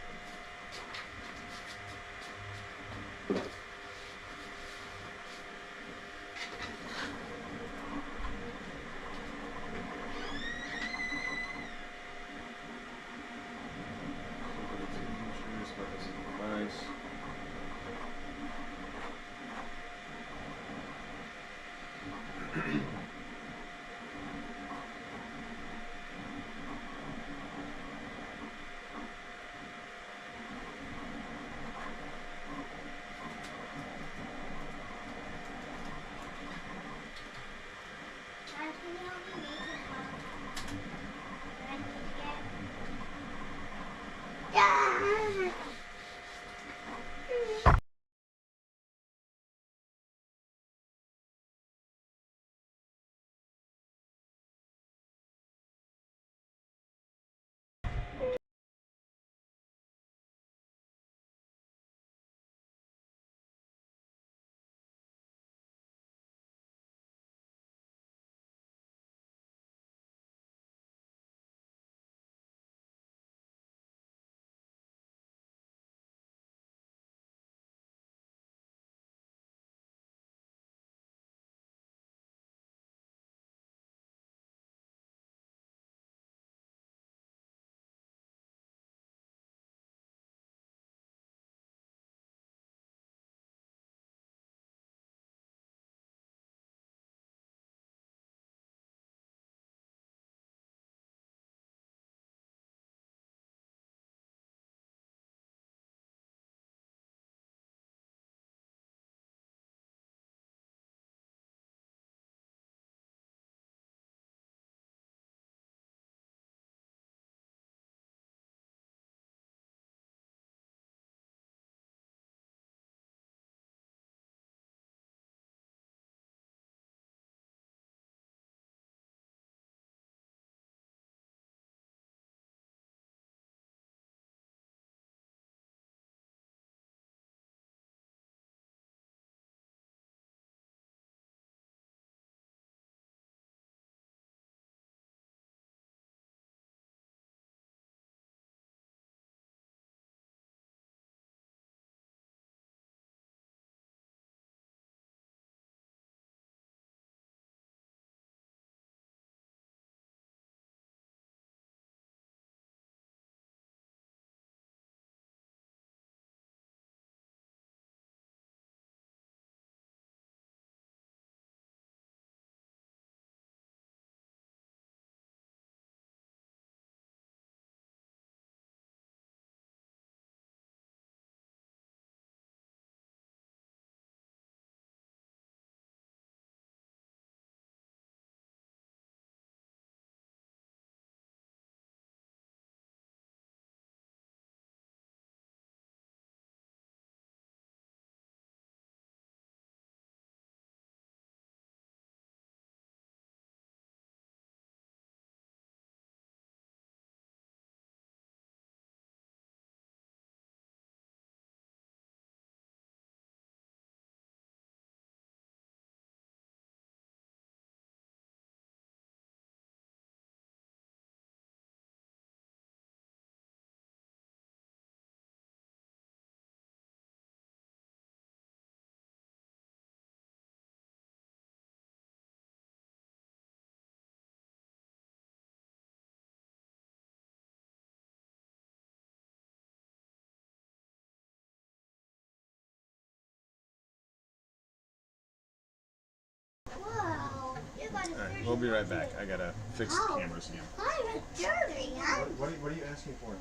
Alright, we'll be right back. I gotta fix the cameras again. I'm dirty. What are you asking for?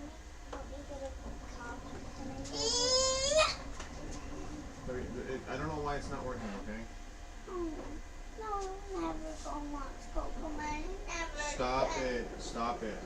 I don't know why it's not working, okay? No, never gonna want to go for money. Never. Stop it. Stop it.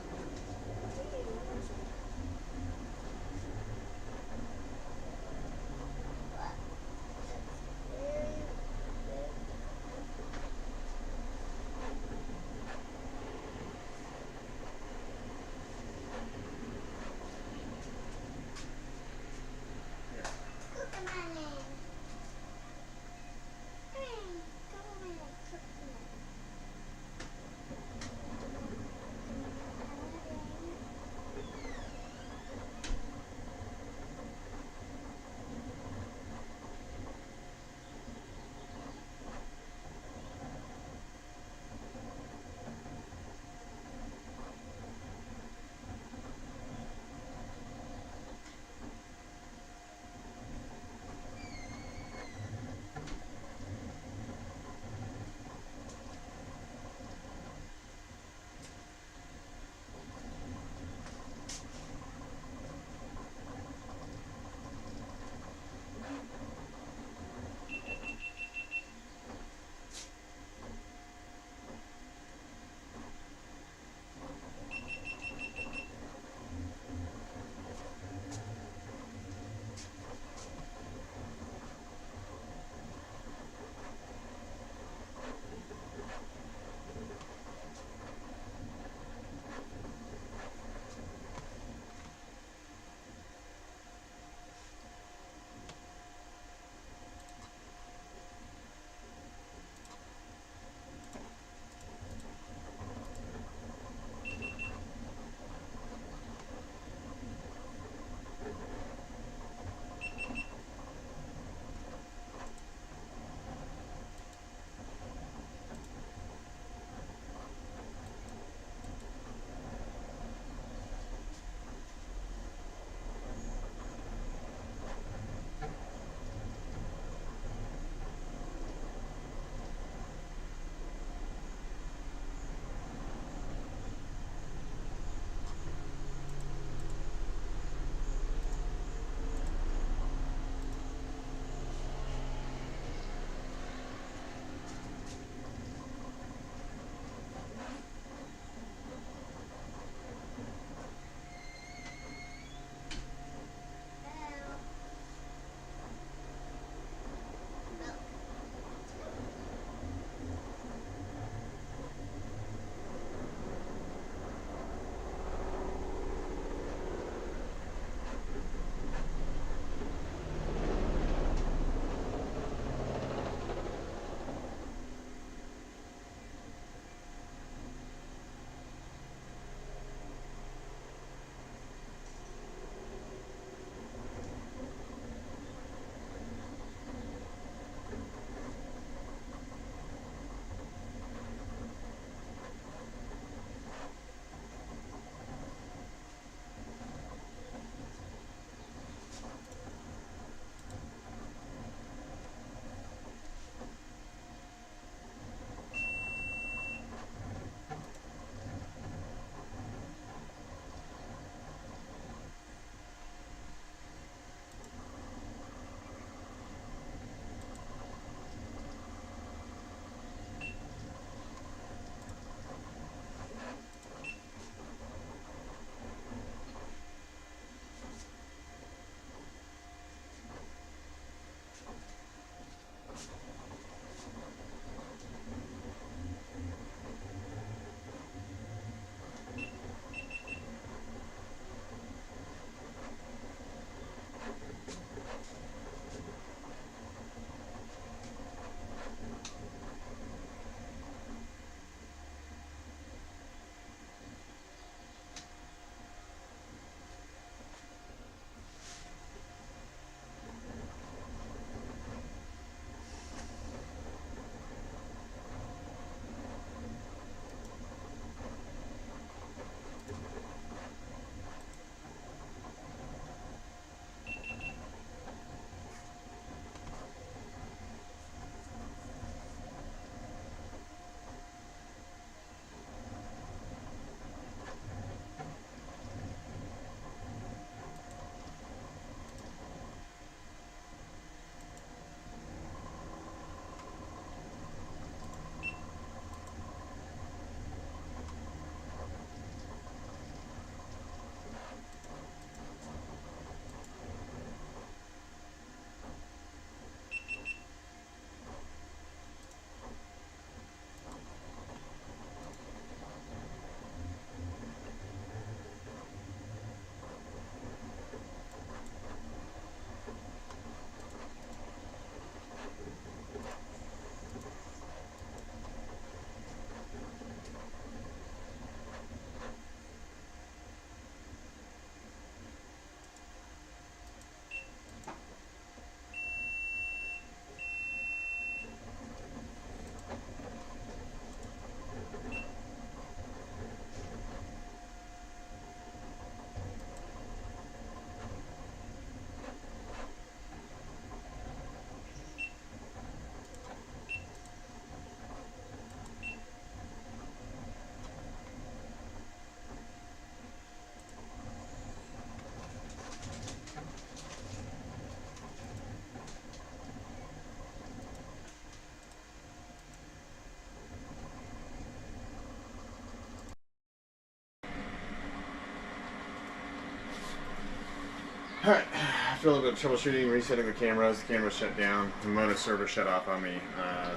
Alright, after a little bit of troubleshooting, resetting the cameras shut down. The MonaServer shut off on me,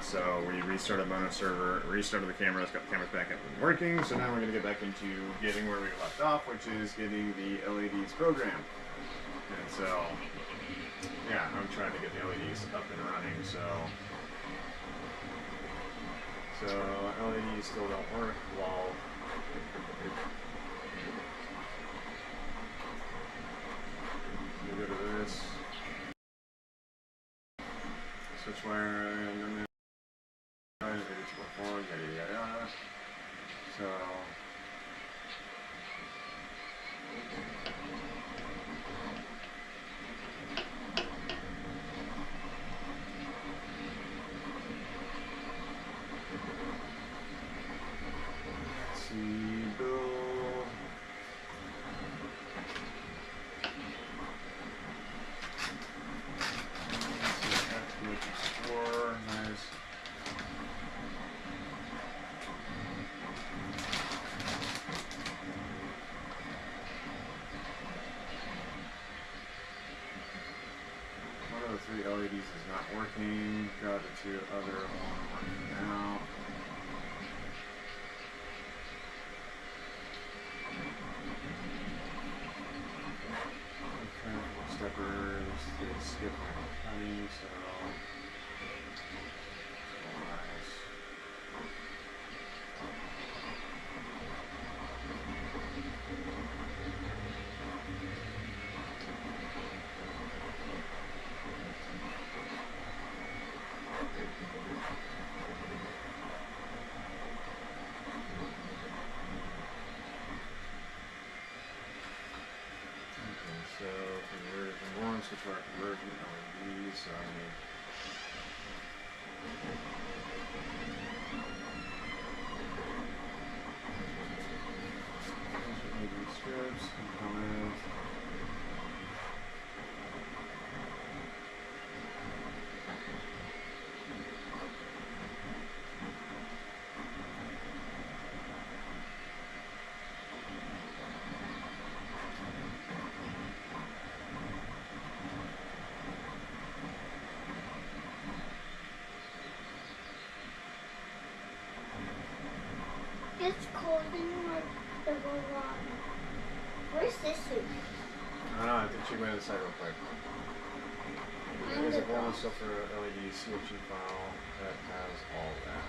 so we restarted MonaServer, restarted the cameras, got the cameras back up and working. So now we're going to get back into getting where we left off, which is getting the LEDs programmed. And so, yeah, I'm trying to get the LEDs up and running, so LEDs still don't work. Well, go to this switch wire and then yada yada yada. So let's see, Bill. Nice. One of the 3 LEDs is not working. Got the 2 other one working now. Okay, steppers, they skip my honey, so conversion, switch wire conversion, LED, so I need LED strips, components. It's cold in like the garage. Where's this suit? I don't know, I think she went inside real quick. There's a bonus stuff for LED switching file that has all that.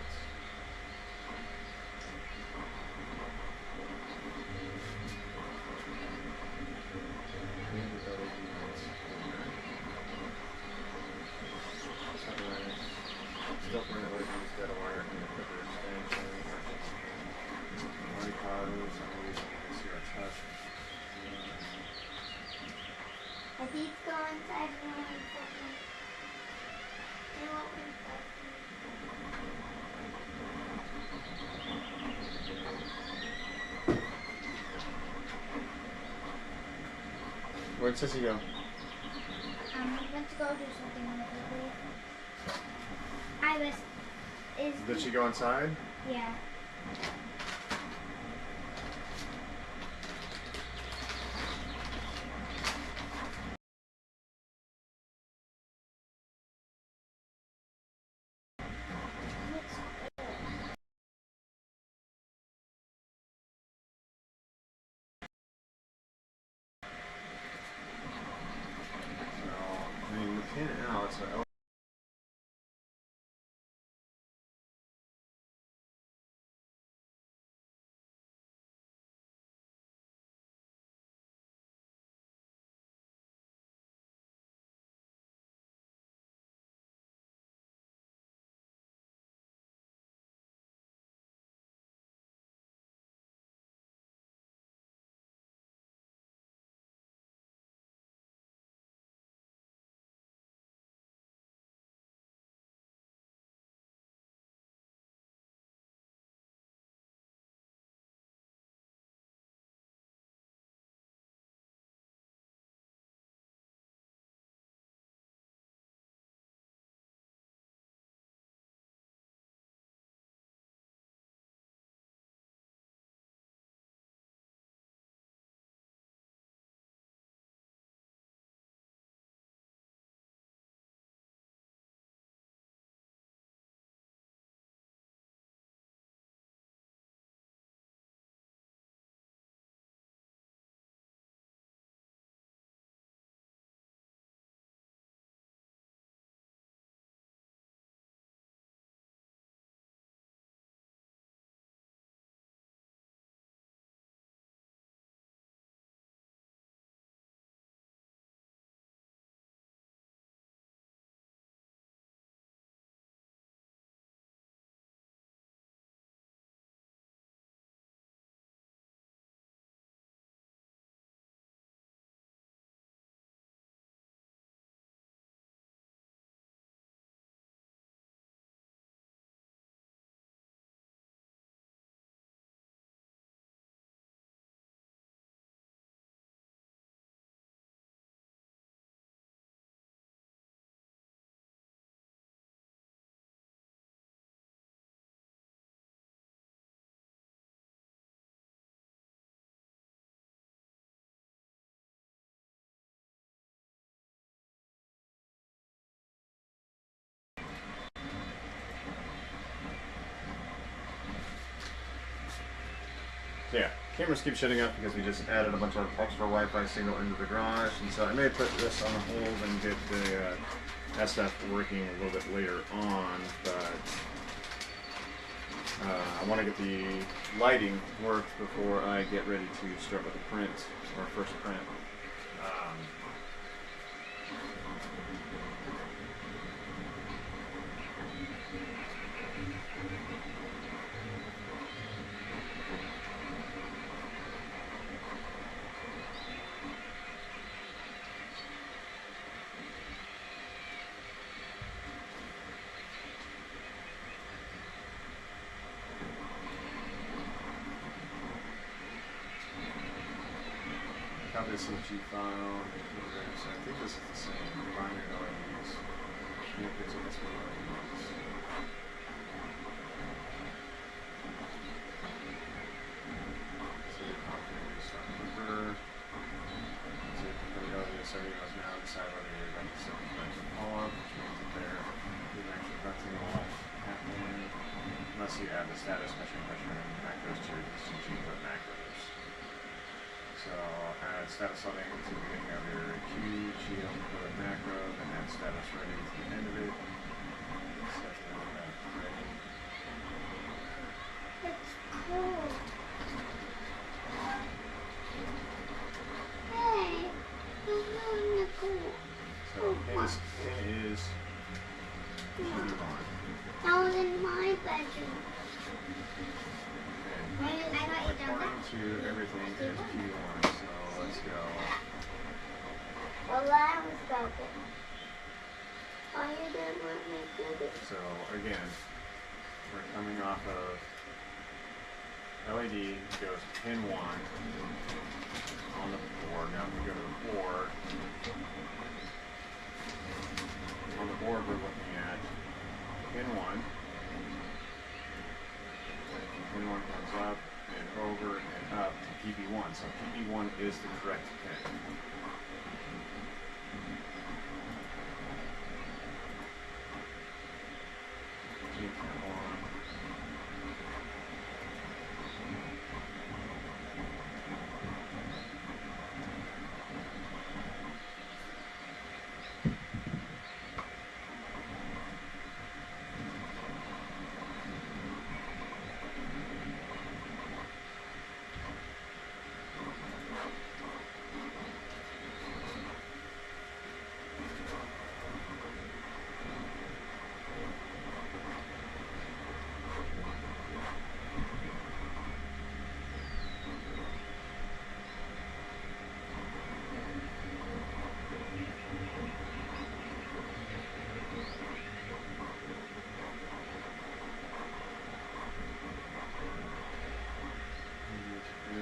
Stuff for LEDs, data wire, and clipper extension. Body powders, zero touch. I think it's going inside in 1 second. It won't be inside. Where'd Sissy go? Went to go do something on the table. Did she go inside? Yeah. I mean, the pin out, so So yeah, cameras keep shutting up because we just added a bunch of extra Wi-Fi signal into the garage, and so I may put this on hold and get the that stuff working a little bit later on, but I want to get the lighting worked before I get ready to start with the print, or first print. Copy this CG file. So I think this is the same. Binary LEDs. Yep, it's LEDs. So the configure restart converter. So the LED is 70 goes now. Decide whether you're going to set the function call up, which means that there's actually nothing happening unless you add the status measuring pressure and macros to your CG input macros. So add status setting to the beginning of your QG output macro, then add status ready to the end of it. Set the ready. It's cool. Hey, it's really cool. So this is TV on. That was in my bedroom. I got you down there. According to everything is Q1, so let's go. Well, that was broken. All you did was make it. So again, we're coming off of LED goes to pin 1 on the board. Now if we go to the board, on the board we're looking at pin 1. Pin 1 comes up and over and up to PB1. So PB1 is the correct pin.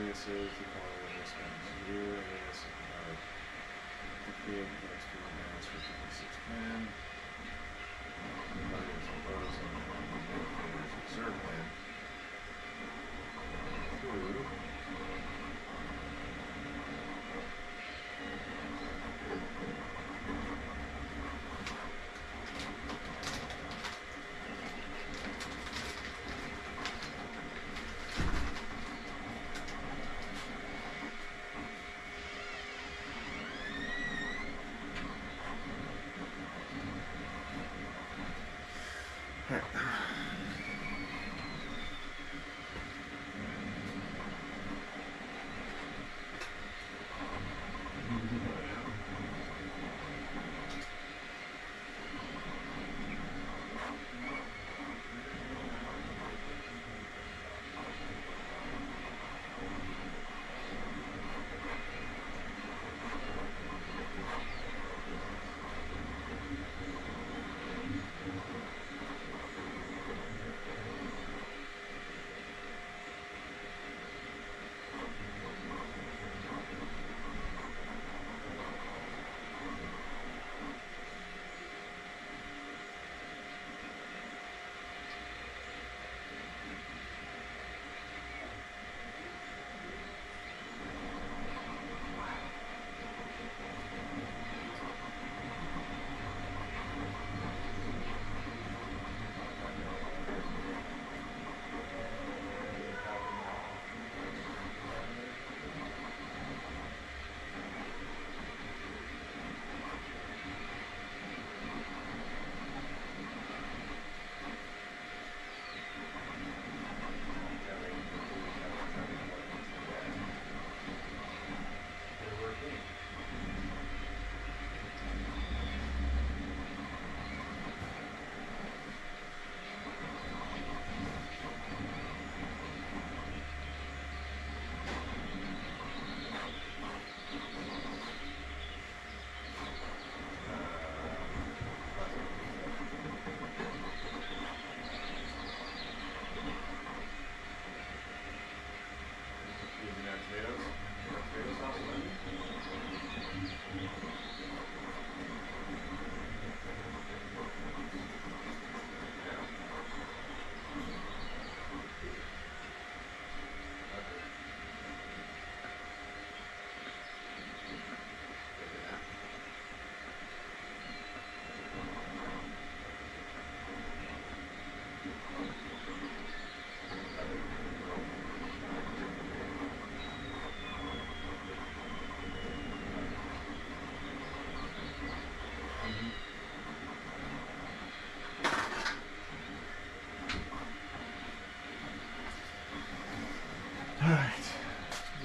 This is the quality of this one. Here it is. Config next to the mass for 5610. There's a close and there's a insert pin. Two.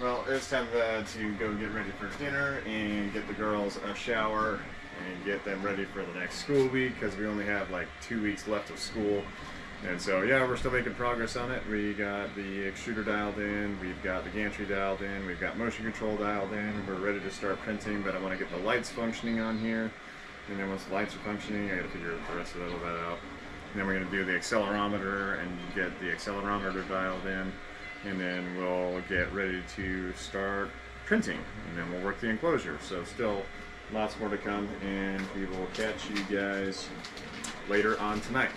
Well, it's time to go get ready for dinner and get the girls a shower and get them ready for the next school week, because we only have like 2 weeks left of school. And so yeah, we're still making progress on it. We got the extruder dialed in, we've got the gantry dialed in, we've got motion control dialed in, we're ready to start printing, but I want to get the lights functioning on here. And then once the lights are functioning, I gotta figure the rest of that out. And then we're gonna do the accelerometer and get the accelerometer dialed in. And then we'll get ready to start printing, and then we'll work the enclosure. So still lots more to come, and we will catch you guys later on tonight.